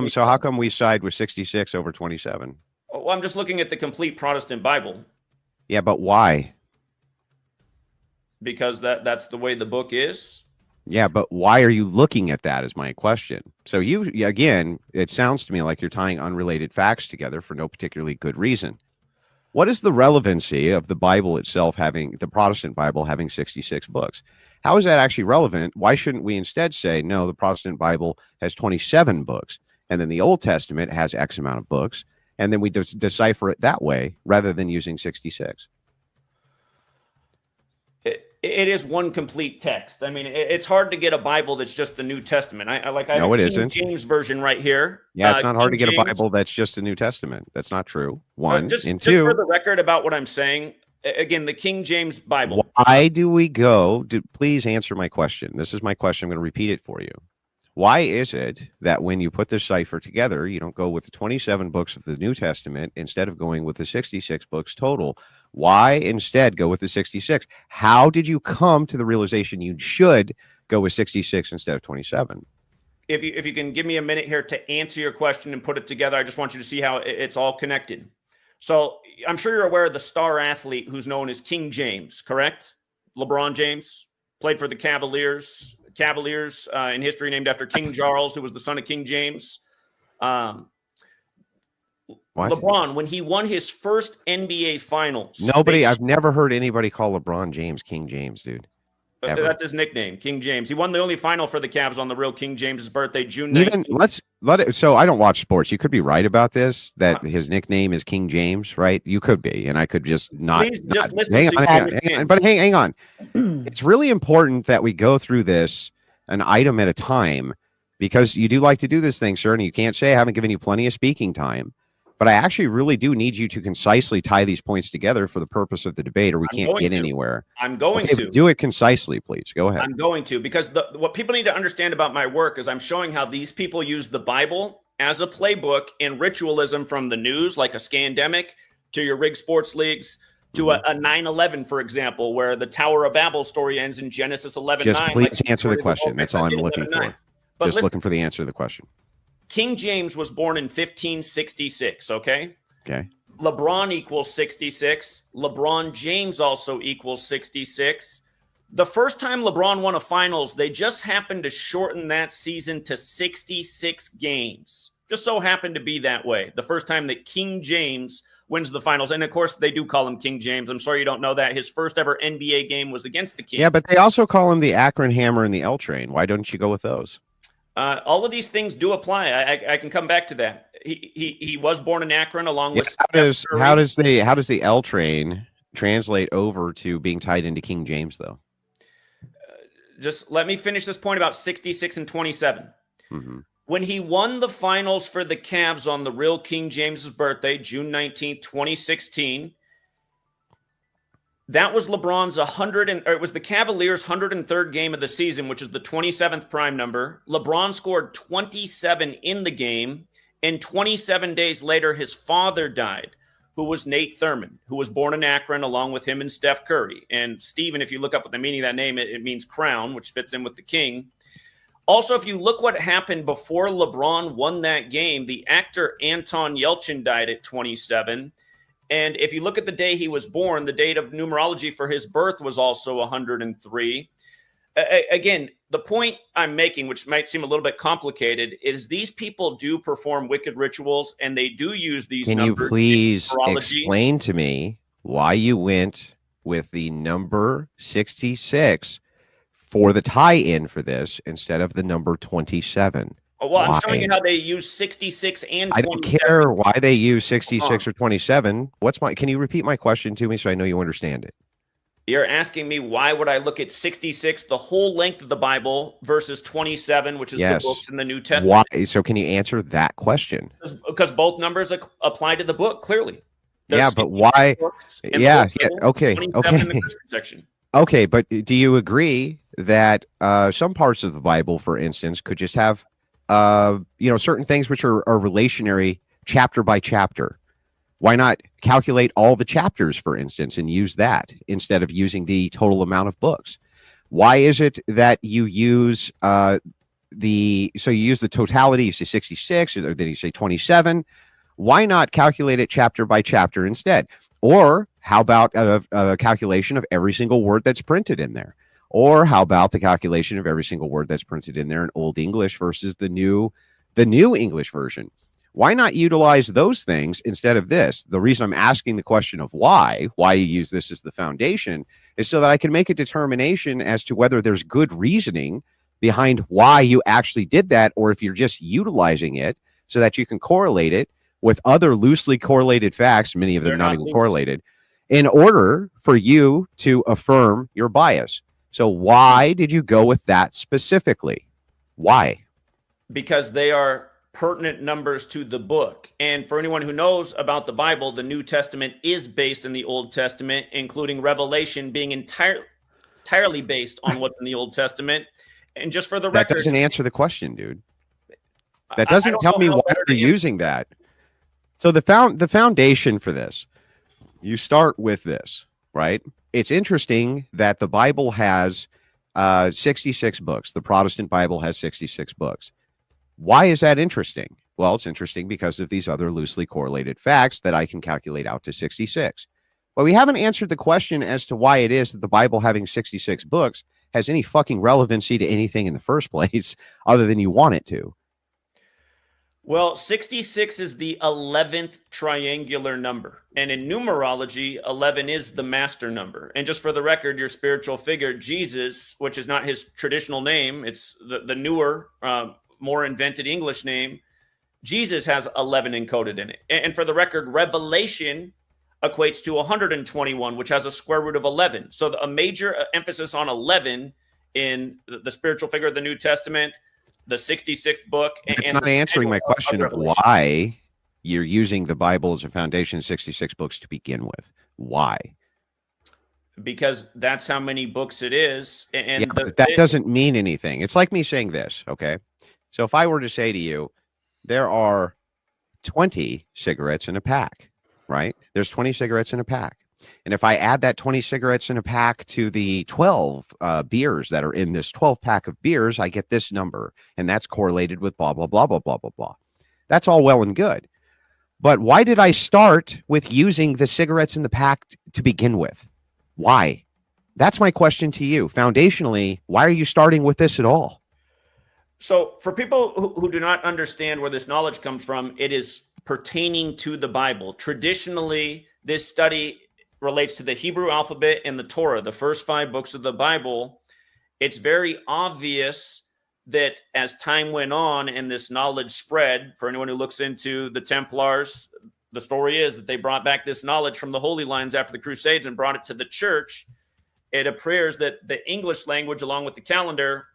So how come we side with 66 over 27? Well, I'm just looking at the complete Protestant Bible. Yeah, but why? Because that's the way the book is. Yeah, but why are you looking at that is my question. So again, it sounds to me like you're tying unrelated facts together for no particularly good reason. What is the relevancy of the Bible itself the Protestant Bible having 66 books? How is that actually relevant? Why shouldn't we instead say, no, the Protestant Bible has 27 books, and then the Old Testament has X amount of books, and then we decipher it that way rather than using 66? It is one complete text. I mean, it's hard to get a Bible that's just the New Testament. I have No, it a King isn't. James version right here. Yeah, it's not hard to King get a James. Bible that's just the New Testament. That's not true. One. Just And for two, the record about what I'm saying, again, the King James Bible. why do we go? Please answer my question. This is my question. I'm going to repeat it for you. Why is it that when you put the cipher together, you don't go with the 27 books of the New Testament instead of going with the 66 books total? Why instead go with the 66? How did you come to the realization you should go with 66 instead of 27? If you can give me a minute here to answer your question and put it together, I just want you to see how it's all connected. So I'm sure you're aware of the star athlete who's known as King James, correct? LeBron James played for the Cavaliers. Cavaliers in history named after King Charles, who was the son of King James. LeBron, when he won his first NBA Finals. I've never heard anybody call LeBron James King James, dude. Ever. That's his nickname, King James. He won the only final for the Cavs on the real King James's birthday, June 19th. Even let's let it. So I don't watch sports. You could be right about this, that his nickname is King James, right? You could be, and I could just not. Please just listen. Hang on. It's really important that we go through this an item at a time, because you do like to do this thing, sir, and you can't say I haven't given you plenty of speaking time. But I actually really do need you to concisely tie these points together for the purpose of the debate, or we can't get anywhere. I'm going to. Do it concisely, please. Go ahead. I'm going to, because what people need to understand about my work is I'm showing how these people use the Bible as a playbook in ritualism, from the news, like a scandemic, to your rigged sports leagues, to a 9/11, for example, where the Tower of Babel story ends in Genesis 11:9. Just please answer the question. That's all I'm looking for. Just looking for the answer to the question. King James was born in 1566, okay? Okay. LeBron equals 66. LeBron James also equals 66. The first time LeBron won a finals, they just happened to shorten that season to 66 games. Just so happened to be that way. The first time that King James wins the finals. And of course, they do call him King James. I'm sorry you don't know that. His first ever NBA game was against the Kings. Yeah, but they also call him the Akron Hammer and the L Train. Why don't you go with those? All of these things do apply. I can come back to that. He was born in Akron along with. How does the L Train translate over to being tied into King James, though? Just let me finish this point about 66 and 27. Mm-hmm. When he won the finals for the Cavs on the real King James's birthday, June 19th, 2016, that was LeBron's it was the Cavaliers' 103rd game of the season, which is the 27th prime number. LeBron scored 27 in the game, and 27 days later, his father died, who was Nate Thurmond, who was born in Akron along with him and Steph Curry. And Stephen, if you look up the meaning of that name, it means crown, which fits in with the king. Also, if you look what happened before LeBron won that game, the actor Anton Yelchin died at 27. And if you look at the day he was born, the date of numerology for his birth was also 103. Again, the point I'm making, which might seem a little bit complicated, is these people do perform wicked rituals and they do use these Can you numbers. please numerology. explain to me why you went with the number 66 for the tie-in for this instead of the number 27? Well, I'm showing you how they use 66 and 27. I don't care why they use 66 or 27. Can you repeat my question to me so I know you understand it? You're asking me why would I look at 66, the whole length of the Bible, versus 27, which is the books in the New Testament? Why? So can you answer that question? Because both numbers apply to the book, clearly. Yeah, but why? Yeah, okay, okay. Section. Okay, but do you agree that some parts of the Bible, for instance, could just have, certain things which are relationary chapter by chapter? Why not calculate all the chapters, for instance, and use that instead of using the total amount of books? Why is it that you use you use the totality, you say 66, or then you say 27? Why not calculate it chapter by chapter instead? Or how about a calculation of every single word that's printed in there? Or how about the calculation of every single word that's printed in there in Old English versus the new English version? Why not utilize those things instead of this? The reason I'm asking the question of why you use this as the foundation is so that I can make a determination as to whether there's good reasoning behind why you actually did that, or if you're just utilizing it so that you can correlate it with other loosely correlated facts, many of them not even correlated, in order for you to affirm your bias. So why did you go with that specifically? Why? Because they are pertinent numbers to the book. And for anyone who knows about the Bible, the New Testament is based in the Old Testament, including Revelation being entirely based on what's in the Old Testament. And just for the record, that doesn't answer the question, dude. That doesn't tell me why you're using that. So the foundation for this, you start with this, right? It's interesting that the Bible has 66 books. The Protestant Bible has 66 books. Why is that interesting? Well, it's interesting because of these other loosely correlated facts that I can calculate out to 66. But we haven't answered the question as to why it is that the Bible having 66 books has any fucking relevancy to anything in the first place other than you want it to. Well, 66 is the 11th triangular number. And in numerology, 11 is the master number. And just for the record, your spiritual figure, Jesus, which is not his traditional name, it's the newer, more invented English name, Jesus has 11 encoded in it. And for the record, Revelation equates to 121, which has a square root of 11. So a major emphasis on 11 in the spiritual figure of the New Testament, the 66th book. It's not answering my question of why you're using the Bible as a foundation, 66 books to begin with. Why? Because that's how many books it is. And yeah, but that doesn't mean anything. It's like me saying this, okay? So if I were to say to you, there are 20 cigarettes in a pack, right? There's 20 cigarettes in a pack. And if I add that 20 cigarettes in a pack to the 12 beers that are in this 12 pack of beers, I get this number. And that's correlated with blah, blah, blah, blah, blah, blah, blah. That's all well and good. But why did I start with using the cigarettes in the pack to begin with? Why? That's my question to you. Foundationally, why are you starting with this at all? So for people who do not understand where this knowledge comes from, it is pertaining to the Bible. Traditionally, this study relates to the Hebrew alphabet and the Torah, the first 5 books of the Bible. It's very obvious that as time went on and this knowledge spread, for anyone who looks into the Templars, the story is that they brought back this knowledge from the Holy Lands after the Crusades and brought it to the church. It appears that the English language, along with the calendar,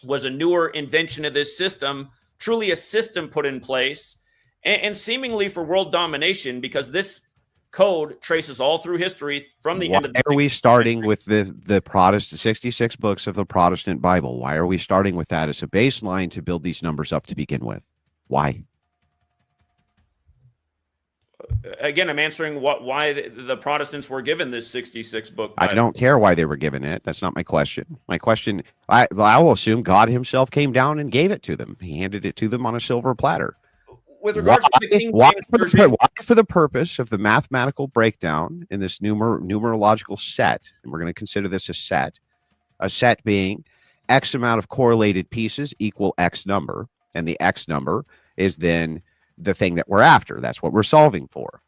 was a newer invention of this system, truly a system put in place, and seemingly for world domination, because this code traces all through history from the end of the Why are we starting with the Protestant 66 books of the Protestant Bible? Why are we starting with that as a baseline to build these numbers up to begin with? Why? Again, I'm answering why the Protestants were given this 66 book Bible. I don't care why they were given it. That's not my question. My question, I will assume God himself came down and gave it to them. He handed it to them on a silver platter. With regards to the King James Version, why for the purpose of the mathematical breakdown in this numerological set, and we're going to consider this a set being X amount of correlated pieces equal X number. And the X number is then the thing that we're after. That's what we're solving for.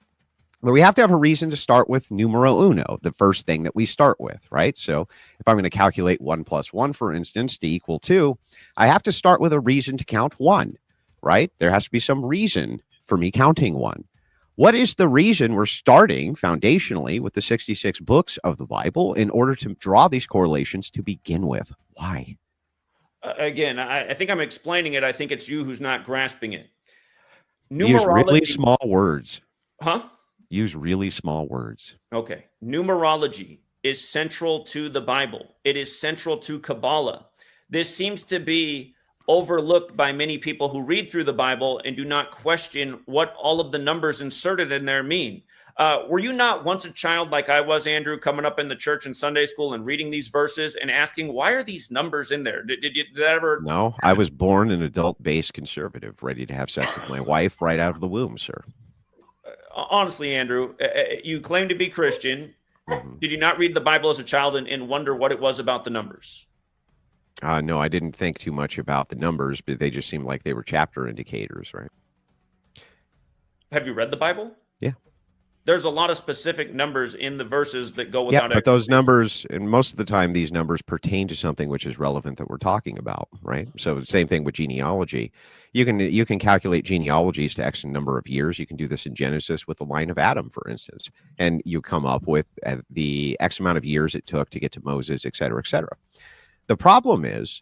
But we have to have a reason to start with numero uno, the first thing that we start with, right? So if I'm going to calculate 1 plus 1, for instance, to equal 2, I have to start with a reason to count 1, right? There has to be some reason for me counting 1. What is the reason we're starting foundationally with the 66 books of the Bible in order to draw these correlations to begin with? Why? Again, I think I'm explaining it. I think it's you who's not grasping it. Use really small words. Huh? Use really small words. Okay. Numerology is central to the Bible. It is central to Kabbalah. This seems to be overlooked by many people who read through the Bible and do not question what all of the numbers inserted in there mean. Were you not once a child like I was, Andrew, coming up in the church in Sunday school and reading these verses and asking, why are these numbers in there? Did that ever? No, I was born an adult-based conservative, ready to have sex with my wife right out of the womb, sir. Honestly, Andrew, you claim to be Christian. Mm-hmm. Did you not read the Bible as a child and wonder what it was about the numbers? No, I didn't think too much about the numbers, but they just seemed like they were chapter indicators, right? Have you read the Bible? Yeah. There's a lot of specific numbers in the verses that go without. Yeah, but those numbers, and most of the time, these numbers pertain to something which is relevant that we're talking about, right? So same thing with genealogy. You can calculate genealogies to X number of years. You can do this in Genesis with the line of Adam, for instance, and you come up with the X amount of years it took to get to Moses, et cetera, et cetera. The problem is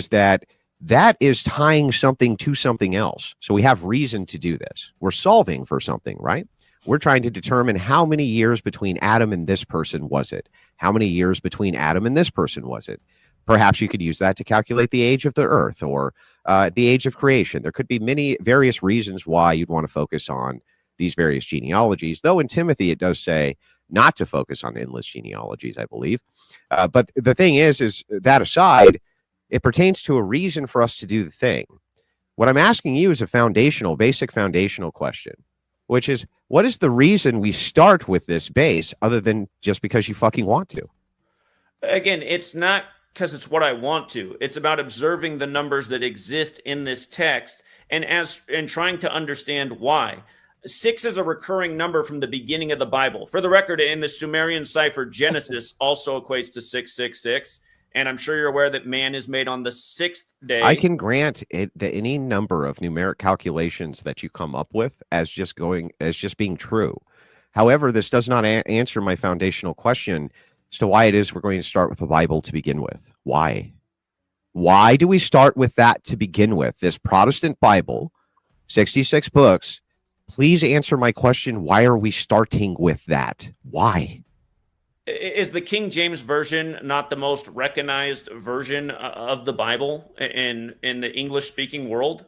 that is tying something to something else. So we have reason to do this. We're solving for something, right? We're trying to determine how many years between Adam and this person was it? How many years between Adam and this person was it? Perhaps you could use that to calculate the age of the earth or the age of creation. There could be many various reasons why you'd want to focus on these various genealogies, though in Timothy it does say not to focus on endless genealogies, I believe. But the thing is that aside, it pertains to a reason for us to do the thing. What I'm asking you is a basic foundational question, which is, what is the reason we start with this base other than just because you fucking want to? Again, it's not because it's what I want to. It's about observing the numbers that exist in this text and trying to understand why. 6 is a recurring number from the beginning of the Bible. For the record, in the Sumerian cipher, Genesis also equates to 666. And I'm sure you're aware that man is made on the 6th day. I can grant it that any number of numeric calculations that you come up with as just being true. However, this does not answer my foundational question as to why it is we're going to start with the Bible to begin with. Why? Why do we start with that to begin with? This Protestant Bible, 66 books. Please answer my question. Why are we starting with that? Why? Is the King James Version not the most recognized version of the Bible in the English-speaking world?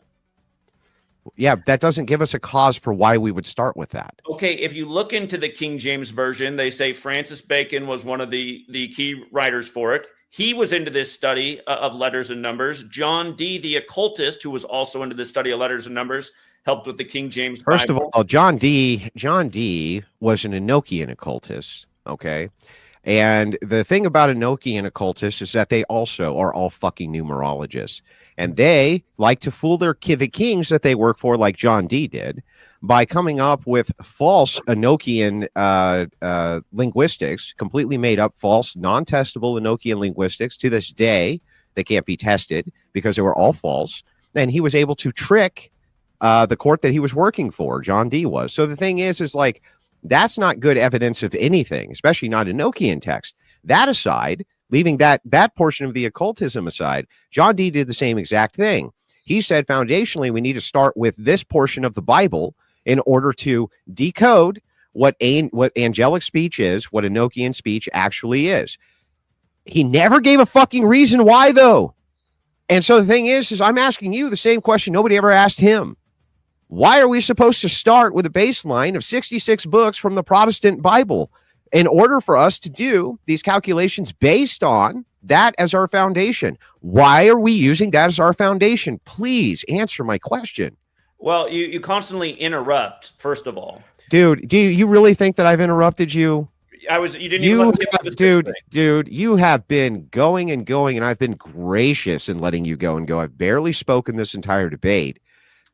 Yeah, that doesn't give us a cause for why we would start with that. Okay, if you look into the King James Version, they say Francis Bacon was one of the key writers for it. He was into this study of letters and numbers. John Dee, the occultist, who was also into this study of letters and numbers, helped with the King James Bible. First of all, John Dee was an Enochian occultist. Okay. And the thing about Enochian occultists is that they also are all fucking numerologists. And they like to fool the kings that they work for, like John Dee did, by coming up with false Enochian linguistics, completely made up, false, non-testable Enochian linguistics. To this day, they can't be tested because they were all false. And he was able to trick the court that he was working for, John Dee was. So the thing is like, that's not good evidence of anything, especially not Enochian text. That aside, leaving that portion of the occultism aside, John Dee did the same exact thing. He said, foundationally, we need to start with this portion of the Bible in order to decode what angelic speech is, what Enochian speech actually is. He never gave a fucking reason why, though. And so the thing is I'm asking you the same question nobody ever asked him. Why are we supposed to start with a baseline of 66 books from the Protestant Bible in order for us to do these calculations based on that as our foundation? Why are we using that as our foundation? Please answer my question. Well, you constantly interrupt, first of all. Dude, do you really think that I've interrupted you? You didn't even let me get to the sixth thing. Dude, you have been going and going, and I've been gracious in letting you go and go. I've barely spoken this entire debate.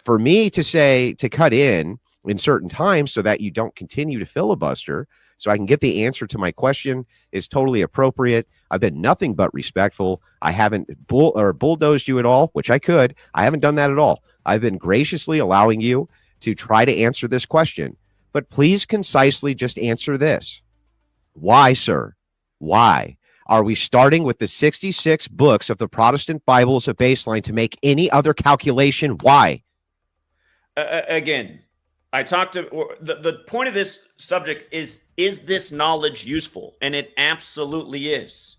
For me to cut in certain times so that you don't continue to filibuster, so I can get the answer to my question, is totally appropriate. I've been nothing but respectful. I haven't bulldozed you at all, which I could. I haven't done that at all. I've been graciously allowing you to try to answer this question. But please concisely just answer this. Why, sir? Why are we starting with the 66 books of the Protestant Bible as a baseline to make any other calculation? Why? Again, I talked to the point of this subject is this knowledge useful? And it absolutely is.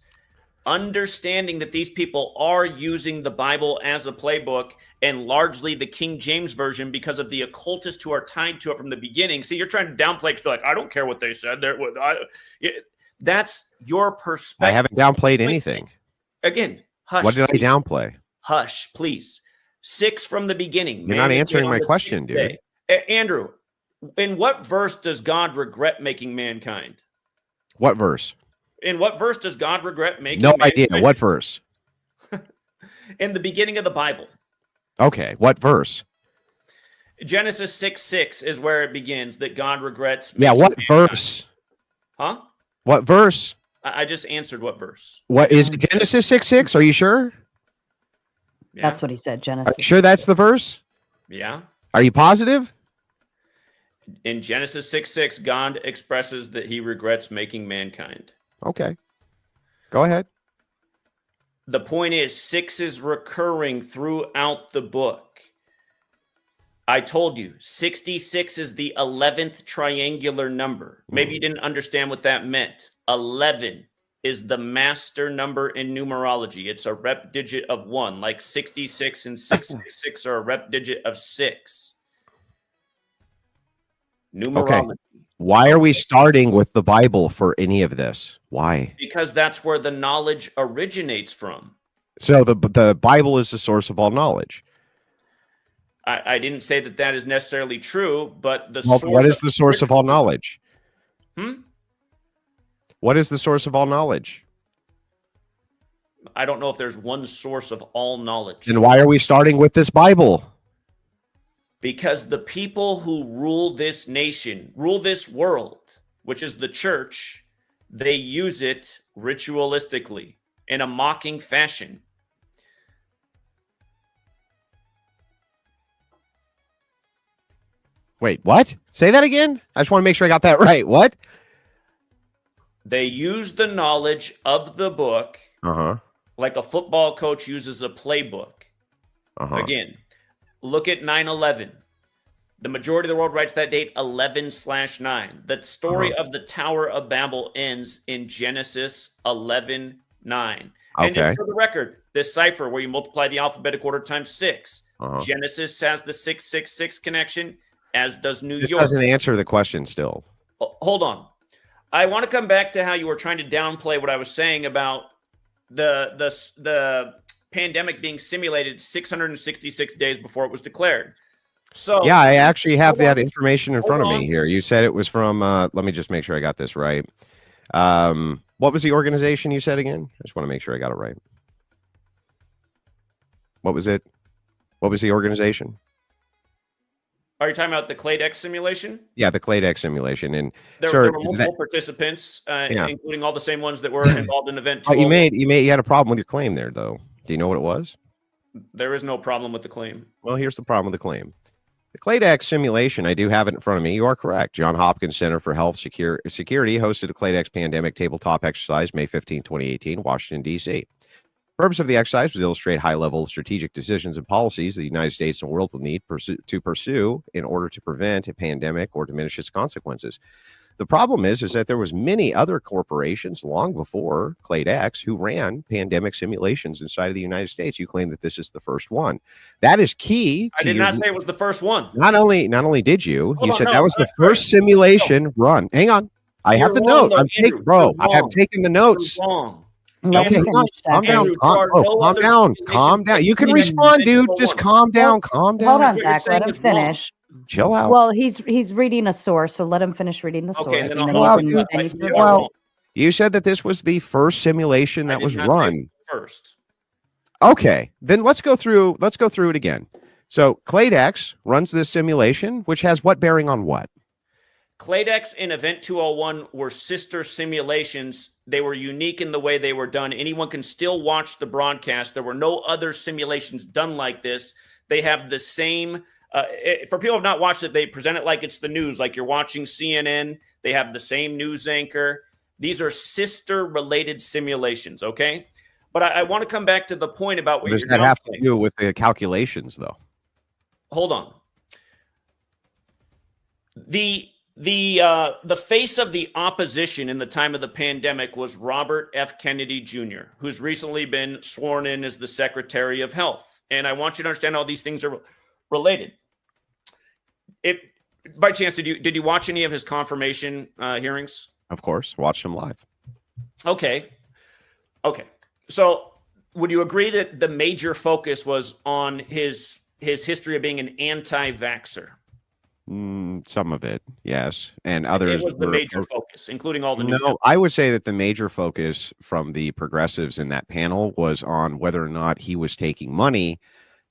Understanding that these people are using the Bible as a playbook and largely the King James Version because of the occultists who are tied to it from the beginning. See, you're trying to downplay because you're like, I don't care what they said. That's your perspective. I haven't downplayed anything. Again, hush. What did please. I downplay? Hush, please. 6 from the beginning. You're not answering my question, dude. Andrew, in what verse does God regret making mankind? What verse? In what verse does God regret making No mankind? idea. What verse? In the beginning of the Bible. Okay. What verse? Genesis 6:6 is where it begins that God regrets. Yeah. What verse? Huh? What verse? I just answered what verse. What is it? Genesis 6:6? Are you sure? Yeah. That's what he said, Are Genesis. you sure that's the verse? Yeah. Are you positive? In Genesis 6:6, God expresses that he regrets making mankind. Okay. Go ahead. The point is 6 is recurring throughout the book. I told you 66 is the 11th triangular number. Maybe you didn't understand what that meant. 11 is the master number in numerology. It's a rep digit of 1, like 66 and 666 are a rep digit of 6. Numerology. Okay. Why are we starting with the Bible for any of this? Why? Because that's where the knowledge originates from. So the Bible is the source of all knowledge. I didn't say that that is necessarily true, but What is the source of all knowledge? Hmm? What is the source of all knowledge? I don't know if there's one source of all knowledge. Then why are we starting with this Bible? Because the people who rule this nation, rule this world, which is the church, they use it ritualistically in a mocking fashion. Wait, what? Say that again? I just want to make sure I got that right. What? They use the knowledge of the book like a football coach uses a playbook. Again, look at 9/11. The majority of the world writes that date 11/9. The story of the Tower of Babel ends in Genesis 11:9. And just for the record, this cipher where you multiply the alphabetic order times 6, Genesis has the 666 connection, as does New This York. doesn't answer the question still. Hold on. I want to come back to how you were trying to downplay what I was saying about the pandemic being simulated 666 days before it was declared. So yeah, I actually have that information in front of me here. You said it was from, let me just make sure I got this right. What was the organization you said again? I just want to make sure I got it right. What was it? What was the organization? Are you talking about the Claydex simulation? Yeah, the Claydex simulation. And there were multiple participants, including all the same ones that were involved in event 12. You had a problem with your claim there, though. Do you know what it was? There is no problem with the claim. Well, here's the problem with the claim. The Claydex simulation, I do have it in front of me. You are correct. John Hopkins Center for Health Security hosted a Claydex pandemic tabletop exercise May 15, 2018, Washington, D.C. The purpose of the exercise was to illustrate high-level strategic decisions and policies the United States and the world will need to pursue in order to prevent a pandemic or diminish its consequences. The problem is that there was many other corporations long before Claydex who ran pandemic simulations inside of the United States. You claim that this is the first one. That is key. I did not say it was the first one. Not only did you said that was the first simulation run. Hang on. I have the note. I have taken the notes. Okay, calm down. Calm down. You can respond, dude. Just calm down. Calm down. Hold on, Zach. Let him finish. Chill out. Well, he's reading a source, so let him finish reading the Okay, source, then and then I'll you out, can dude. then you can Chill Chill rebuttal. out. You said that this was the first simulation I that did was not say run. first. Okay, then let's go through it again. So Claydex runs this simulation, which has what bearing on what? Claydex and Event 201 were sister simulations. They were unique in the way they were done. Anyone can still watch the broadcast. There were no other simulations done like this. They have the same. For people who have not watched it, they present it like it's the news, like you're watching CNN. They have the same news anchor. These are sister-related simulations, okay? But I want to come back to the point about What what does you're that have to downplaying. do with the calculations, though? Hold on. The face of the opposition in the time of the pandemic was Robert F. Kennedy Jr., who's recently been sworn in as the Secretary of Health. And I want you to understand how these things are related. If by chance did you watch any of his confirmation hearings? Of course, watch them live. Okay. So would you agree that the major focus was on his history of being an anti-vaxxer? Some of it, yes, and others. It was the major focus, incling all the news. No, I would say that the major focus from the progressives in that panel was on whether or not he was taking money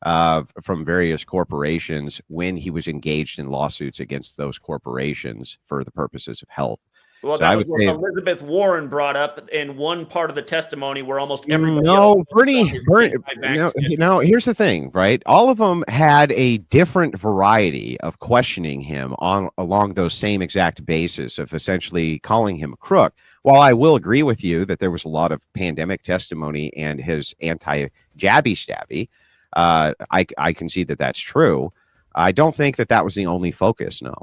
from various corporations when he was engaged in lawsuits against those corporations for the purposes of health. Well, So that I was would what say Elizabeth Warren brought up in one part of the testimony where almost everybody no, else Bernie. is anti-vax. No, here's the thing, right? All of them had a different variety of questioning him along those same exact basis of essentially calling him a crook. While I will agree with you that there was a lot of pandemic testimony and his anti-jabby stabby, I can see that that's true. I don't think that was the only focus. No.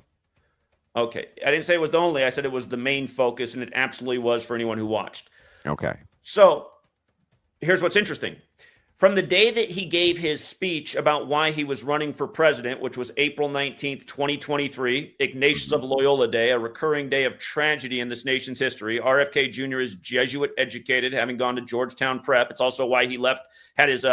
Okay. I didn't say it was the only. I said it was the main focus, and it absolutely was for anyone who watched. Okay. So here's what's interesting. From the day that he gave his speech about why he was running for president, which was April 19th, 2023, Ignatius of Loyola Day, a recurring day of tragedy in this nation's history. RFK Jr. is Jesuit educated, having gone to Georgetown Prep. It's also why he had his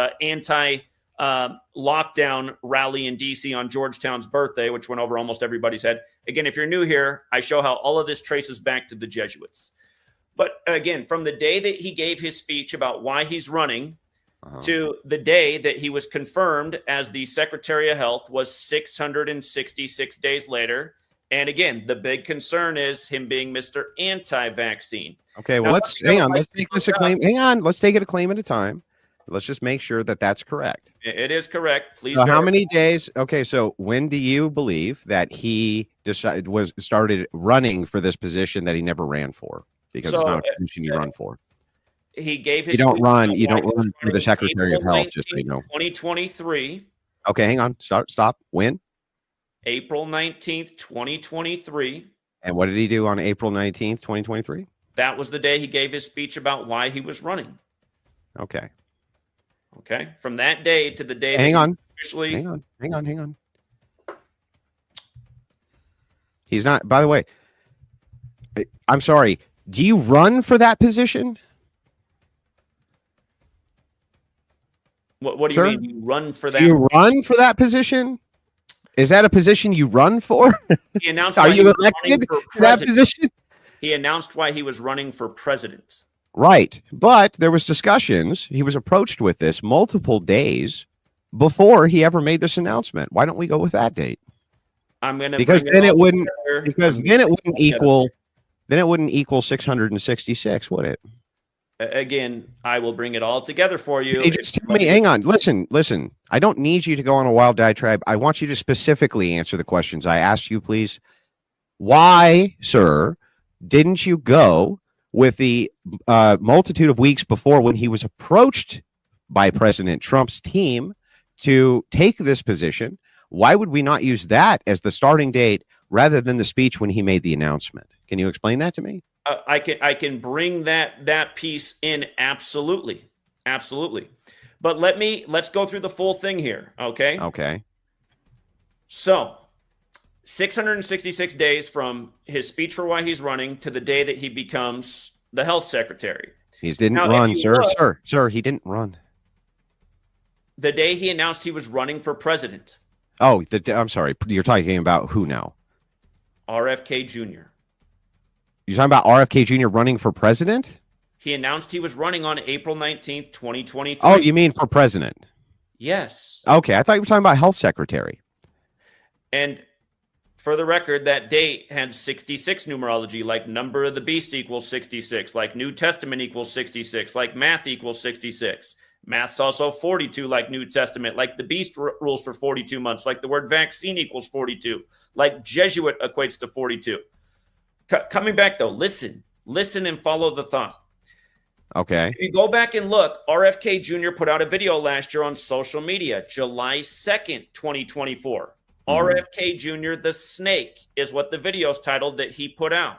lockdown rally in DC on Georgetown's birthday, which went over almost everybody's head. Again, if you're new here, I show how all of this traces back to the Jesuits. But again, from the day that he gave his speech about why he's running to the day that he was confirmed as the Secretary of Health was 666 days later. And again, the big concern is him being Mr. Anti-vaccine. Okay, well, let's hang on. Let's take this a claim. Hang on. Let's take it a claim at a time. Let's just make sure that that's correct. It is correct. Please. So how many days? Okay, so when do you believe that he started running for this position that he never ran for? Because it's not a position you run for. He gave his. You don't run for the Secretary of Health, just so you know. 2023. Okay, hang on. Stop. When? April 19th, 2023. And what did he do on April 19th, 2023? That was the day he gave his speech about why he was running. Okay. From that day to the day. Hang on. Officially. Hang on. He's not. By the way, I'm sorry. Do you run for that position? What do you mean? You run for that? Do you run for that position? Is that a position you run for? He announced. Are you elected for that position? He announced why he was running for president. Right, but there was discussions. He was approached with this multiple days before he ever made this announcement. Why don't we go with that date? I'm gonna because then it wouldn't equal. Then it wouldn't equal 666, would it? Again, I will bring it all together for you. Hey, just tell me, hang on, listen. I don't need you to go on a wild diatribe. I want you to specifically answer the questions I asked you, please. Why, sir, didn't you go with the multitude of weeks before when he was approached by President Trump's team to take this position? Why would we not use that as the starting date rather than the speech when he made the announcement? Can you explain that to me? I can bring that piece in. Absolutely. But let's go through the full thing here. Okay. So 666 days from his speech for why he's running to the day that he becomes the health secretary. He didn't run, sir. He didn't run. The day he announced he was running for president. Oh, I'm sorry. You're talking about who now? RFK Jr. You're talking about RFK Jr. running for president? He announced he was running on April 19th, 2023. Oh, you mean for president? Yes. Okay, I thought you were talking about health secretary. And for the record, that date had 66 numerology, like number of the beast equals 66, like New Testament equals 66, like math equals 66. Math's also 42, like New Testament, like the beast rules for 42 months, like the word vaccine equals 42, like Jesuit equates to 42. Coming back though, listen and follow the thought. Okay. If you go back and look, RFK Jr. put out a video last year on social media, July 2nd, 2024. RFK Jr., the snake, is what the video's titled that he put out.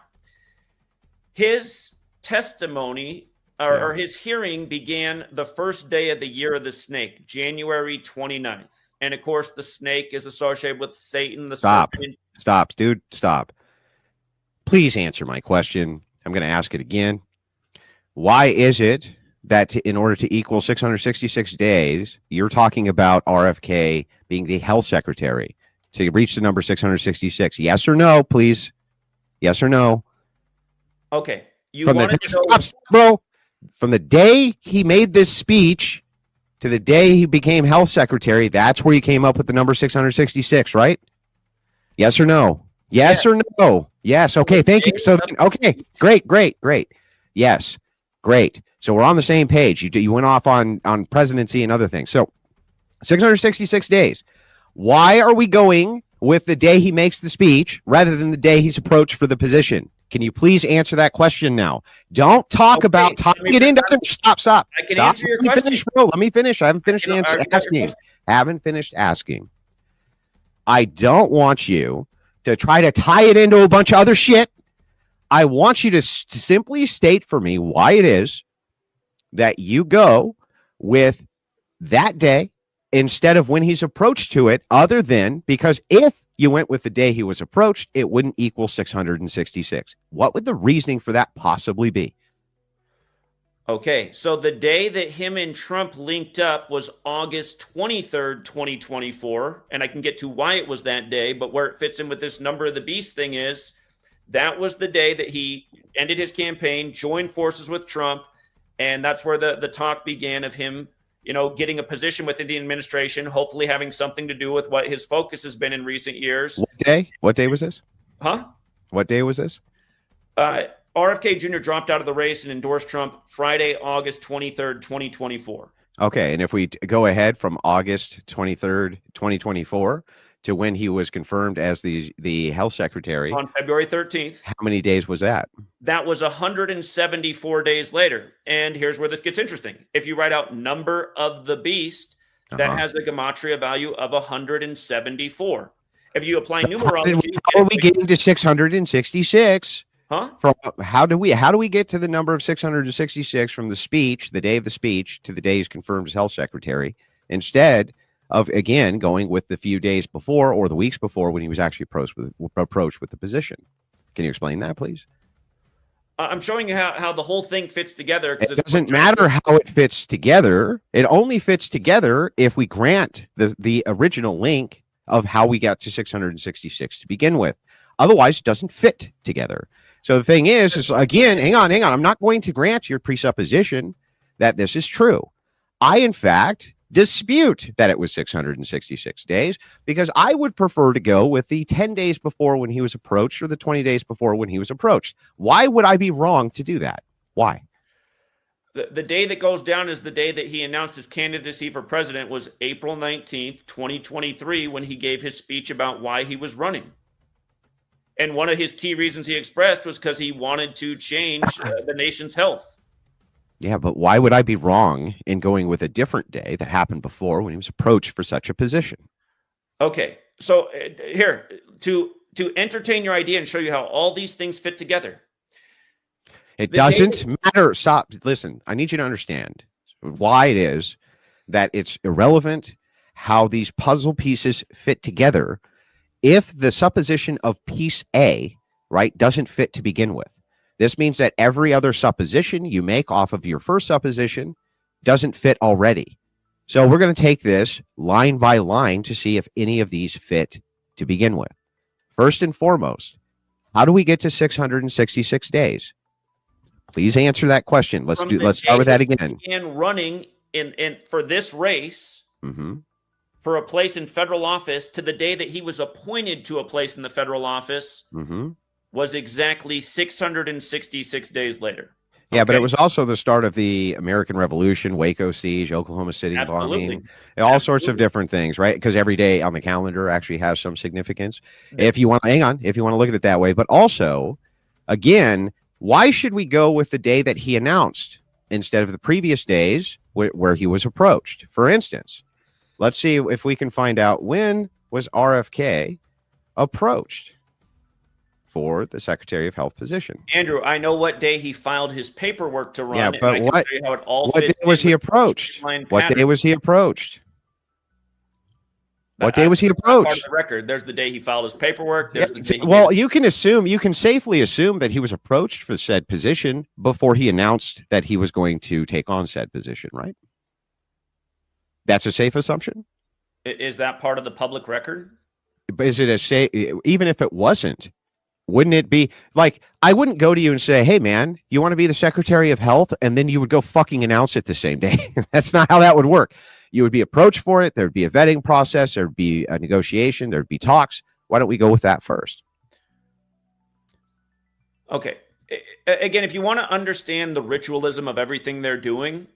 His testimony or his hearing began the first day of the year of the snake, January 29th. And of course, the snake is associated with Satan, the serpent. Stop, dude. Stop. Please answer my question. I'm going to ask it again. Why is it that in order to equal 666 days, you're talking about RFK being the health secretary to reach the number 666? Yes or no, please? Yes or no? Okay. Bro, from the day he made this speech to the day he became health secretary, that's where you came up with the number 666, right? Yes or no? Yes or no? Yes. Okay. Thank you. So, okay. Great. Yes. Great. So we're on the same page. You went off on presidency and other things. So 666 days. Why are we going with the day he makes the speech rather than the day he's approached for the position? Can you please answer that question now? Don't talk about talking it into other. Stop. I can answer your question. Finish, bro. Let me finish. I haven't finished asking. Haven't finished asking. I don't want you to try to tie it into a bunch of other shit. I want you to simply state for me why it is that you go with that day instead of when he's approached to it, other than because if you went with the day he was approached, it wouldn't equal 666. What would the reasoning for that possibly be? Okay, so the day that him and Trump linked up was August 23rd, 2024. And I can get to why it was that day, but where it fits in with this number of the beast thing is that was the day that he ended his campaign, joined forces with Trump. And that's where the talk began of him, getting a position within the administration, hopefully having something to do with what his focus has been in recent years. What day? What day was this? Huh? What day was this? RFK Jr. dropped out of the race and endorsed Trump Friday, August 23rd, 2024. Okay. And if we go ahead from August 23rd, 2024 to when he was confirmed as the health secretary on February 13th. How many days was that? That was 174 days later. And here's where this gets interesting. If you write out number of the beast, that has a Gematria value of 174. If you apply numerology, how are we getting to 666? Huh? From how do we get to the number of 666 from the speech, the day of the speech, to the day he's confirmed as health secretary, instead of again going with the few days before or the weeks before when he was actually approached with the position? Can you explain that, please? I'm showing you how the whole thing fits together. It doesn't matter how it fits together. It only fits together if we grant the original link of how we got to 666 to begin with. Otherwise, it doesn't fit together. So the thing is again, hang on. I'm not going to grant your presupposition that this is true. I, in fact, dispute that it was 666 days because I would prefer to go with the 10 days before when he was approached or the 20 days before when he was approached. Why would I be wrong to do that? Why? The day that goes down is the day that he announced his candidacy for president was April 19th, 2023, when he gave his speech about why he was running. And one of his key reasons he expressed was because he wanted to change the nation's health. Yeah, but why would I be wrong in going with a different day that happened before when he was approached for such a position? Okay, so here, to entertain your idea and show you how all these things fit together. It doesn't matter. Stop. Listen, I need you to understand why it is that it's irrelevant how these puzzle pieces fit together if the supposition of piece A, right, doesn't fit to begin with. This means that every other supposition you make off of your first supposition doesn't fit already. So we're going to take this line by line to see if any of these fit to begin with. First and foremost, how do we get to 666 days? Please answer that question. Let's start with that again. Began running in for this race for a place in federal office to the day that he was appointed to a place in the federal office was exactly 666 days later. Yeah, but it was also the start of the American Revolution, Waco siege, Oklahoma City bombing, all sorts of different things, right? Because every day on the calendar actually has some significance. If you want, if you want to look at it that way. But also, again, why should we go with the day that he announced instead of the previous days where he was approached? For instance, let's see if we can find out when was RFK approached for the Secretary of Health position. Andrew, I know what day he filed his paperwork to run. Yeah, but and what day was he approached? What day was he approached? What day was he approached? Part of the record. There's the day he filed his paperwork. There's the day you can safely assume that he was approached for said position before he announced that he was going to take on said position, right? That's a safe assumption. Is that part of the public record? Is it even if it wasn't? Wouldn't it be like, I wouldn't go to you and say, hey, man, you want to be the Secretary of Health? And then you would go fucking announce it the same day. That's not how that would work. You would be approached for it. There'd be a vetting process. There'd be a negotiation. There'd be talks. Why don't we go with that first? Okay. Again, if you want to understand the ritualism of everything they're doing,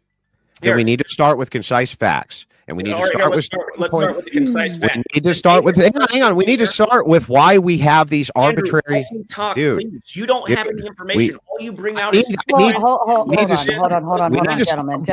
then we need to start with concise facts. And we need to start with the concise facts. We need to start with hang on. We need to start with why we have these arbitrary. Dude, please. You don't have any information. All you bring out is hold on, gentlemen.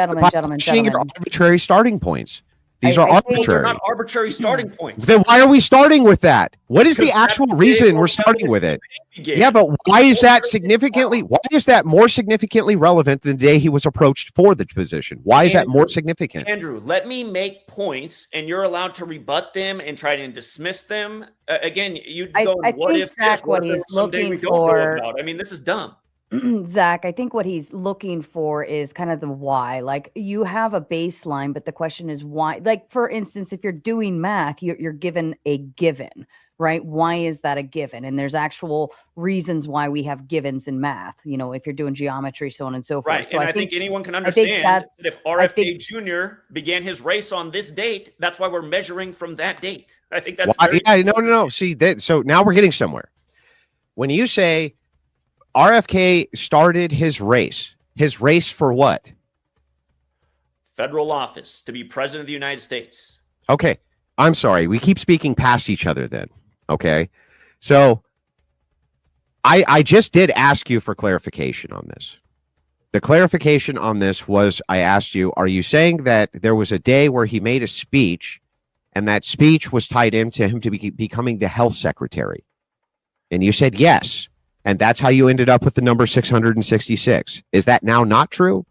Arbitrary starting points. These are arbitrary. They're not arbitrary starting points. Then why are we starting with that? What is the actual reason we're starting with it? Yeah, but why is that significantly? Why is that more significantly relevant than the day he was approached for the position? Why is that more significant? Andrew, let me make points, and you're allowed to rebut them and try to dismiss them. Again, you go. What if Zach, what he's looking for? I mean, this is dumb. Zach, I think what he's looking for is kind of the why. Like, you have a baseline, but the question is why. Like, for instance, if you're doing math, you're given a given, right? Why is that a given? And there's actual reasons why we have givens in math. You know, if you're doing geometry, so on and so forth. Right, so and I think anyone can understand that if RFK Jr. began his race on this date, that's why we're measuring from that date. I think that's no. See, so now we're getting somewhere. When you say RFK started his race for what? Federal office, to be president of the United States. Okay. I'm sorry. We keep speaking past each other then. Okay. So I just did ask you for clarification on this. The clarification on this was, I asked you, are you saying that there was a day where he made a speech and that speech was tied into him to becoming the health secretary? And you said yes. And that's how you ended up with the number 666. Is that now not true?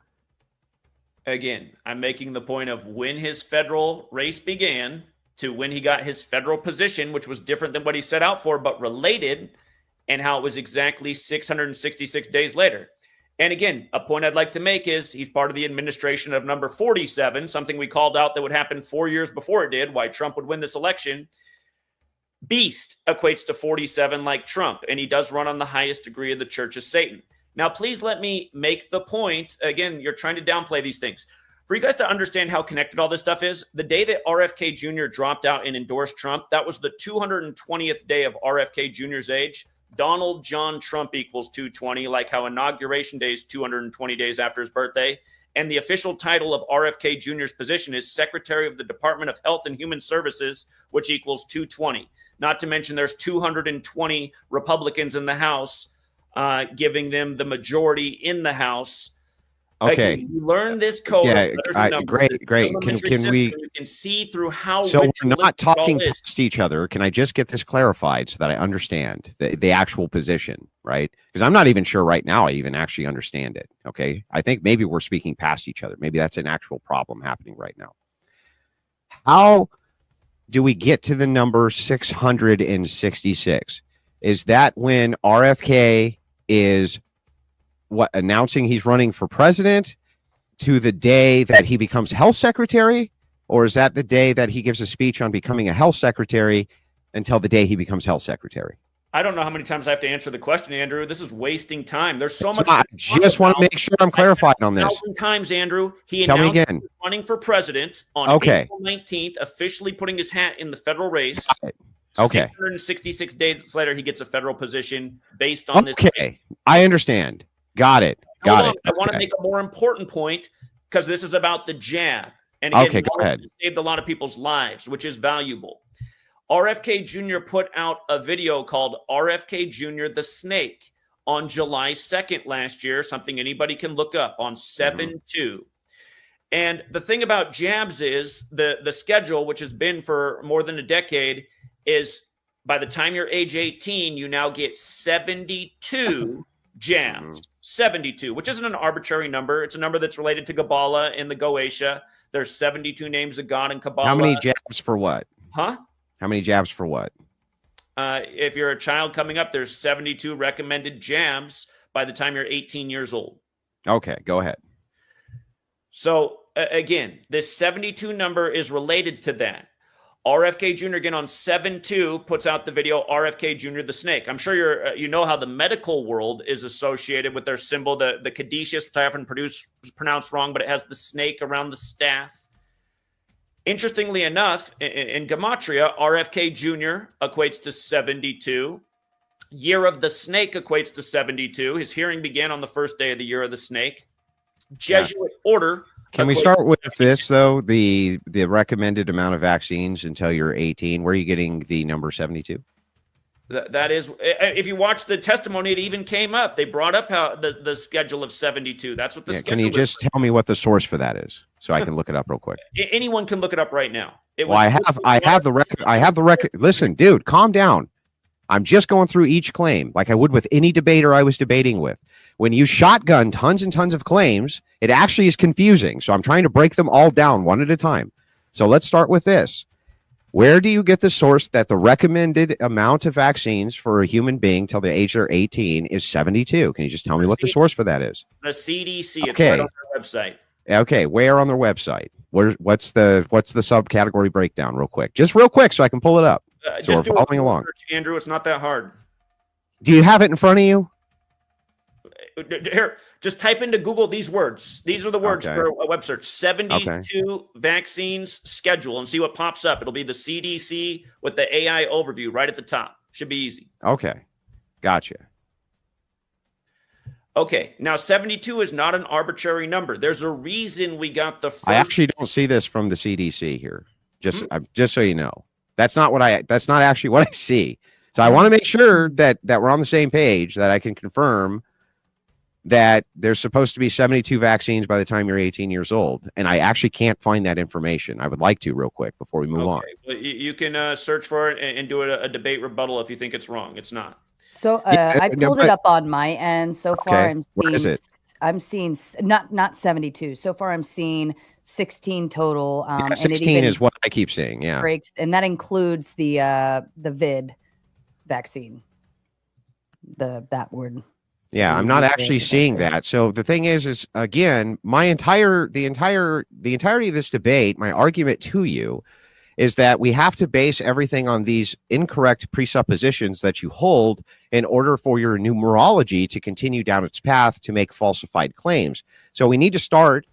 Again, I'm making the point of when his federal race began to when he got his federal position, which was different than what he set out for, but related, and how it was exactly 666 days later. And again, a point I'd like to make is he's part of the administration of number 47, something we called out that would happen 4 years before it did, why Trump would win this election. Beast equates to 47 like Trump, and he does run on the highest degree of the Church of Satan. Now, please let me make the point. Again, you're trying to downplay these things. For you guys to understand how connected all this stuff is, the day that RFK Jr. dropped out and endorsed Trump, that was the 220th day of RFK Jr.'s age. Donald John Trump equals 220, like how Inauguration Day is 220 days after his birthday. And the official title of RFK Jr.'s position is Secretary of the Department of Health and Human Services, which equals 220. Not to mention there's 220 Republicans in the House, giving them the majority in the House. Okay. Like, you learn this code. Yeah, great. Can we? You can see through how. So we're not talking past each other. Can I just get this clarified so that I understand the actual position, right? Because I'm not even sure right now I even actually understand it. Okay. I think maybe we're speaking past each other. Maybe that's an actual problem happening right now. How do we get to the number 666? Is that when RFK is announcing he's running for president to the day that he becomes health secretary? Or is that the day that he gives a speech on becoming a health secretary until the day he becomes health secretary? I don't know how many times I have to answer the question, Andrew. This is wasting time. There's so much. I just want to make sure I'm clarified on this. 1,000 times, Andrew. He Tell me announced again. he was running for president on April 19th, officially putting his hat in the federal race. Okay. 666 days later, he gets a federal position based on this. Okay. I understand. Got it. Got it. I want to make a more important point because this is about the jab. And again, okay, go ahead. It saved a lot of people's lives, which is valuable. RFK Jr. put out a video called RFK Jr. the Snake on July 2nd last year, something anybody can look up on 7/2. And the thing about jabs is the schedule, which has been for more than a decade, is by the time you're age 18, you now get 72 jabs. 72, which isn't an arbitrary number. It's a number that's related to Kabbalah in the Goetia. There's 72 names of God in Kabbalah. How many jabs for what? Huh? How many jabs for what? If you're a child coming up, there's 72 recommended jabs by the time you're 18 years old. Okay, go ahead. So again, this 72 number is related to that. RFK Jr. again on 7/2 puts out the video RFK Jr. the Snake. I'm sure you know how the medical world is associated with their symbol, the caduceus, which I often pronounce wrong, but it has the snake around the staff. Interestingly enough, in Gematria, RFK Jr. equates to 72. Year of the Snake equates to 72. His hearing began on the first day of the Year of the Snake. Jesuit order. Can we start with this, though? The recommended amount of vaccines until you're 18. Where are you getting the number 72? That is, if you watch the testimony, it even came up. They brought up how the schedule of 72. That's what the schedule Can you just tell me what the source for that is, so I can look it up real quick? Anyone can look it up right now. Well, I have the record. I have the record. Listen, dude, calm down. I'm just going through each claim like I would with any debater I was debating with. When you shotgun tons and tons of claims, it actually is confusing. So I'm trying to break them all down one at a time. So let's start with this. Where do you get the source that the recommended amount of vaccines for a human being till the age of 18 is 72? Can you just tell me what the source for that is? The CDC. It's right on their website. Okay, where on their website? What's the subcategory breakdown, real quick? Just real quick, so I can pull it up. So we're following along. Andrew, it's not that hard. Do you have it in front of you? Here, just type into Google these words. These are the words for a web search. 72 vaccines schedule and see what pops up. It'll be the CDC with the AI overview right at the top. Should be easy. Okay. Gotcha. Okay. Now, 72 is not an arbitrary number. There's a reason we got the first. I actually don't see this from the CDC here. Just so you know. That's not actually what I see. So I want to make sure that we're on the same page, that I can confirm that there's supposed to be 72 vaccines by the time you're 18 years old. And I actually can't find that information. I would like to real quick before we move on. Well, you can search for it and do a debate rebuttal if you think it's wrong. It's not. So I pulled it up on my end. So far, I'm seeing not 72. So far, I'm seeing 16 total. 16 is what I keep seeing. Yeah. Breaks, and that includes the vid vaccine. That word. Yeah, I'm not actually seeing that. So the thing is again, the entirety of this debate, my argument to you is that we have to base everything on these incorrect presuppositions that you hold in order for your numerology to continue down its path to make falsified claims. So we need to start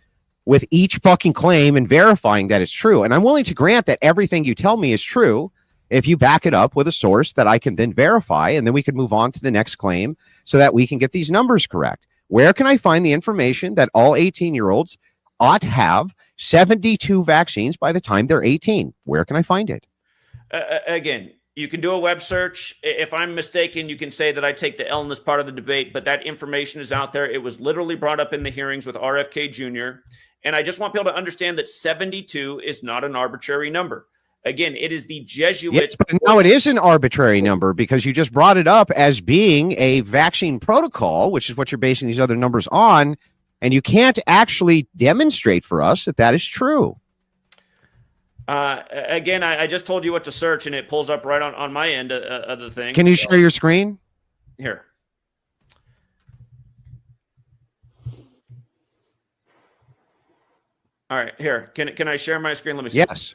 with each fucking claim and verifying that it's true. And I'm willing to grant that everything you tell me is true if you back it up with a source that I can then verify, and then we can move on to the next claim so that we can get these numbers correct. Where can I find the information that all 18-year-olds ought to have 72 vaccines by the time they're 18? Where can I find it? Again, you can do a web search. If I'm mistaken, you can say that I take the L in this part of the debate, but that information is out there. It was literally brought up in the hearings with RFK Jr. And I just want people to understand that 72 is not an arbitrary number. Again, it is the Jesuit. Yes, but now it is an arbitrary number because you just brought it up as being a vaccine protocol, which is what you're basing these other numbers on. And you can't actually demonstrate for us that that is true. Again, I just told you what to search, and it pulls up right on my end of the thing. Can you share your screen? Here. All right, here. Can I share my screen? Let me see. Yes.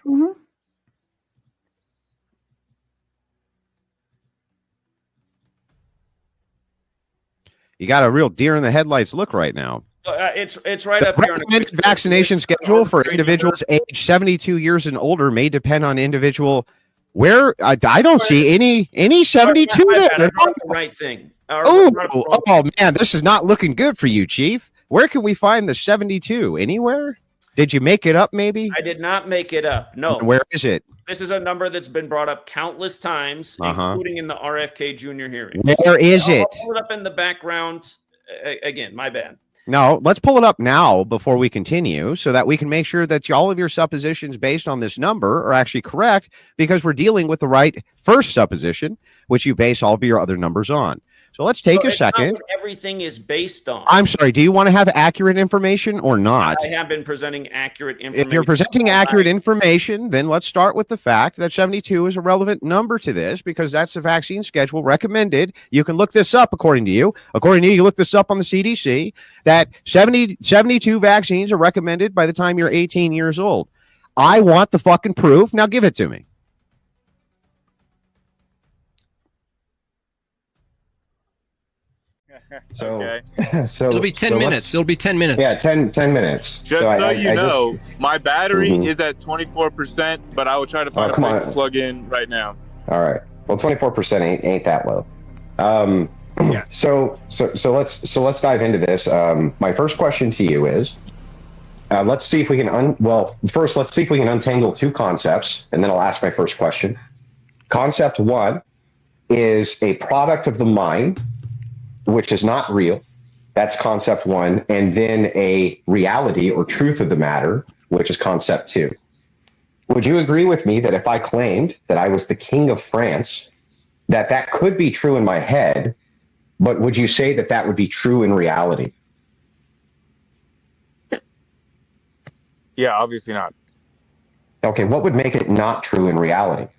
You got a real deer in the headlights look right now. It's right The up here. recommended vaccination schedule for individuals age 72 years and older may depend on individual. Where I don't see any 72 My bad, I there. brought up the right thing. Oh man, this is not looking good for you, Chief. Where can we find the 72? Anywhere? Did you make it up? Maybe I did not make it up. No. Where is it? This is a number that's been brought up countless times, including in the RFK Jr. hearing. Where is I'll it? pull it up in the background. Again, my bad. No, let's pull it up now before we continue so that we can make sure that all of your suppositions based on this number are actually correct, because we're dealing with the right first supposition, which you base all of your other numbers on. So let's take a second. Not what everything is based on. I'm sorry. Do you want to have accurate information or not? I have been presenting accurate information. If you're presenting accurate information, then let's start with the fact that 72 is a relevant number to this, because that's the vaccine schedule recommended. You can look this up according to you. According to you, you look this up on the CDC, that 72 vaccines are recommended by the time you're 18 years old. I want the fucking proof. Now give it to me. So It'll be 10 minutes. It'll be 10 minutes. Yeah, 10 minutes. Just so you know, my battery is at 24%, but I will try to find a place to plug in right now. All right. Well, 24% ain't that low. So let's dive into this. My first question to you is, let's see if we can first let's see if we can untangle two concepts, and then I'll ask my first question. Concept one is a product of the mind, which is not real. That's concept one. And then a reality or truth of the matter, which is concept two. Would you agree with me that if I claimed that I was the king of France, that could be true in my head, but would you say that would be true in reality? Yeah, obviously not. Okay, what would make it not true in reality?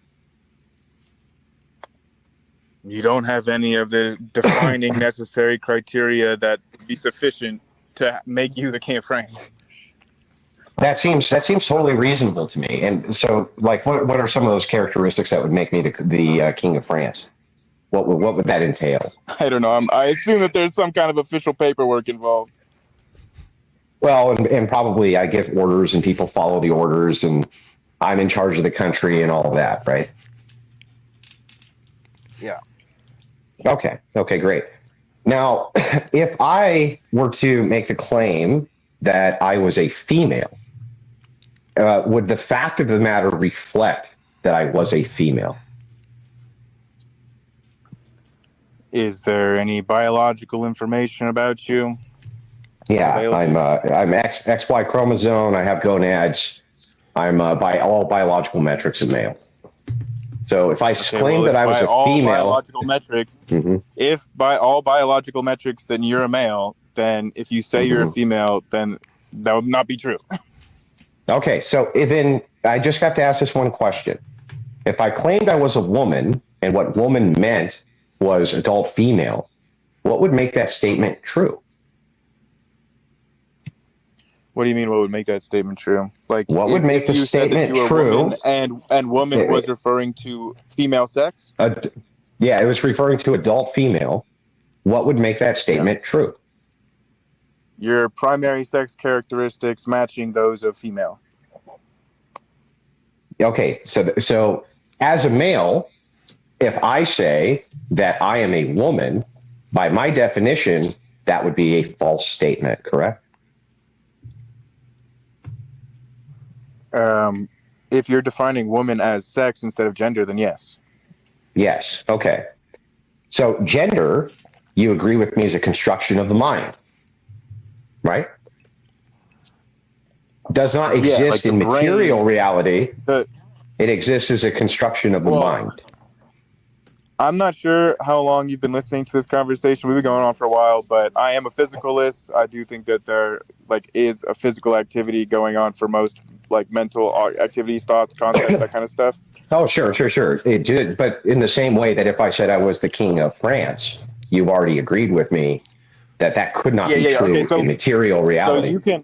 You don't have any of the defining necessary criteria that would be sufficient to make you the king of France. That seems totally reasonable to me. And so, like, what are some of those characteristics that would make me the king of France? What would that entail? I don't know. I assume that there's some kind of official paperwork involved. Well, and probably I give orders and people follow the orders, and I'm in charge of the country and all of that, right? Yeah. Okay, great. Now, if I were to make the claim that I was a female, would the fact of the matter reflect that I was a female? Is there any biological information about you? Yeah, I'm XY chromosome. I have gonads. I'm by all biological metrics a male. So if I claim that I was a female, biological metrics, if by all biological metrics, then you're a male. Then if you say you're a female, then that would not be true. Okay, so then I just have to ask this one question. If I claimed I was a woman and what woman meant was adult female, what would make that statement true? What do you mean? What would make that statement true? Like, what would make the statement true? And woman was referring to female sex. Yeah, it was referring to adult female. What would make that statement true? Your primary sex characteristics matching those of female. Okay, so as a male, if I say that I am a woman, by my definition, that would be a false statement, correct? If you're defining woman as sex instead of gender, then yes. Yes. Okay. So gender, you agree with me, is a construction of the mind, right? Does not exist in material reality. It exists as a construction of the mind. I'm not sure how long you've been listening to this conversation. We've been going on for a while, but I am a physicalist. I do think that there is a physical activity going on for most mental activities, thoughts, concepts, that kind of stuff. Oh, sure. It did, but in the same way that if I said I was the king of France, you've already agreed with me that could not be true in material reality.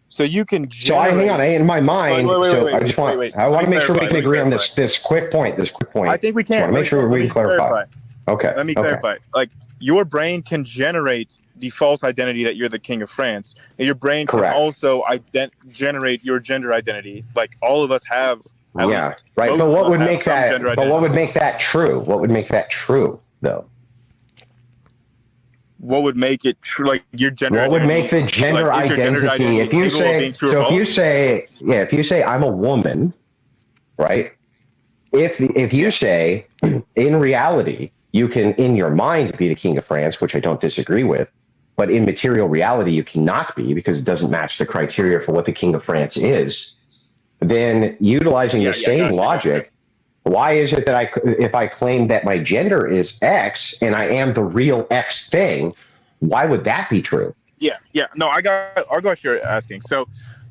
So you can So hang on, in my mind. I want to make sure we can agree on this quick point. I think we can. I want to make sure we can clarify. Okay. Let me clarify. Like, your brain can generate the false identity that you're the king of France, and your brain can also generate your gender identity. Like, all of us have. Yeah, right. But what would make that? But what would make that true? What would make that true, though? What would make it true? Like, your gender. What would make the gender identity? If you say, if you say I'm a woman, right? If you say in reality you can in your mind be the king of France, which I don't disagree with, but in material reality you cannot be because it doesn't match the criteria for what the king of France is. Then utilizing the same logic, why is it that if I claim that my gender is X and I am the real X thing, why would that be true? Yeah. No, I got what you're asking. So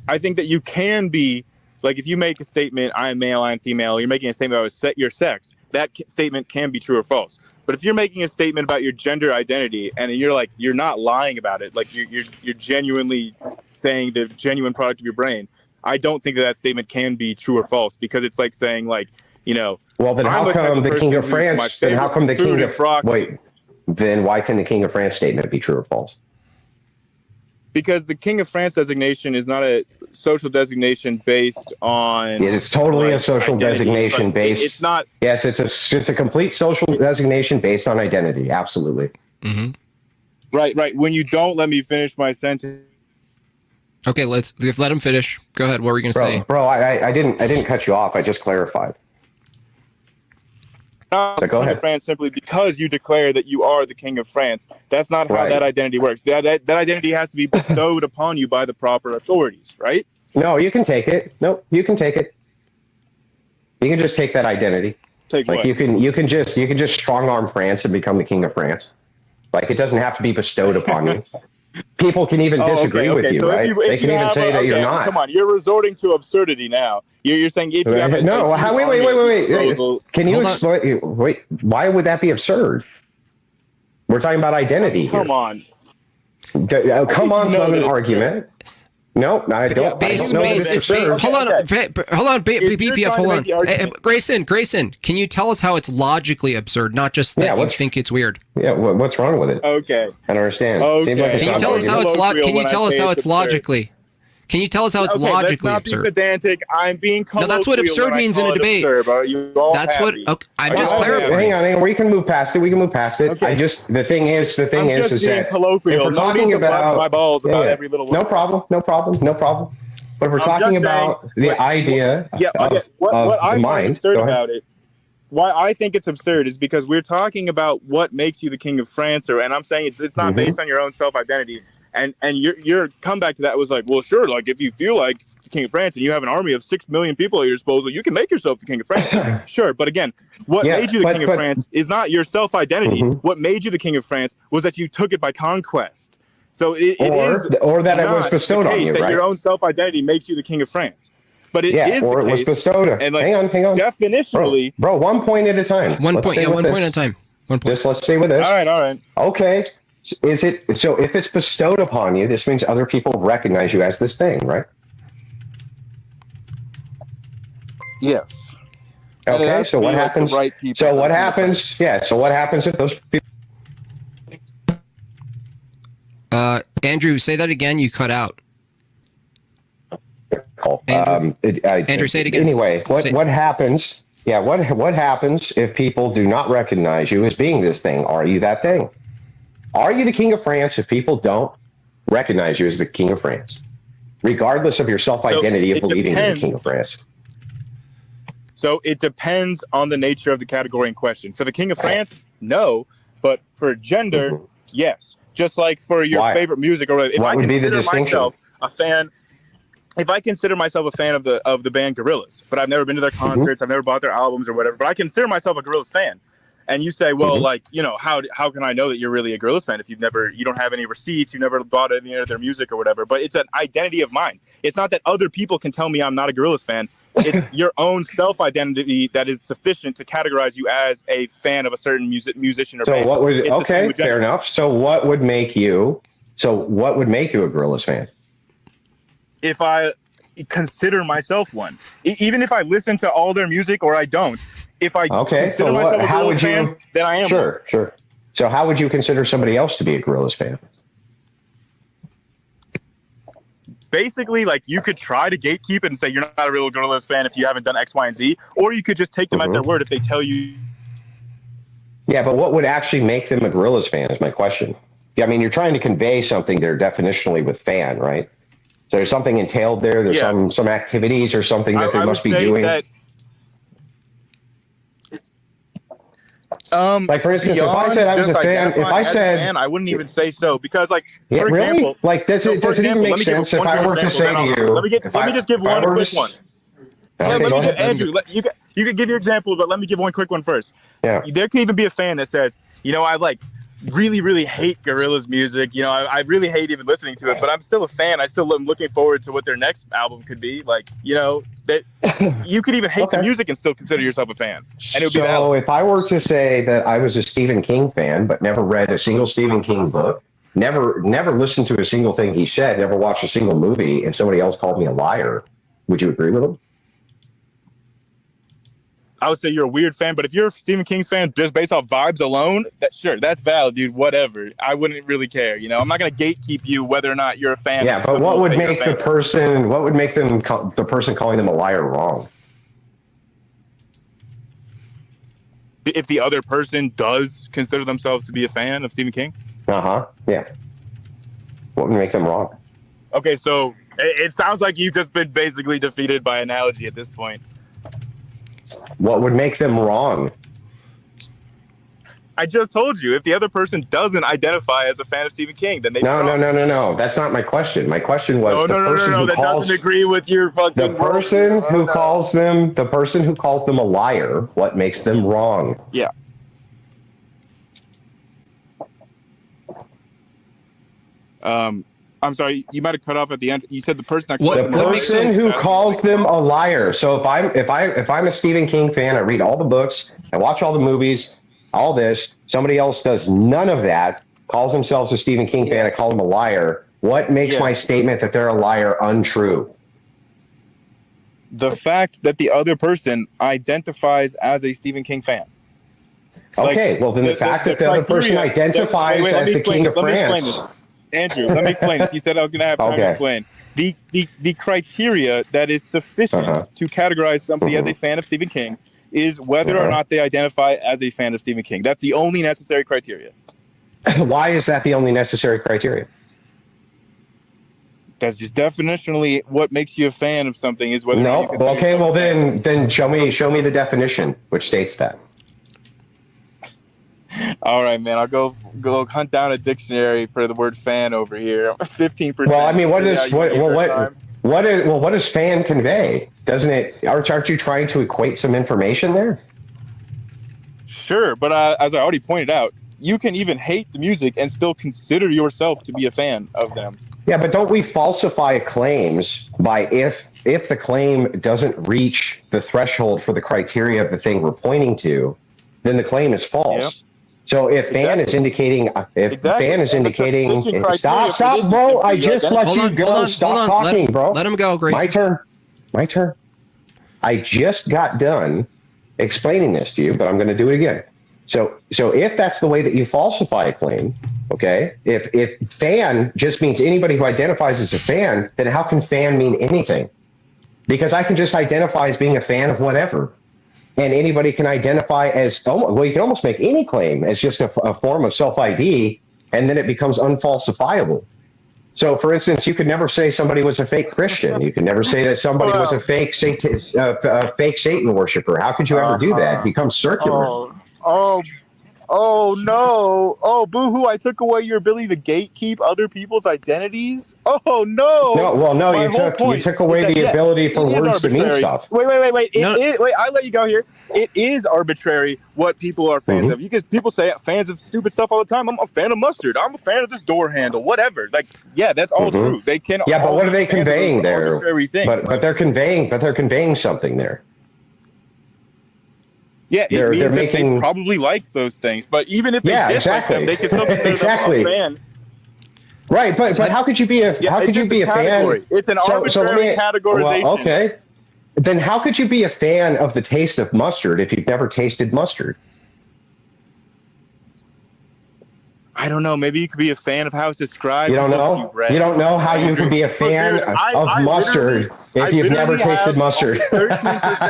I think that you can be, like, if you make a statement, I'm male, I'm female, you're making a statement about your sex, that statement can be true or false. But if you're making a statement about your gender identity and you're not lying about it, like you're genuinely saying the genuine product of your brain, I don't think that statement can be true or false, because it's like saying, like, well, then how come the king of France? Then how come the king of wait? Then why can the king of France statement be true or false? Because the king of France designation is not a social designation based on. It's totally a social identity. Designation based. It's not. Yes, it's a complete social designation based on identity. Absolutely. Mm-hmm. Right. When you don't let me finish my sentence. Okay, let him finish. Go ahead. What were you going to say? Bro, I didn't cut you off. I just clarified. Go ahead. France simply because you declare that you are the king of France. That's not how that identity works. That identity has to be bestowed upon you by the proper authorities, right? No, you can take it. No, you can take it. You can just take that identity. Take like what? you can just strong arm France and become the king of France. Like, it doesn't have to be bestowed upon you. People can even disagree with you, so right? They can even say that you're not. Come on, you're resorting to absurdity now. You're saying if you have wait. Can you explain? Wait, why would that be absurd? We're talking about identity. Come on. Come on, not an argument. No, I don't. Hold on, BPF. Hold on. Grayson, can you tell us how it's logically absurd, not just that you think it's weird? Yeah, what's wrong with it? Okay, I don't understand. Okay. Like can you tell us how it's Can you tell us how it's logically? Can you tell us how it's logically absurd? Let's not be pedantic. I'm being colloquial. No, that's what absurd means in a debate. That's what. Okay, I'm just clarifying. Hang on. We can move past it. Okay. The thing is that colloquial. If we're talking about my balls about every little. No problem. But if we're talking about the idea of what I the find mind, absurd about it, why I think it's absurd is because we're talking about what makes you the king of France, and I'm saying it's not based on your own self-identity. And your comeback to that was like, well, sure, like, if you feel like the king of France and you have an army of 6 million people at your disposal, you can make yourself the king of France. Sure, but again, what made you the king of France is not your self-identity. What made you the king of France was that you took it by conquest. So it is that it was bestowed on you, that right? Your own self-identity makes you the king of France. But it is or the it was case, bestowed. And like, hang on. Definitionally, bro, 1 point at a time. One point at a time. 1 point. Let's stay with this. All right. Okay. Is it so? If it's bestowed upon you, this means other people recognize you as this thing, right? Yes. Okay. So what happens? So what happens? Yeah. So what happens if those people? Andrew, say that again. You cut out. Andrew, say it again. Anyway, what happens? Yeah. What happens if people do not recognize you as being this thing? Are you that thing? Are you the king of France if people don't recognize you as the king of France, regardless of your self-identity of believing you're the king of France? So it depends on the nature of the category in question. For the king of France, no, but for gender, yes. Just like for your favorite music or whatever. If what would be the distinction? If I consider myself a fan of the band Gorillaz, but I've never been to their concerts, I've never bought their albums or whatever, but I consider myself a Gorillaz fan. And you say, well, like, how can I know that you're really a Gorillaz fan if you don't have any receipts, you never bought any of their music or whatever? But it's an identity of mine. It's not that other people can tell me I'm not a Gorillaz fan. It's your own self-identity that is sufficient to categorize you as a fan of a certain musician or band. So what would fair enough. So what would make you a Gorillaz fan? if I consider myself one. Even if I listen to all their music or I don't, if I consider myself a Gorillaz fan, then I am one. Sure. So how would you consider somebody else to be a Gorillaz fan? Basically, like, you could try to gatekeep it and say you're not a real Gorillaz fan if you haven't done X, Y, and Z, or you could just take them at their word if they tell you. Yeah, but what would actually make them a Gorillaz fan is my question. Yeah, I mean, you're trying to convey something there definitionally with fan, right? So there's something entailed there. There's some activities or something that they must be doing. Like, for instance, if I said I was a fan, I wouldn't even say so, because, like, for example, really? Like, does it even make sense if I were to say to you? Let me just give one quick one. Andrew, you could give your example, but let me give one quick one first. Yeah. There could even be a fan that says, I really hate Gorillaz music. I really hate even listening to it, but I'm still a fan. I still am looking forward to what their next album could be. Like, that you could even hate the music and still consider yourself a fan. And it would be valid. If I were to say that I was a Stephen King fan, but never read a single Stephen King book, never listened to a single thing he said, never watched a single movie, and somebody else called me a liar, would you agree with him? I would say you're a weird fan, but if you're a Stephen King's fan just based off vibes alone, that's valid, dude. Whatever. I wouldn't really care. I'm not gonna gatekeep you whether or not you're a fan. Yeah, but what would make the person? What would make them the person calling them a liar wrong? If the other person does consider themselves to be a fan of Stephen King. Yeah. What would make them wrong? Okay, so it sounds like you've just been basically defeated by analogy at this point. What would make them wrong? I just told you, if the other person doesn't identify as a fan of Stephen King, then they No. That's not my question. My question was that doesn't agree with your fucking the person who calls them a liar. What makes them wrong? Yeah. I'm sorry, you might have cut off at the end. You said the person who calls them a liar. So if I'm a Stephen King fan, I read all the books, I watch all the movies, all this. Somebody else does none of that, calls themselves a Stephen King fan, I call them a liar. What makes my statement that they're a liar untrue? The fact that the other person identifies as a Stephen King fan. Okay, well then the fact that the other person identifies as the King of France. Andrew, let me explain this. You said I was going to have time to explain. The criteria that is sufficient to categorize somebody as a fan of Stephen King is whether or not they identify as a fan of Stephen King. That's the only necessary criteria. Why is that the only necessary criteria? That's just definitionally what makes you a fan of something is whether or not you okay, well then show me the definition which states that. All right, man. I'll go hunt down a dictionary for the word fan over here. 15%. Well, I mean, what does fan convey? Doesn't it? Aren't you trying to equate some information there? Sure, but as I already pointed out, you can even hate the music and still consider yourself to be a fan of them. Yeah, but don't we falsify claims by if the claim doesn't reach the threshold for the criteria of the thing we're pointing to, then the claim is false. Yep. So if fan is indicating, stop, bro. I just let you go. Stop talking, bro. Let him go, Grayson. My turn. I just got done explaining this to you, but I'm going to do it again. So if that's the way that you falsify a claim, okay, if fan just means anybody who identifies as a fan, then how can fan mean anything? Because I can just identify as being a fan of whatever. And anybody can identify as, you can almost make any claim as just a form of self-ID, and then it becomes unfalsifiable. So, for instance, you could never say somebody was a fake Christian. You could never say that somebody was a fake Satan worshiper. How could you ever do that? It becomes circular. Oh no! Oh, boo-hoo! I took away your ability to gatekeep other people's identities. Oh no! No. You took away the ability for words to mean stuff. Wait! Wait! I'll let you go here. It is arbitrary what people are fans of. Because people say fans of stupid stuff all the time. I'm a fan of mustard. I'm a fan of this door handle. Whatever. Like, yeah, that's all true. They can. Yeah, but what are they conveying there? But they're conveying something there. Yeah, it means that they probably like those things. But even if they dislike them, they can still consider them a fan. Right, but how could you be a how could you be a fan? It's an arbitrary categorization. Well, okay, then how could you be a fan of the taste of mustard if you've never tasted mustard? I don't know. Maybe you could be a fan of how it's described. You don't know. You don't know how you could be a fan of mustard if you've never tasted mustard. 13%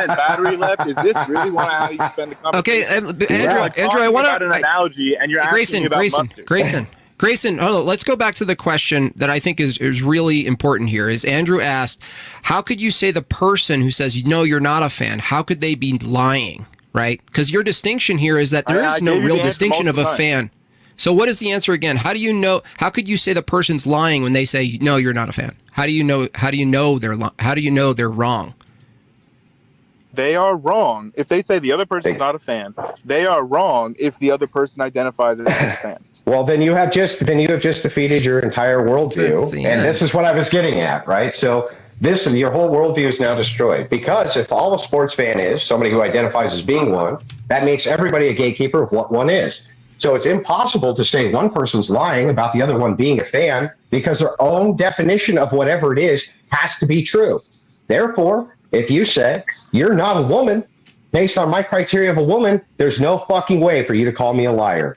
battery left. Is this really how you spend the conversation? Okay, Andrew, I want to an analogy, and you're asking me about mustard. Grayson, hold on, let's go back to the question that I think is really important here. Is Andrew asked, how could you say the person who says, no, you're not a fan, how could they be lying, right? Because your distinction here is that there is no real distinction of a fan. So what is the answer again? How do you know? How could you say the person's lying when they say, no, you're not a fan? How do you know? How do you know they're wrong? They are wrong if they say the other person's not a fan. They are wrong if the other person identifies as a fan. Well, then you have just defeated your entire worldview, and this is what I was getting at, right? So your whole worldview is now destroyed, because if all a sports fan is somebody who identifies as being one, that makes everybody a gatekeeper of what one is. So it's impossible to say one person's lying about the other one being a fan, because their own definition of whatever it is has to be true. Therefore, if you say you're not a woman based on my criteria of a woman, there's no fucking way for you to call me a liar.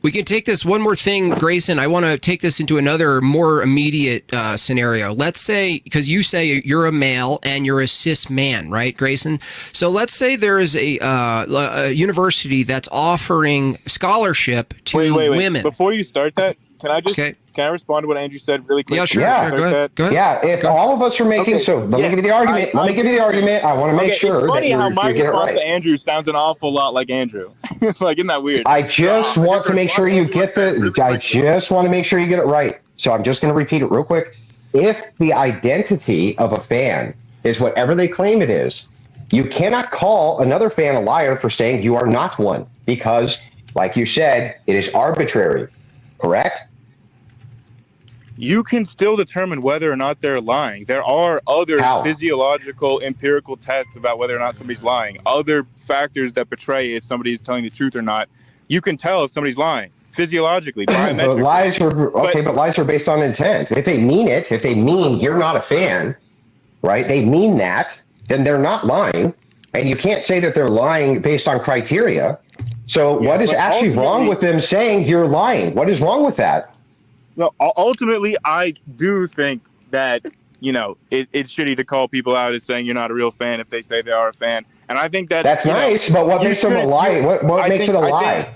We can take this one more thing, Grayson. I want to take this into another more immediate scenario. Let's say, because you say you're a male and you're a cis man, right, Grayson? So let's say there is a university that's offering scholarship to women. Before you start that, can I respond to what Andrew said really quick? Yeah, sure. Go ahead. Yeah, if all of us are making let me give you the argument. Let me give you the argument. I want to make sure it's funny that how my you get it response right. to Andrew sounds an awful lot like Andrew. Like, isn't that weird? I just want to make sure you get I just want to make sure you get it right. So I'm just going to repeat it real quick. If the identity of a fan is whatever they claim it is, you cannot call another fan a liar for saying you are not one, because, like you said, it is arbitrary. Correct? You can still determine whether or not they're lying. There are other physiological, empirical tests about whether or not somebody's lying. Other factors that portray if somebody's telling the truth or not. You can tell if somebody's lying physiologically, biometrically. But lies are based on intent. If they mean it, if they mean you're not a fan, right? They mean that, then they're not lying. And you can't say that they're lying based on criteria. So what is actually wrong with them saying you're lying? What is wrong with that? No, ultimately, I do think that, it's shitty to call people out as saying you're not a real fan if they say they are a fan. And I think that's nice, but what makes them a lie? What makes it a lie?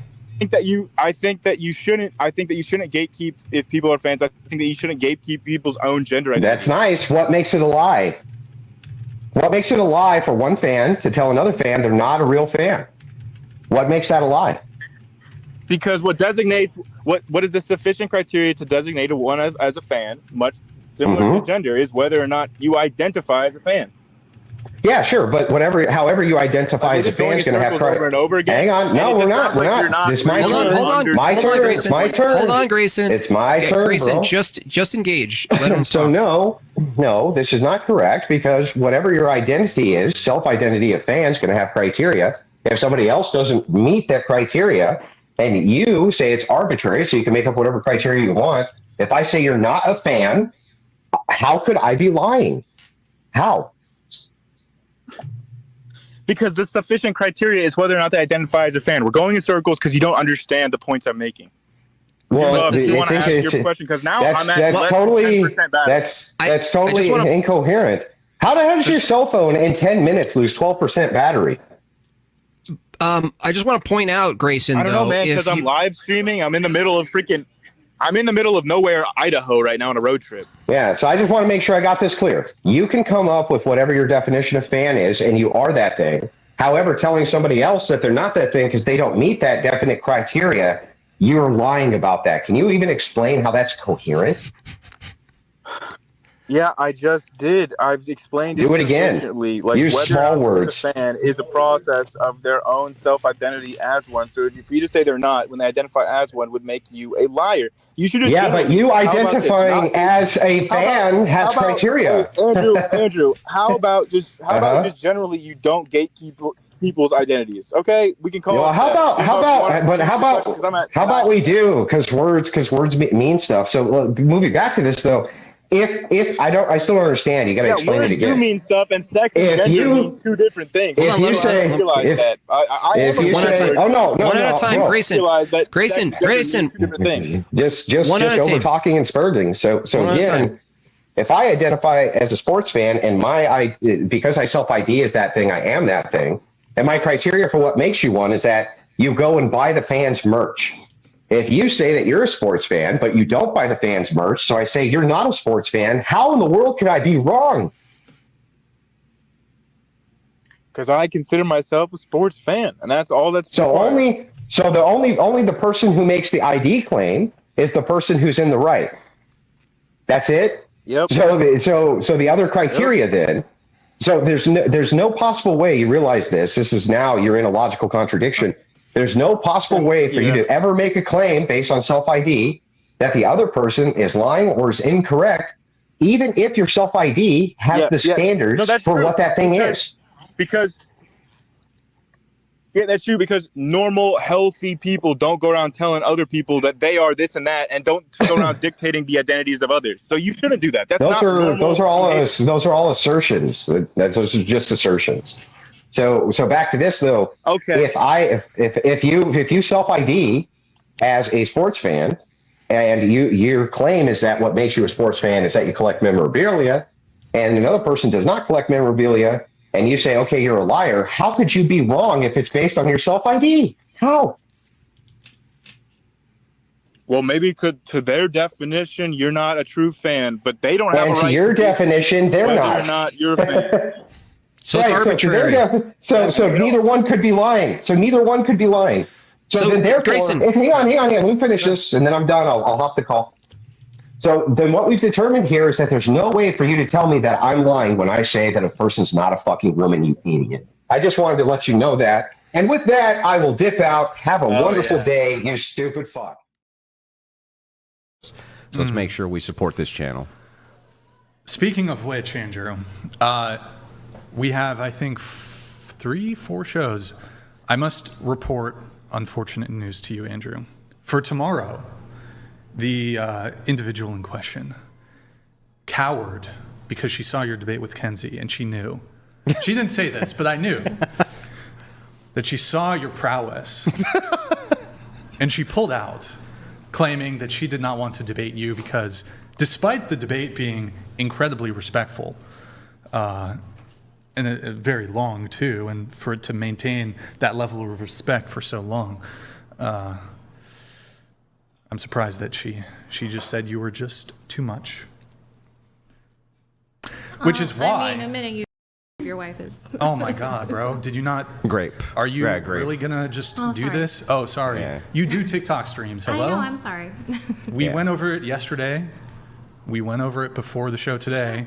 I think that you shouldn't gatekeep if people are fans. I think that you shouldn't gatekeep people's own gender identity. That's nice. What makes it a lie? What makes it a lie for one fan to tell another fan they're not a real fan? What makes that a lie? Because what is the sufficient criteria to designate one as a fan, much similar to gender, is whether or not you identify as a fan. Yeah, sure, but however you identify as a fan is going to have over and over again. Hang on, no, we're not. This is my turn. Hold on, my turn. Grayson. It's my turn. Hold on, Grayson. It's my turn, Grayson, bro. just engage. Let him so talk. no, this is not correct, because whatever your identity is, self-identity of fans, going to have criteria. If somebody else doesn't meet that criteria, and you say it's arbitrary, so you can make up whatever criteria you want. If I say you're not a fan, how could I be lying? How? Because the sufficient criteria is whether or not they identify as a fan. We're going in circles because you don't understand the points I'm making. Well, I want to ask your question, because now I'm at less than 10% battery. That's totally incoherent. How the hell does your cell phone in 10 minutes lose 12% battery? I just want to point out, Grayson. I don't know, man, because I'm live streaming. I'm in the middle of nowhere, Idaho right now on a road trip. Yeah, so I just want to make sure I got this clear. You can come up with whatever your definition of fan is, and you are that thing. However, telling somebody else that they're not that thing because they don't meet that definite criteria, you're lying about that. Can you even explain how that's coherent? Yeah, I just did. I've explained Do it again. Like, use whether small words. A fan is a process of their own self-identity as one. So for you to say they're not when they identify as one would make you a liar. You should just but you identifying as a fan has criteria. Hey, Andrew, how about just generally you don't gatekeep people's identities. Okay, we can call. Well, it how that. about we do? Because words mean stuff. So moving back to this though, if I still don't understand. You got to explain it words again. do mean stuff, and sex and If gender you- mean two different things. if you say- realize if- that, I if am you a say- word. oh, no, one at a time, no. Grayson. Realize that Grayson, sex and gender mean two different things. Just One at a over time. talking and spurting. So One at a again, time. if I identify as a sports fan and because I self ID as that thing, I am that thing. And my criteria for what makes you one is that you go and buy the fans merch. If you say that you're a sports fan, but you don't buy the fans merch, so I say you're not a sports fan, how in the world could I be wrong? Because I consider myself a sports fan, and that's all that's So required. only the person who makes the ID claim is the person who's in the right. That's it. Yep. So the other criteria then. So there's no possible way you realize this. This is now you're in a logical contradiction. There's no possible way for you to ever make a claim based on self ID that the other person is lying or is incorrect, even if your self ID has the standards for true. what that thing is. Because that's true. Because normal, healthy people don't go around telling other people that they are this and that, and don't go around dictating the identities of others. So you shouldn't do that. That's Those not are normal. those are all assertions. Those are just assertions. So back to this though. Okay. If you self ID as a sports fan, and your claim is that what makes you a sports fan is that you collect memorabilia, and another person does not collect memorabilia, and you say, okay, you're a liar. How could you be wrong if it's based on your self ID? How? Well, maybe to their definition, you're not a true fan, but they don't have And a to right your to definition, they're whether not. or not you're a fan. So it's arbitrary. So neither one could be lying. So then therefore, Grayson. hang on. Let me finish this, and then I'm done. I'll hop the call. So then what we've determined here is that there's no way for you to tell me that I'm lying when I say that a person's not a fucking woman, you idiot. I just wanted to let you know that. And with that, I will dip out. Have a wonderful day, you stupid fuck. So let's make sure we support this channel. Speaking of which, Andrew, we have, I think, 3-4 shows. I must report unfortunate news to you, Andrew. For tomorrow, the individual in question cowered because she saw your debate with Kenzie, and she knew. She didn't say this, but I knew that she saw your prowess, and she pulled out, claiming that she did not want to debate you because, despite the debate being incredibly respectful, and very long too, and for it to maintain that level of respect for so long, I'm surprised that she just said you were just too much. Which is why. I mean, admitting your wife is. Oh my God, bro! Did you not? Grape. Are you Yeah, grape. really gonna just do sorry. this? Oh, sorry. Yeah. You do TikTok streams. Hello. I know. I'm sorry. We went over it yesterday. We went over it before the show today.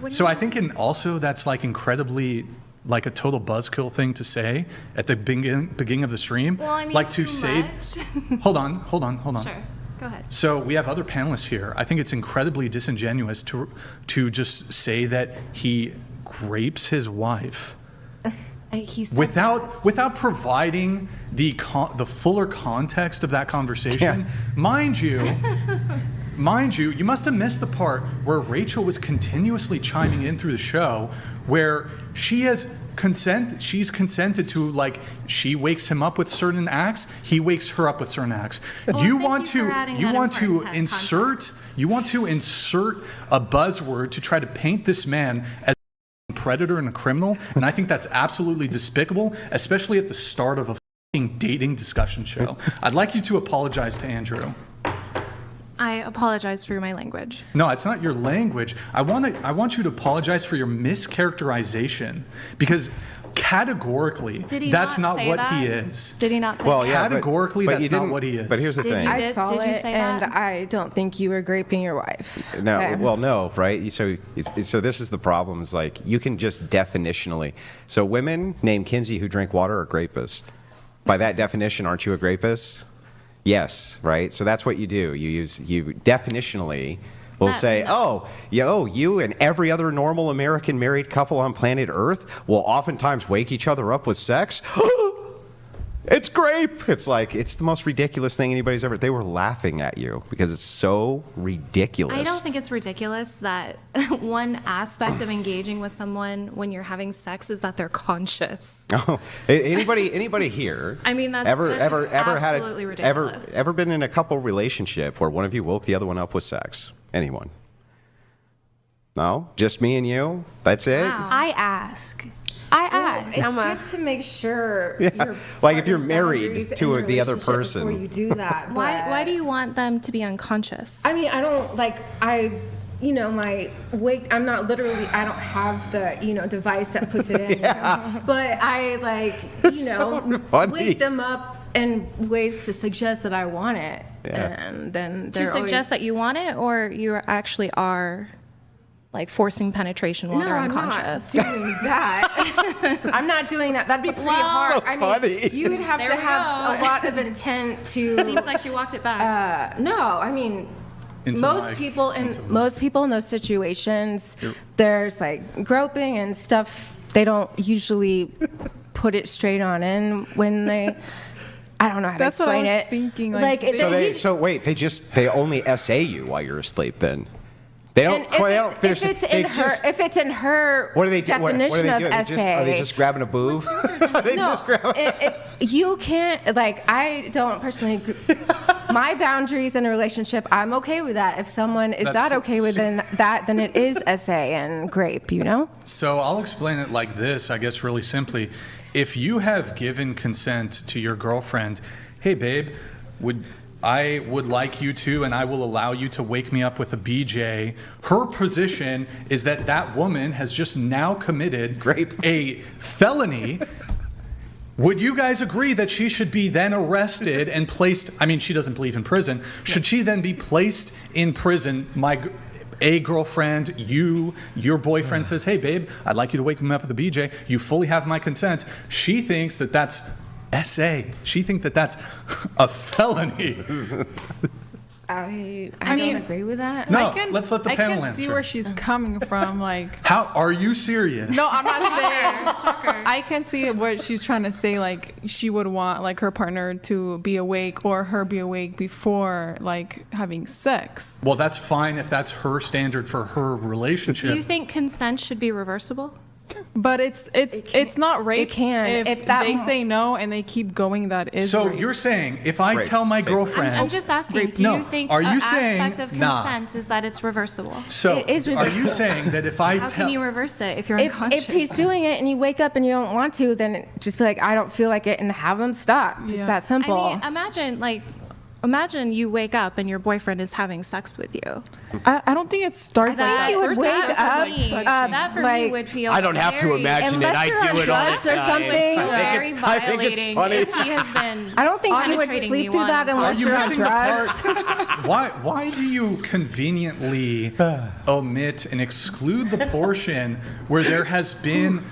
So I think that's like incredibly like a total buzzkill thing to say at the beginning of the stream. Well, I mean, like to too say. much. Hold on. Sure. Go ahead. So we have other panelists here. I think it's incredibly disingenuous to just say that he grapes his wife without providing the fuller context of that conversation. Mind you, you must have missed the part where Rachel was continuously chiming in through the show, where she's consented to, like, she wakes him up with certain acts, he wakes her up with certain acts. You want to insert a buzzword to try to paint this man as a predator and a criminal, and I think that's absolutely despicable, especially at the start of a fucking dating discussion show. I'd like you to apologize to Andrew. I apologize for my language. No, it's not your language. I want you to apologize for your mischaracterization, because categorically that's not what he is. Did he not say Well, that? categorically that's not what he is. But here's the thing. I saw did you it, say and that? I don't think you were graping your wife. No, Okay. well, no, right? So this is the problem. Is like you can just definitionally. So women named Kinsey who drink water are grapists. By that definition, aren't you a grapist? Yes, right. So that's what you do. You definitionally will say, "Oh, you and every other normal American married couple on planet Earth will oftentimes wake each other up with sex." It's grape. It's like, it's the most ridiculous thing anybody's ever. They were laughing at you because it's so ridiculous. I don't think it's ridiculous that one aspect of engaging with someone when you're having sex is that they're conscious. Oh, anybody here? I mean, that's ever just had absolutely ridiculous. ever been in a couple relationship where one of you woke the other one up with sex? Anyone? No, just me and you. That's it. I ask. It's good to make sure. Yeah. Like if you're married to the other person before you do that. Why do you want them to be unconscious? I mean, I don't my wake. I'm not literally. I don't have the device that puts it in. Yeah. But I so funny. wake them up in ways to suggest that I want it, and then Do you suggest that you want it, or you actually are like forcing penetration while they're unconscious? I'm not doing that. I'm not doing that. That'd be pretty hard. So funny. Mean, you would have There to we have go. a lot of intent to. Seems like she walked it back. No, I mean, most people in those situations, there's like groping and stuff. They don't usually put it straight on in when they. I don't know how to That's what I explain was it. thinking. They only SA you while you're asleep then. They don't finish if it's in her what do they do? definition What are they doing? of essay. Are they just grabbing a boob? You can't, I don't personally, my boundaries in a relationship, I'm okay with that. If someone is not okay with that, then it is essay and grape, So I'll explain it like this, I guess really simply. If you have given consent to your girlfriend, hey babe, I would like you to, and I will allow you to wake me up with a BJ. Her position is that woman has just now committed a felony. Would you guys agree that she should be then arrested and placed? I mean, she doesn't believe in prison. Should she then be placed in prison? A girlfriend, your boyfriend says, hey babe, I'd like you to wake me up with a BJ. You fully have my consent. She thinks that that's SA. She thinks that that's a felony. I don't agree with that. No, let's let the panel I can see where she's coming from. Like, how are you serious? No, I'm not saying. I can see what she's trying to say. Like, she would want like her partner to be awake or her be awake before like having sex. Well, that's fine if that's her standard for her relationship. Do you think consent should be reversible? But it's not rape. It can. If they say no and they keep going, that is so rape. You're saying if I tell my girlfriend, I'm just asking. Do you think are you an saying, aspect of consent is that it's reversible? So it is are you saying that if I How tell, can you reverse it if you're unconscious? If he's doing it and you wake up and you don't want to, then just be like, I don't feel like it, and have him stop. Yeah. It's that simple. I mean, imagine you wake up and your boyfriend is having sex with you. I don't think it starts like that. You would First, wake it up. That for me would feel. I don't have to imagine it. I do it all the time. Or something. Very violating if he has been. I don't think you would penetrating sleep me through while that I'm unless you're on drugs. why do you conveniently omit and exclude the portion where there has been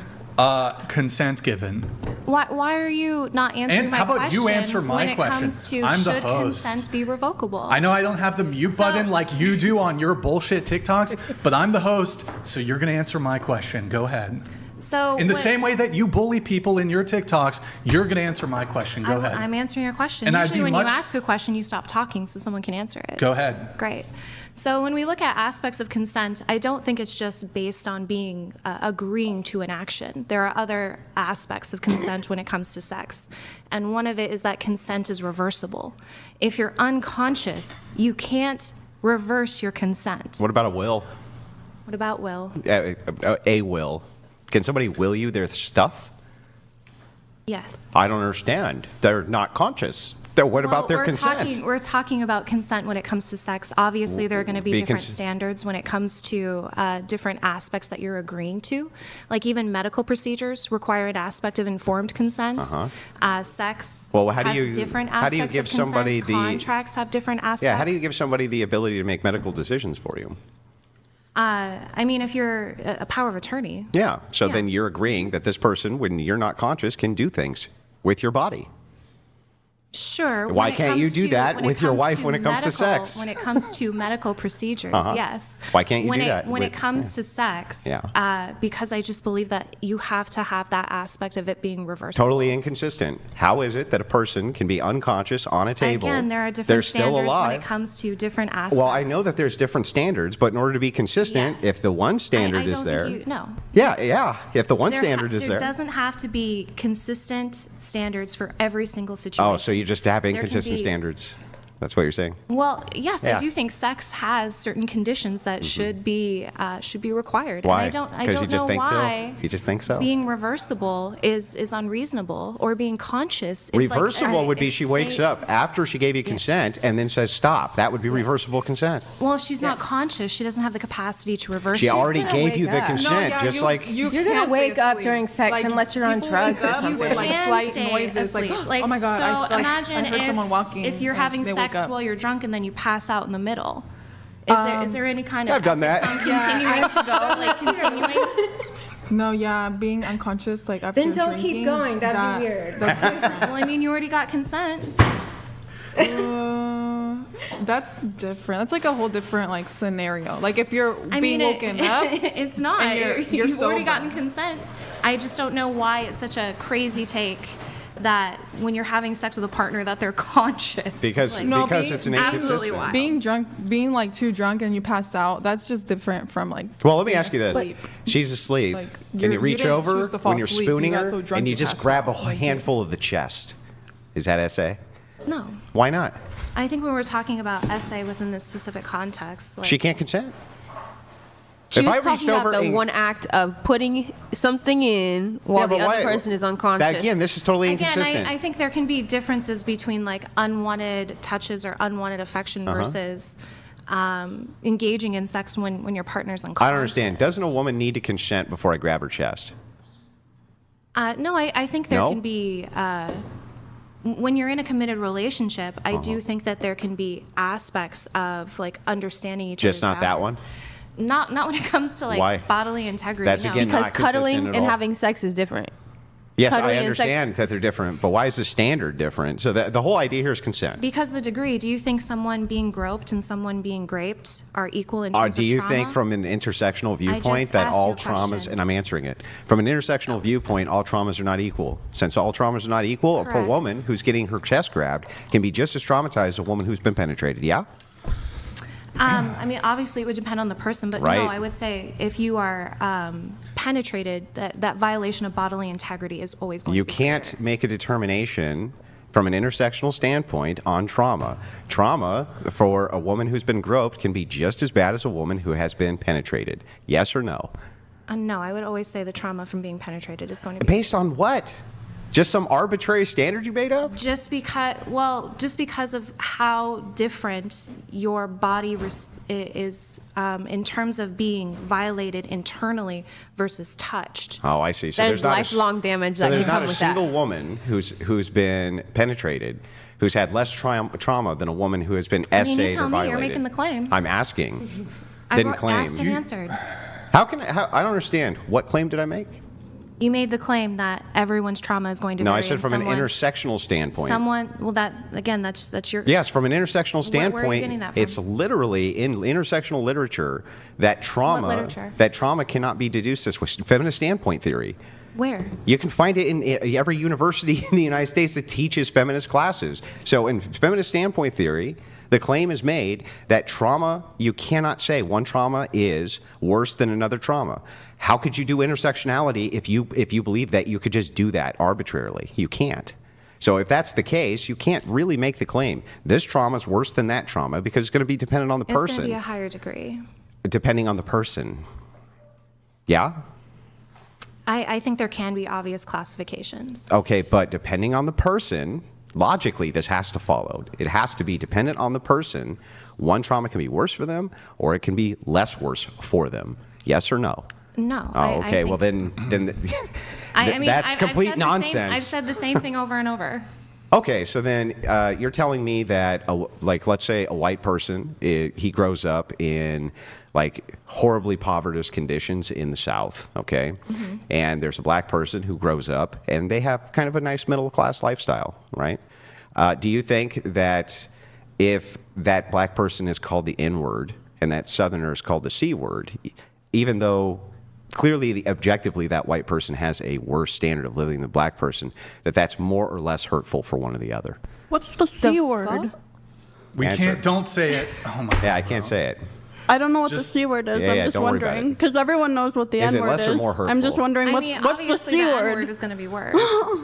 consent given? Why are you not answering And my how about question you answer my when it question? comes to I'm the should host. consent be revocable? I know I don't have the mute button like you do on your bullshit TikToks, but I'm the host, so you're going to answer my question. Go ahead. So in the same way that you bully people in your TikToks, you're going to answer my question. Go ahead. I'm answering your question. And Usually when you ask a question, you stop talking so someone can answer it. Go ahead. Great. So when we look at aspects of consent, I don't think it's just based on being agreeing to an action. There are other aspects of consent when it comes to sex. And one of it is that consent is reversible. If you're unconscious, you can't reverse your consent. What about a will? What about will? A will. Can somebody will you their stuff? Yes. I don't understand. They're not conscious. What about their consent? We're talking about consent when it comes to sex. Obviously, there are going to be different standards when it comes to different aspects that you're agreeing to. Like even medical procedures require an aspect of informed consent. Sex has different aspects of consent. Contracts have different aspects. Yeah, how do you give somebody the ability to make medical decisions for you? I mean, if you're a power of attorney. Yeah, so then you're agreeing that this person, when you're not conscious, can do things with your body. Sure. Why when it can't comes you do to- that when it with your comes wife to when it comes to medical- sex? When it comes to medical procedures, Uh-huh. yes. Why can't you when do it, that When with- it comes to sex, because I just believe that you have to have that aspect of it being reversible. Totally inconsistent. How is it that a person can be unconscious on a table? Again, there are different they're still standards when alive? it comes to different aspects. Well, I know that there's different standards, but in order to be consistent, if the one standard I don't is there, think no. yeah, if the one standard is there there, doesn't have to be consistent standards for every single situation. oh, so you just have There can inconsistent be- standards. That's what you're saying. Well, yes, Yeah. I do think sex has certain conditions that should be required. Why? And I don't 'Cause you just know think so? why. You just think so? Being reversible is unreasonable, or being conscious is Reversible would be it's she wakes state- up after she gave you consent and then says stop. That would be reversible consent. Well, if she's not conscious, she doesn't have the capacity to reverse. She it. already gave you the consent, just like you're gonna wake up during sex unless you're on drugs or something. with like can slight stay noises, like, asleep. oh my god, So I feel like imagine I heard someone walking. if you're and having they sex wake up. while you're drunk and then you pass out in the middle. Is there any kind of I've done that. ethics on continuing to go, like continuing? No, yeah, being unconscious like after Then don't drinking, keep going. That'd be weird. That's different. Well, I mean, you already got consent. That's different. That's like a whole different like scenario. Like if you're I being mean, woken up, it's not. and you're You've already sober. gotten consent. I just don't know why it's such a crazy take that when you're having sex with a partner that they're conscious. Because it's an absolutely inconsistent. wild. being drunk, being like too drunk and you pass out, that's just different from like. Well, let me being ask you this: asleep. she's asleep, Like, and you you reach didn't over choose to fall when you're asleep, you spooning got her, so drunk and you you just passed grab a out. Like, handful of the chest. Is that essay? No. Why not? I think when we're talking about essay within this specific context, like, She can't consent. She If was I reached talking about over the and- one act of putting something in while Yeah, the but other why- person is unconscious. That, again, this is totally Again, inconsistent. I think there can be differences between like unwanted touches or unwanted affection Uh-huh. versus engaging in sex when your partner's unconscious. I don't understand. Doesn't a woman need to consent before I grab her chest? No, I think there No? can be. When you're in a committed relationship, I do think that there can be aspects of like understanding each Just other's not that one? Not when it comes to like Why? bodily integrity. That's no. again because not consistent cuddling at and all. having sex is different. Yes, I Cuddling and sex- understand that they're different, but why is the standard different? So the whole idea here is consent. Because the degree, do you think someone being groped and someone being graped are equal in terms Do of you trauma? think from an intersectional viewpoint just that asked all you a traumas, question. and I'm answering it, from an intersectional viewpoint, all traumas are not equal? Since all traumas are not equal, a poor Correct. woman who's getting her chest grabbed can be just as traumatized as a woman who's been penetrated, yeah? I mean, obviously, it would depend on the person, but Right. no, I would say if you are penetrated, that violation of bodily integrity is always going You to be can't make a determination from an intersectional standpoint on trauma. Trauma for a woman who's been groped can be just as bad as a woman who has been penetrated. Yes or no? No, I would always say the trauma from being penetrated is going to be Based on what? Just some arbitrary standard you made up? just because of how different your body is in terms of being violated internally versus touched. Oh, I see. So There's not lifelong damage so that there's can not come a with that. single woman who's been penetrated who's had less trauma than a woman who has been I mean, you essayed tell or me, violated. you're making the claim. I'm asking. I Didn't claim. asked and answered. How can I don't understand. What claim did I make? You made the claim that everyone's trauma is going to No, vary. I said and from an someone- intersectional standpoint. Well, that's your. Yes, from an intersectional Where are you standpoint, getting that from? it's literally in intersectional literature that trauma literature? Cannot be deduced as feminist standpoint theory. Where? You can find it in every university in the United States that teaches feminist classes. So in feminist standpoint theory, the claim is made that trauma, you cannot say one trauma is worse than another trauma. How could you do intersectionality if you believe that you could just do that arbitrarily? You can't. So if that's the case, you can't really make the claim this trauma is worse than that trauma because it's going to be dependent on the It's going person. to be a higher degree. Depending on the person. Yeah? I think there can be obvious classifications. Okay, but depending on the person, logically, this has to follow. It has to be dependent on the person. One trauma can be worse for them, or it can be less worse for them. Yes or no? No. Oh, okay. Well, then I mean, that's I've complete said the same- nonsense. I've said the same thing over and over. Okay, so then you're telling me that, let's say a white person, he grows up in like horribly poverty conditions in the South, okay? Mm-hmm. And there's a black person who grows up and they have kind of a nice middle class lifestyle, right? Do you think that if that black person is called the N-word and that Southerner is called the C-word, even though clearly, objectively, that white person has a worse standard of living than the black person, that's more or less hurtful for one or the other? What's the C word? Don't say it. Oh my God, yeah, I can't say it. I don't know what the C word is. I'm just wondering. Because everyone knows what the Is it N word less is. or more hurtful? I'm just wondering what's the obviously C the word? N-word is going to be worse.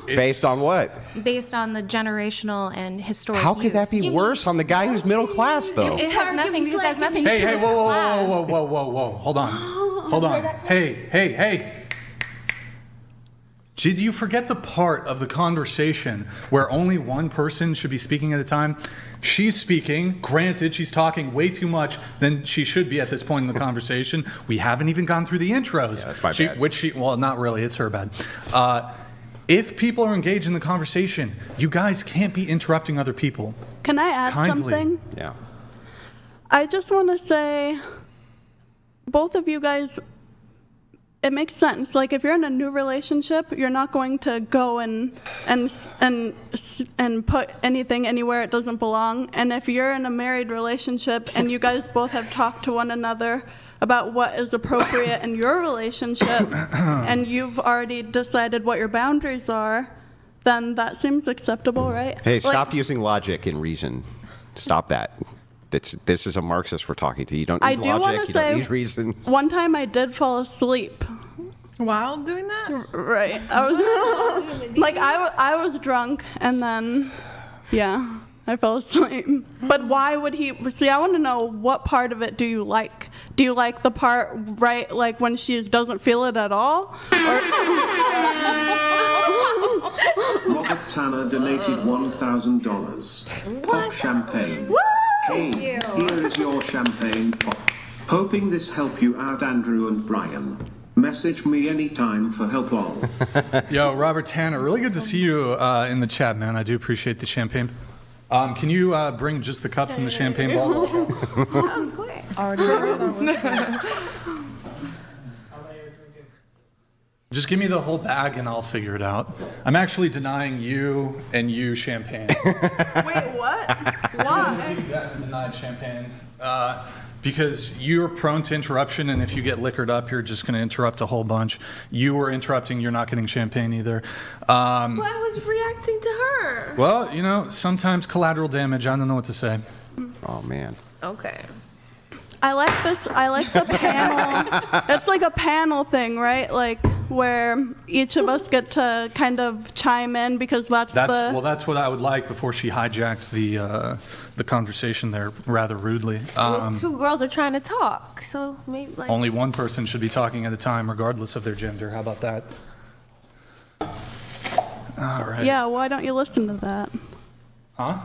Based on what? Based on the generational and historic How could that be worse on the guy who's middle class, though? It has nothing, because it has nothing to do Hey, with whoa. Hold on. Hey. Did you forget the part of the conversation where only one person should be speaking at a time? She's speaking. Granted, she's talking way too much than she should be at this point in the conversation. We haven't even gone through the intros. Yeah, that's my bad. Well, not really. It's her bad. If people are engaged in the conversation, you guys can't be interrupting other people. Can I add something? Yeah. I just want to say, both of you guys, it makes sense. Like, if you're in a new relationship, you're not going to go and put anything anywhere it doesn't belong. And if you're in a married relationship and you guys both have talked to one another about what is appropriate in your relationship, and you've already decided what your boundaries are, then that seems acceptable, right? Hey, stop using logic and reason. Stop that. This is a Marxist we're talking to. You don't need logic. You don't need reason. One time I did fall asleep. While doing that? Right. I was like, I was drunk, and then, yeah, I fell asleep. But why would he? See, I want to know, what part of it do you like? Do you like the part right, like when she doesn't feel it at all? Robert Tanner donated $1,000. Pop champagne. Woo! Hey, here is your champagne pop. Hoping this help you out, Andrew and Brian. Message me anytime for help all. Yo, Robert Tanner, really good to see you in the chat, man. I do appreciate the champagne. Can you bring just the cups and the champagne bottle? That was quick. Just give me the whole bag and I'll figure it out. I'm actually denying you and you champagne. Wait, what? Why? Denied champagne. Because you're prone to interruption, and if you get liquored up, you're just going to interrupt a whole bunch. You were interrupting, you're not getting champagne either. Well, I was reacting to her. Well, you know, sometimes collateral damage. I don't know what to say. Oh, man. Okay. I like this. I like the panel. It's like a panel thing, right? Like, where each of us get to kind of chime in, because that's what I would like before she hijacks the conversation there rather rudely. Well, two girls are trying to talk, so maybe like Only one person should be talking at a time, regardless of their gender. How about that? All right. Yeah, why don't you listen to that? Huh?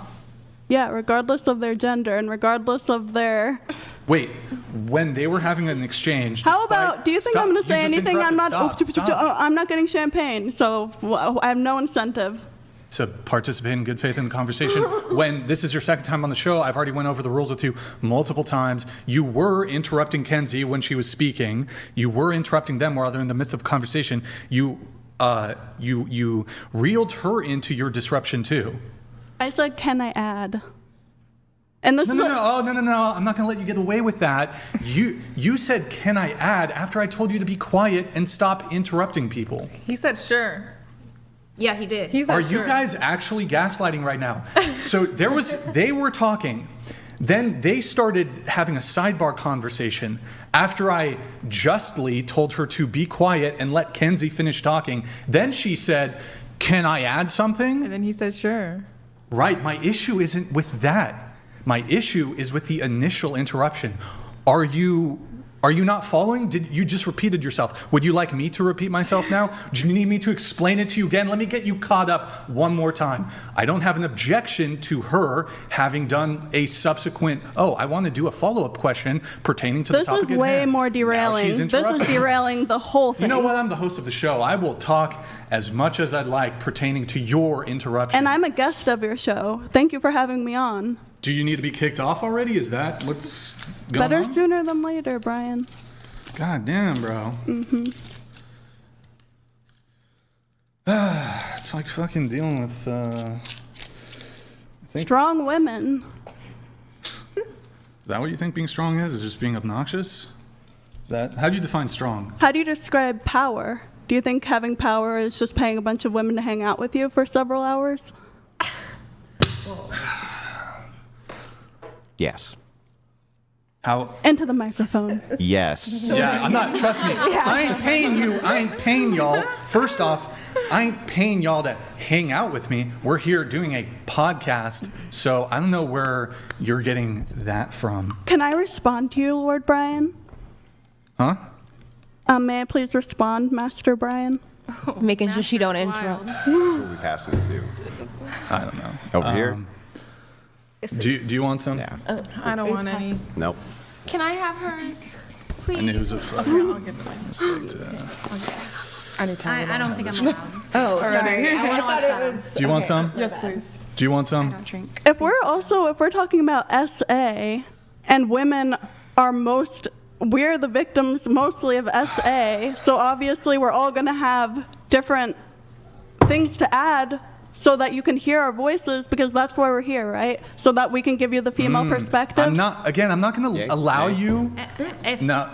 Yeah, regardless of their gender and regardless of their... Wait, when they were having an exchange... How about, do you think I'm going to say anything? I'm not... Stop. I'm not getting champagne, so I have no incentive to participate in good faith in the conversation. When this is your second time on the show, I've already went over the rules with you multiple times. You were interrupting Kenzie when she was speaking. You were interrupting them while they're in the midst of a conversation. You reeled her into your disruption too. I said, can I add? And this no. I'm not going to let you get away with that. You said, can I add, after I told you to be quiet and stop interrupting people. He said, sure. Yeah, he did. Are you guys actually gaslighting right now? So they were talking. Then they started having a sidebar conversation after I justly told her to be quiet and let Kenzie finish talking. Then she said, can I add something? And then he said, sure. Right. My issue isn't with that. My issue is with the initial interruption. Are you not following? You just repeated yourself. Would you like me to repeat myself now? Do you need me to explain it to you again? Let me get you caught up one more time. I don't have an objection to her having done a subsequent, I want to do a follow-up question pertaining to the topic at hand. This is way more derailing. This is derailing the whole thing. You know what? I'm the host of the show. I will talk as much as I'd like pertaining to your interruption. And I'm a guest of your show. Thank you for having me on. Do you need to be kicked off already? Is that what's going on? Better sooner than later, Brian. God damn, bro. Mm-hmm. It's like fucking dealing with Strong women. Is that what you think being strong is? Is just being obnoxious? Is that how do you define strong? How do you describe power? Do you think having power is just paying a bunch of women to hang out with you for several hours? Yes. How? Into the microphone. Yes. Yeah, I'm not. Trust me. I ain't paying you. I ain't paying y'all. First off, I ain't paying y'all to hang out with me. We're here doing a podcast, so I don't know where you're getting that from. Can I respond to you, Lord Brian? Huh? May I please respond, Master Brian? Making sure she don't interrupt. Who are we passing it to? I don't know. Over here? Do you want some? Yeah. I don't want any. Nope. Can I have hers, please? I knew it was a Okay, I'll get mine. I need time. I don't think I'm allowed. Oh, Already. sorry. I want some. Do you want some? Yes, please. Do you want some? If we're talking about SA and women are we're the victims mostly of SA, so obviously we're all going to have different things to add so that you can hear our voices, because that's why we're here, right? So that we can give you the female perspective. I'm not going to allow you. If No.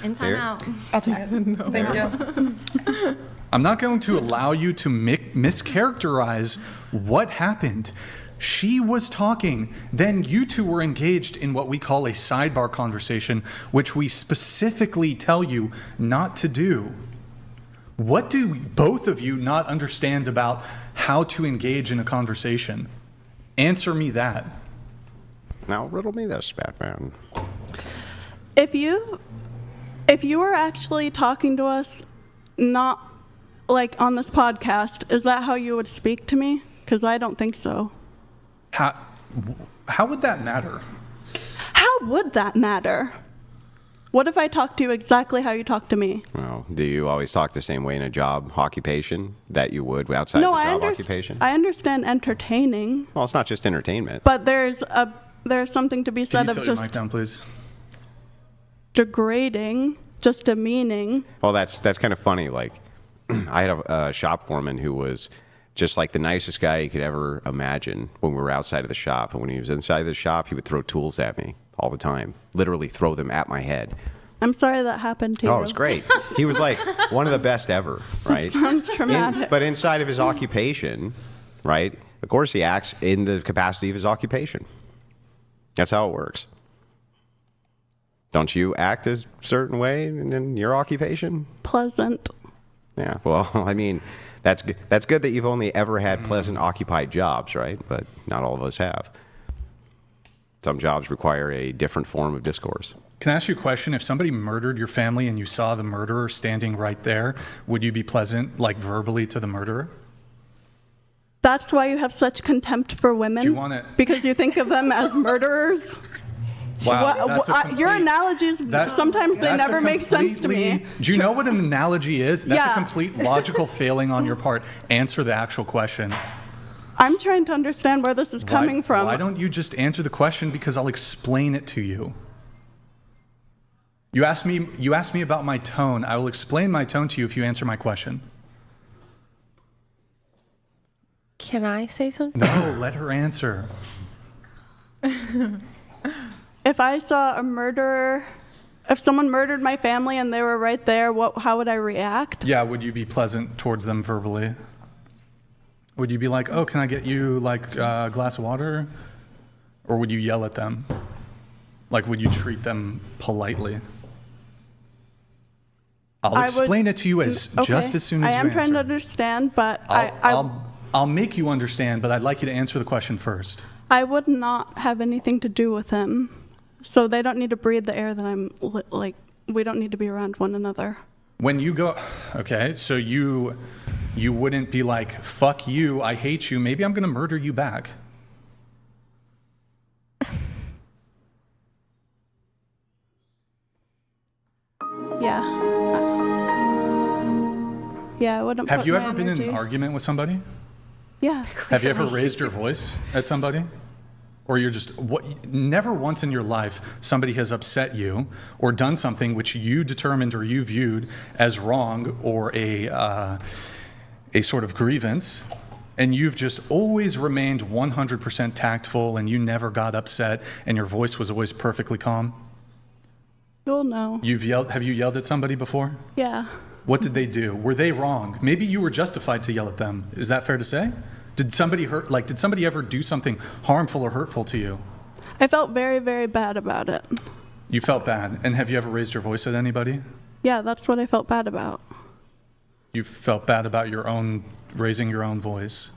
In time out. I'll take it. No. Thank you. I'm not going to allow you to mischaracterize what happened. She was talking, then you two were engaged in what we call a sidebar conversation, which we specifically tell you not to do. What do both of you not understand about how to engage in a conversation? Answer me that. Now riddle me this, Batman. If you were actually talking to us, not like on this podcast, is that how you would speak to me? Because I don't think so. How would that matter? How would that matter? What if I talked to you exactly how you talk to me? Well, do you always talk the same way in a job occupation that you would outside the job occupation? I understand entertaining. Well, it's not just entertainment. But there's something to be said Can you of tilt your just mic down, please? degrading, just demeaning. Well, that's kind of funny. Like, I had a shop foreman who was just like the nicest guy you could ever imagine when we were outside of the shop. And when he was inside the shop, he would throw tools at me all the time, literally throw them at my head. I'm sorry that happened to you. Oh, it was great. He was like one of the best ever, right? Sounds traumatic. But inside of his occupation, right, of course he acts in the capacity of his occupation. That's how it works. Don't you act a certain way in your occupation? Pleasant. Yeah, well, I mean, that's good that you've only ever had pleasant occupied jobs, right? But not all of us have. Some jobs require a different form of discourse. Can I ask you a question? If somebody murdered your family and you saw the murderer standing right there, would you be pleasant, like verbally, to the murderer? That's why you have such contempt for women? Do you want it? Because you think of them as murderers? Wow, your analogies, sometimes they never make sense to me. Do you know what an analogy is? That's Yeah. a complete logical failing on your part. Answer the actual question. I'm trying to understand where this is coming from. Why don't you just answer the question, because I'll explain it to you. You asked me about my tone. I will explain my tone to you if you answer my question. Can I say something? No, let her answer. If I saw a murderer, if someone murdered my family and they were right there, how would I react? Yeah, would you be pleasant towards them verbally? Would you be like, oh, can I get you like a glass of water? Or would you yell at them? Like, would you treat them politely? I'll explain it to you just as soon as you answer. I am trying to understand, but I'll make you understand, but I'd like you to answer the question first. I would not have anything to do with him. So they don't need to breathe the air that I'm like, we don't need to be around one another. When you go, okay, so you wouldn't be like, fuck you, I hate you, maybe I'm going to murder you back. Yeah. Yeah, I wouldn't. Have put you my ever been in energy- an argument with somebody? Yeah. Have you ever raised your voice at somebody? Or you're just, never once in your life somebody has upset you or done something which you determined or you viewed as wrong or a sort of grievance, and you've just always remained 100% tactful, and you never got upset, and your voice was always perfectly calm? You'll know. Have you yelled at somebody before? Yeah. What did they do? Were they wrong? Maybe you were justified to yell at them. Is that fair to say? Did somebody did somebody ever do something harmful or hurtful to you? I felt very, very bad about it. You felt bad. And have you ever raised your voice at anybody? Yeah, that's what I felt bad about. You felt bad about raising your own voice?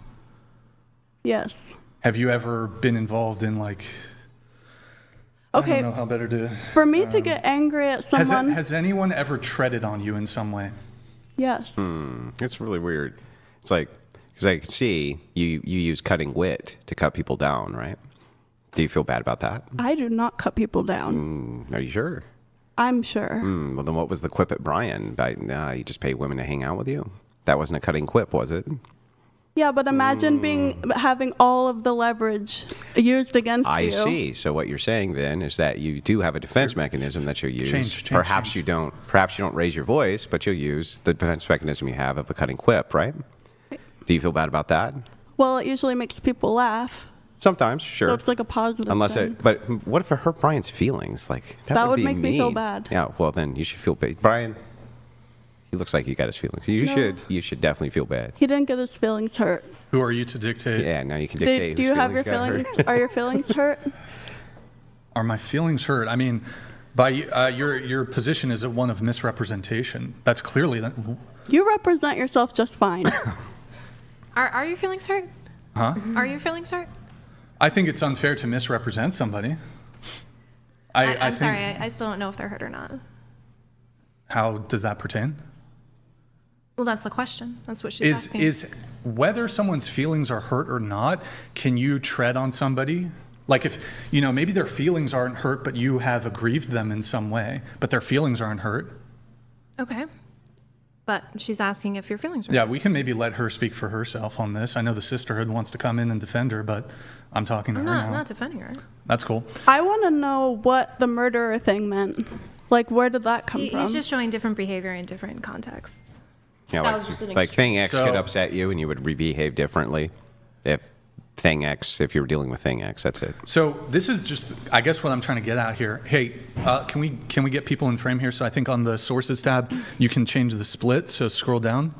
Yes. Have you ever been involved in Okay. I don't know how better to... For me to get angry at someone... Has anyone ever treaded on you in some way? Yes. It's really weird. It's like, because I can see you use cutting wit to cut people down, right? Do you feel bad about that? I do not cut people down. Are you sure? I'm sure. Well, then what was the quip at Brian? You just pay women to hang out with you? That wasn't a cutting quip, was it? Yeah, but imagine having all of the leverage used against you. I see. So what you're saying then is that you do have a defense mechanism that you'll use. Perhaps you don't raise your voice, but you'll use the defense mechanism you have of a cutting quip, right? Do you feel bad about that? Well, it usually makes people laugh. Sometimes, sure. So it's like a positive thing. But what if it hurt Brian's feelings? Like that would be make me feel bad. Yeah, well then you should feel bad. Brian, he looks like you got his feelings. You should definitely feel bad. He didn't get his feelings hurt. Who are you to dictate? Yeah, now you can dictate. Do you have your feelings? Are your feelings hurt? Are my feelings hurt? I mean, by your position is one of misrepresentation. That's clearly that. You represent yourself just fine. Are your feelings hurt? Huh? Are your feelings hurt? I think it's unfair to misrepresent somebody. I'm sorry, I still don't know if they're hurt or not. How does that pertain? Well, that's the question. That's what she's asking. Is whether someone's feelings are hurt or not, can you tread on somebody? Like if, maybe their feelings aren't hurt, but you have aggrieved them in some way, but their feelings aren't hurt. Okay. But she's asking if your feelings are hurt. Yeah, we can maybe let her speak for herself on this. I know the sisterhood wants to come in and defend her, but I'm talking to her now. I'm not defending her. That's cool. I want to know what the murderer thing meant. Like, where did that come from? He's just showing different behavior in different contexts. Yeah, like thing X could upset you and you would behave differently if you were dealing with thing X. That's it. So this is just, I guess, what I'm trying to get at here. Hey, can we get people in frame here? So I think on the sources tab, you can change the split. So scroll down,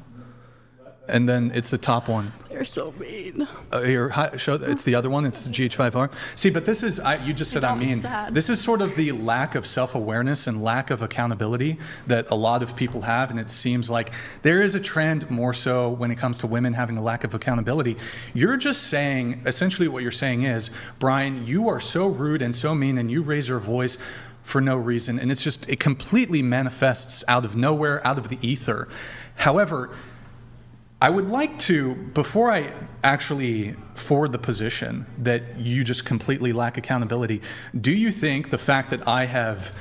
and then it's the top one. They're so mean. It's the other one. It's the GH5R. See, but this is, you just said I mean. This is sort of the lack of self-awareness and lack of accountability that a lot of people have. And it seems like there is a trend more so when it comes to women having a lack of accountability. You're just saying, essentially what you're saying is, Brian, you are so rude and so mean and you raise your voice for no reason. And it completely manifests out of nowhere, out of the ether. However, I would like to, before I actually forward the position that you just completely lack accountability, do you think the fact that I have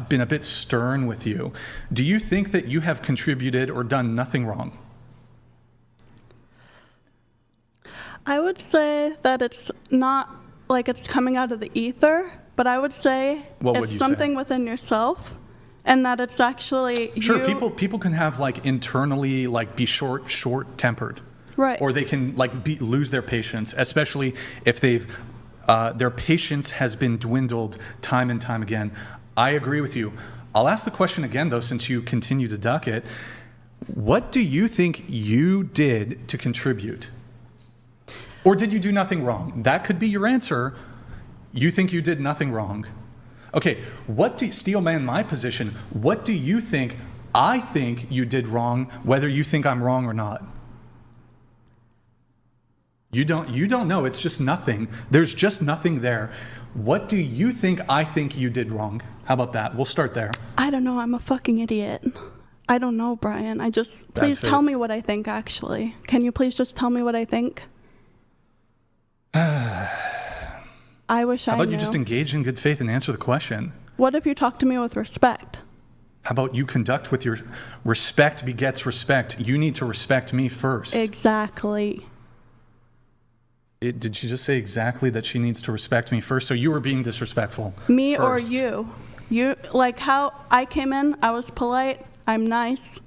been a bit stern with you, do you think that you have contributed or done nothing wrong? I would say that it's not like it's coming out of the ether, but I would say it's something within yourself. And that it's actually sure. People can have internally be short-tempered, right? Or they can lose their patience, especially if their patience has been dwindled time and time again. I agree with you. I'll ask the question again though, since you continue to duck it. What do you think you did to contribute, or did you do nothing wrong? That could be your answer. You think you did nothing wrong. Okay, Steelman, my position, what do you think I think you did wrong, whether you think I'm wrong or not? You don't know. It's just nothing. There's just nothing there. What do you think I think you did wrong? How about that? We'll start there. I don't know. I'm a fucking idiot. I don't know, Brian. Please tell me what I think, actually. Can you please just tell me what I think? I wish I knew. How about you just engage in good faith and answer the question? What if you talk to me with respect? How about you conduct with your respect begets respect? You need to respect me first. Exactly. Did she just say exactly that she needs to respect me first? So you were being disrespectful. Me first. Or you? You, like how I came in, I was polite, I'm nice,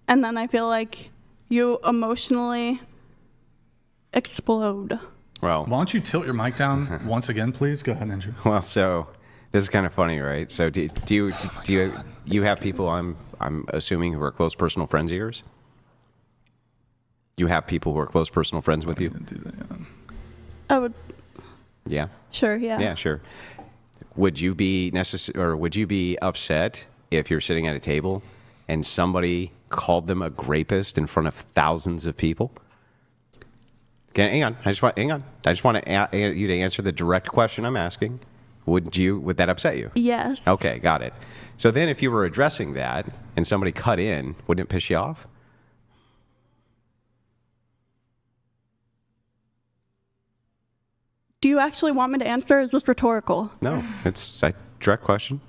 and then I feel like you emotionally explode. Well, why don't you tilt your mic down once again, please? Go ahead, Andrew. Well, so this is kind of funny, right? So do you have people I'm assuming who are close personal friends of yours? Do you have people who are close personal friends with you? I would. Yeah. Sure. Yeah. Yeah. Sure. Would you be would you be upset if you're sitting at a table and somebody called them a rapist in front of thousands of people? Okay, hang on. I just want you to answer the direct question I'm asking. Would that upset you? Yes. Okay, got it. So then if you were addressing that and somebody cut in, wouldn't it piss you off? Do you actually want me to answer? Is this rhetorical? No, it's a direct question.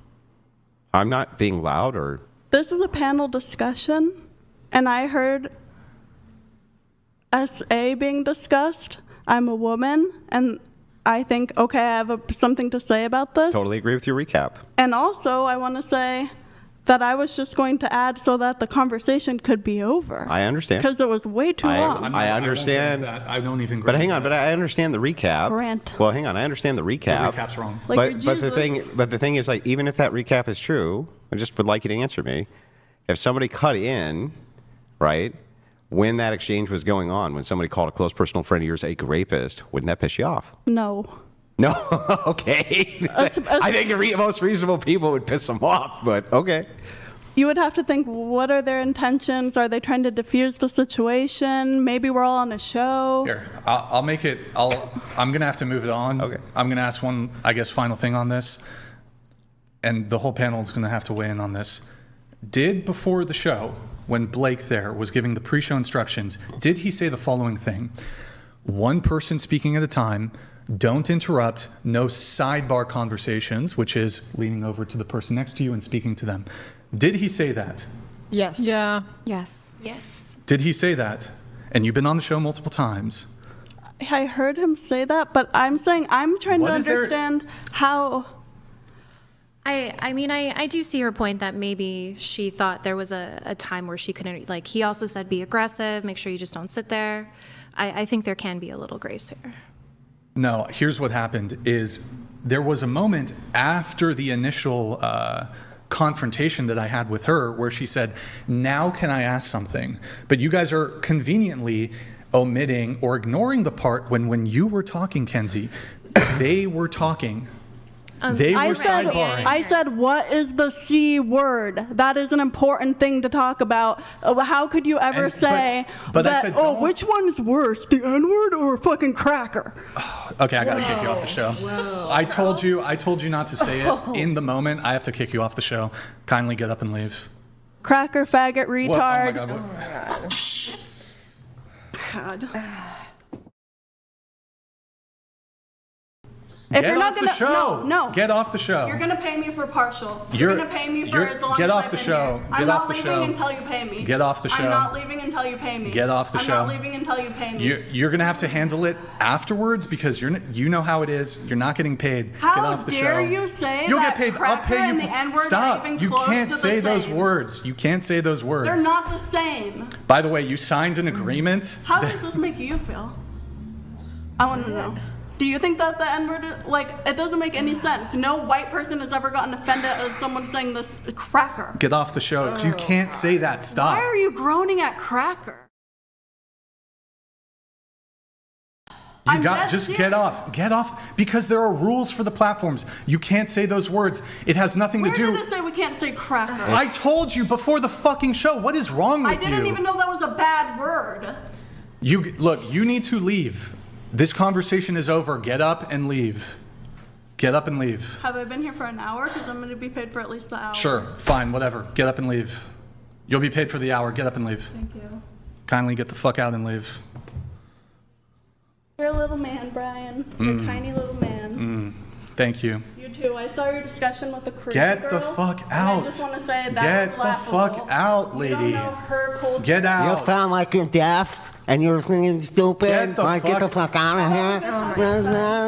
I'm not being loud or... This is a panel discussion, and I heard SA being discussed. I'm a woman, and I think, okay, I have something to say about this. Totally agree with your recap. And also, I want to say that I was just going to add so that the conversation could be over. I understand. Because it was way too long. I understand. I don't even. But hang on. But I understand the recap. Grant. Well, hang on. I understand the recap. The recap's wrong. Like but the thing is, like, even if that recap is true, I just would like you to answer me. If somebody cut in, right, when that exchange was going on, when somebody called a close personal friend of yours a rapist, wouldn't that piss you off? No. No. Okay. I think the most reasonable people would piss them off, but okay. You would have to think, what are their intentions? Are they trying to diffuse the situation? Maybe we're all on a show. Here, I'll make it. I'm going to have to move it on. Okay. I'm going to ask one, I guess, final thing on this. And the whole panel is going to have to weigh in on this. Did before the show, when Blake there was giving the pre-show instructions, did he say the following thing? One person speaking at a time. Don't interrupt. No sidebar conversations, which is leaning over to the person next to you and speaking to them. Did he say that? Yes. Yeah. Yes. Yes. Did he say that? And you've been on the show multiple times. I heard him say that, but I'm saying I'm trying to understand how. I mean, I do see her point that maybe she thought there was a time where she couldn't, like, he also said be aggressive, make sure you just don't sit there. I think there can be a little grace there. No, here's what happened is there was a moment after the initial confrontation that I had with her where she said, now can I ask something? But you guys are conveniently omitting or ignoring the part when you were talking, Kenzie, they were talking. They were sidebarring. I said, what is the C word? That is an important thing to talk about. How could you ever say but that, I said, which one is worse, the N-word or fucking cracker? Okay, I gotta kick you off the show. Whoa. I told you not to say it in the moment. I have to kick you off the show. Kindly get up and leave. Cracker, faggot, retard. Oh my God. God. If you're not gonna, no. Get off the show. You're gonna pay me for partial. You're gonna pay me for as long as I've been here. I'm not leaving until you pay me. Get off the show. I'm not leaving until you pay me. Get off the show. I'm not leaving until you pay me. You're gonna have to handle it afterwards because you know how it is. You're not getting paid. Get off the show. How dare you say You'll that get paid. cracker I'll pay you. and the N-word Stop. are even You close can't to say the those same? words. You can't say those words. They're not the same. By the way, you signed an agreement. How does this make you feel? I want to know. Do you think that the N-word, it doesn't make any sense? No white person has ever gotten offended at someone saying this cracker. Get off the show. You can't say that. Stop. Why are you groaning at cracker? Get off. Get off. Because there are rules for the platforms. You can't say those words. It has nothing to do. Where did it say we can't say cracker? I told you before the fucking show. What is wrong with you? I didn't even know that was a bad word. You need to leave. This conversation is over. Get up and leave. Get up and leave. Have I been here for an hour? Because I'm going to be paid for at least the hour. Sure. Fine. Whatever. Get up and leave. You'll be paid for the hour. Get up and leave. Thank you. Kindly get the fuck out and leave. You're a little man, Brian. You're a tiny little man. Thank you. You too. I saw your discussion with the Korean Get girl, the fuck out. I just want to say that Get was the fuck out, lady. You don't know her culture. Get out. You sound like you're deaf. and you're thinking stupid. Get the Get the fuck out of here.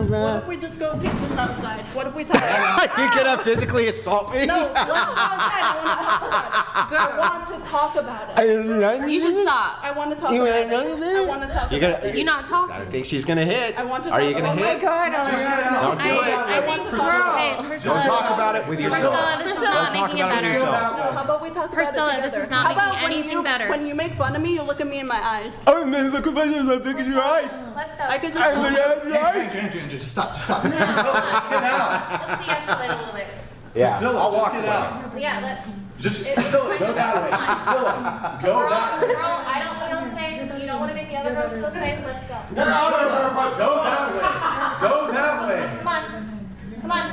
What if we just go take this outside? What if we talk about You're gonna physically assault me? No, let's go outside. I want to talk about it. You should stop. I want to talk You about ain't it. none of it? I want to talk You're about gonna- it. You're not talking. I think she's gonna hit. I want to Are you talk gonna about hit? it. Oh my God. Don't do it. I think hey, Priscilla, Don't talk about it with yourself. Priscilla, this is Don't not talk making it about it with better. yourself. No, how about we talk Priscilla, about it this together? is not How about making when anything you, better. When you make fun of me, you look at me in my eyes. Oh man, look at me, look at your eyes. Let's go. I could just. Andrew, just stop. Priscilla, just get out. Let's de-escalate a little bit. Yeah, Priscilla, I'll just walk get away. out. Yeah, let's. Priscilla, go that way. Priscilla, go that way. Girl, I don't feel safe. You don't want to make the other girls feel safe. Let's go. Go that way. Go that way. Come on. Come on.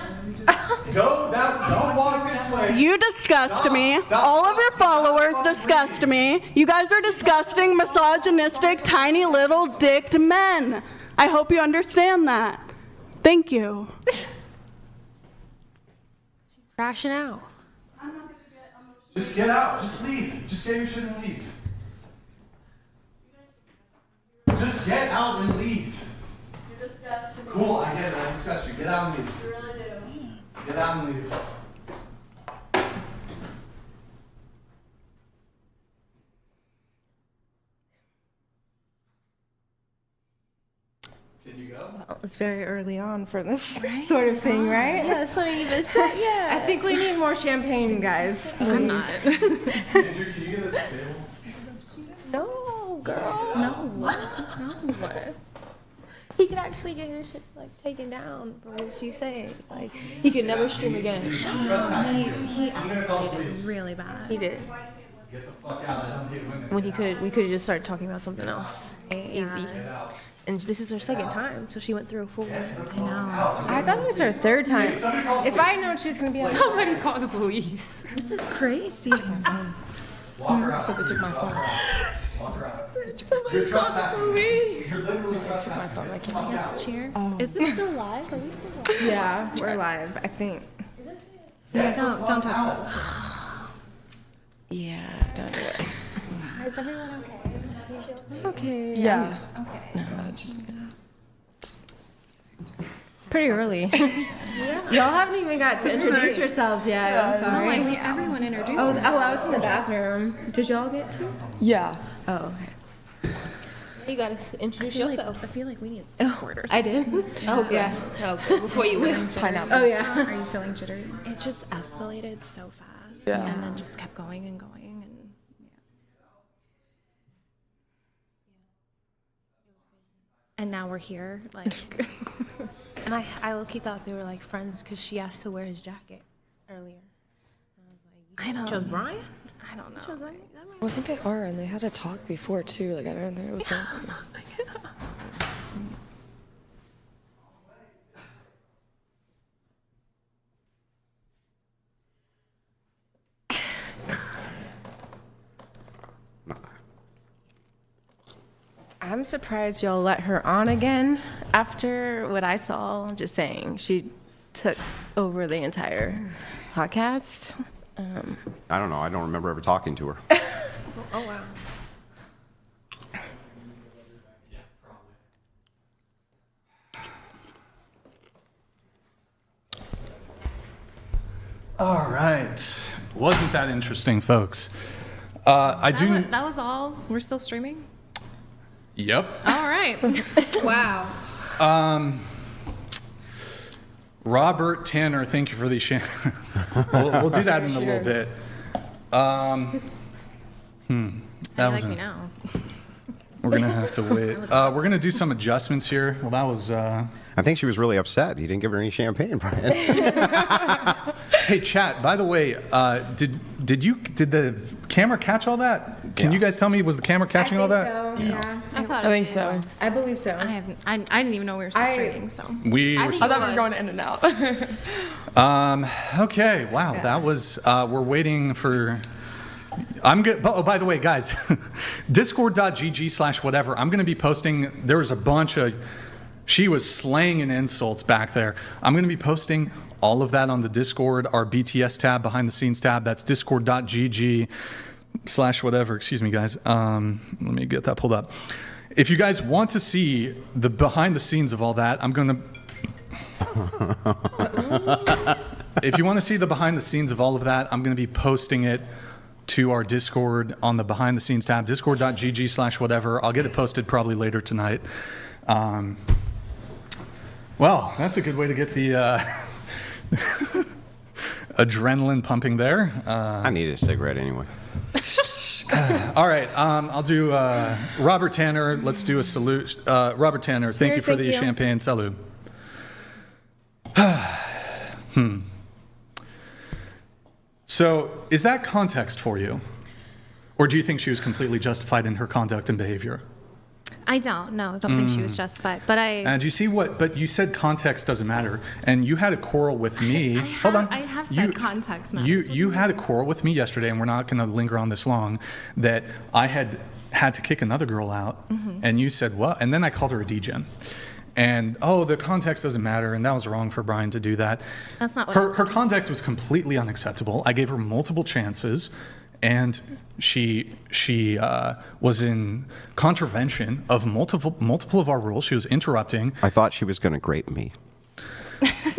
Go that. Don't walk this way. You disgust me. All of your followers disgust me. You guys are disgusting, misogynistic, tiny little dicked men. I hope you understand that. Thank you. Crashing out. Just get out. Just leave. Just get your shit and leave. Just get out and leave. Cool, I get it. I disgust you. Get out and leave. You really do. Get out and leave. Can you go? Well, it's very early on for this sort of thing, right? Yeah, it's not even set yet. I think we need more champagne, guys. I'm not. Andrew, can you get at the table? No, girl. No. He could actually get his shit like taken down for what she's saying. Like he could never stream again. He escalated really bad. He did. Get the fuck out. I don't hate women. When we could have just started talking about something else. Easy. Yeah. And this is her second time, so she went through a full. I know. I thought it was her third time. If I had known she was going to be Somebody call the police. This is crazy. So they took my phone. Somebody call the police. You're literally Took my trespassing. phone. I can't. I guess cheers. Is this still live? Are we still live? Yeah, we're live, I think. Yeah, don't touch those. Yeah, don't do it. Is everyone okay? Do you feel safe? Okay. Yeah. Okay. No, just pretty early. Y'all haven't even got to introduce yourselves yet. I'm Oh, sorry. and everyone introduced Oh, themselves. I was in the bathroom. Did y'all get to? Yeah. Oh, okay. You gotta introduce yourself. I feel like we need support or I something. did. Oh yeah. Okay. Before you went. Pineapple. Oh yeah. Are you feeling jittery? It just escalated so fast, Yeah. and then just kept going and going, and and now we're here. Like, And I low-key thought they were like friends because she asked to wear his jacket earlier. And I was like, I don't. chose Brian? I don't know. Chose that? Well, I think they are, and they had a talk before too. Like I don't think it was. I'm surprised y'all let her on again after what I saw. I'm just saying, she took over the entire podcast. I don't know. I don't remember ever talking to her. Oh wow. All right. Wasn't that interesting, folks? That was all. We're still streaming. Yep. All right. Wow. Robert Tanner, thank you for the we'll do that in a little bit. That You was like me now. We're gonna have to wait. We're gonna do some adjustments here. Well, that was. I think she was really upset. You didn't give her any champagne, Brian. Hey, chat. By the way, did the camera catch all that? Can you guys tell me, was the camera catching all that? So, yeah. I thought. I think so. I believe so. I didn't even know we were still streaming. So I thought we were going in and out. Okay. Wow. Yeah. That was. We're waiting for. I'm good. Oh, by the way, guys, discord.gg/whatever. I'm going to be posting. There was a bunch of. She was slaying in insults back there. I'm going to be posting all of that on the Discord, our BTS tab, behind the scenes tab. That's discord.gg/whatever. Excuse me, guys. Let me get that pulled up. If you guys want to see the behind the scenes of all that, I'm going to. If you want to see the behind the scenes of all of that, I'm going to be posting it to our Discord on the behind the scenes tab, discord.gg/whatever. I'll get it posted probably later tonight. Well, that's a good way to get the adrenaline pumping there. I need a cigarette anyway. All right, I'll do Robert Tanner. Let's do a salute. Robert Tanner, thank you for the champagne. Salud. So, is that context for you? Or do you think she was completely justified in her conduct and behavior? I don't think she was justified. But And you see what? But you said context doesn't matter, and you had a quarrel with me. Hold on. I have said context matters. You had a quarrel with me yesterday, and we're not going to linger on this long. That I had to kick another girl out, and you said what? And then I called her a degen. And the context doesn't matter, and that was wrong for Brian to do that. That's not what I said. Her conduct was completely unacceptable. I gave her multiple chances, and she was in contravention of multiple of our rules. She was interrupting. I thought she was going to grape me.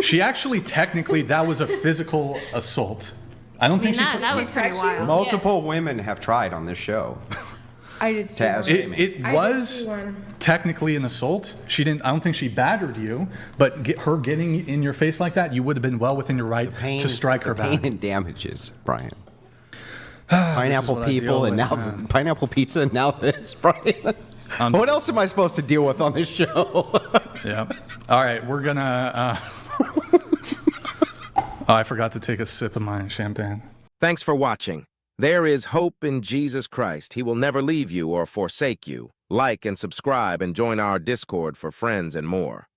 She actually, technically, that was a physical assault. I don't think that was pretty wild. Multiple women have tried on this show. I did see one. It was technically an assault. She didn't. I don't think she battered you, but her getting in your face like that, you would have been well within your right to strike her back. Pain and damages, Brian. Pineapple people and now pineapple pizza and now this, Brian. What else am I supposed to deal with on this show? Yeah. All right, we're gonna. I forgot to take a sip of my champagne. Thanks for watching. There is hope in Jesus Christ. He will never leave you or forsake you. Like and subscribe and join our Discord for friends and more.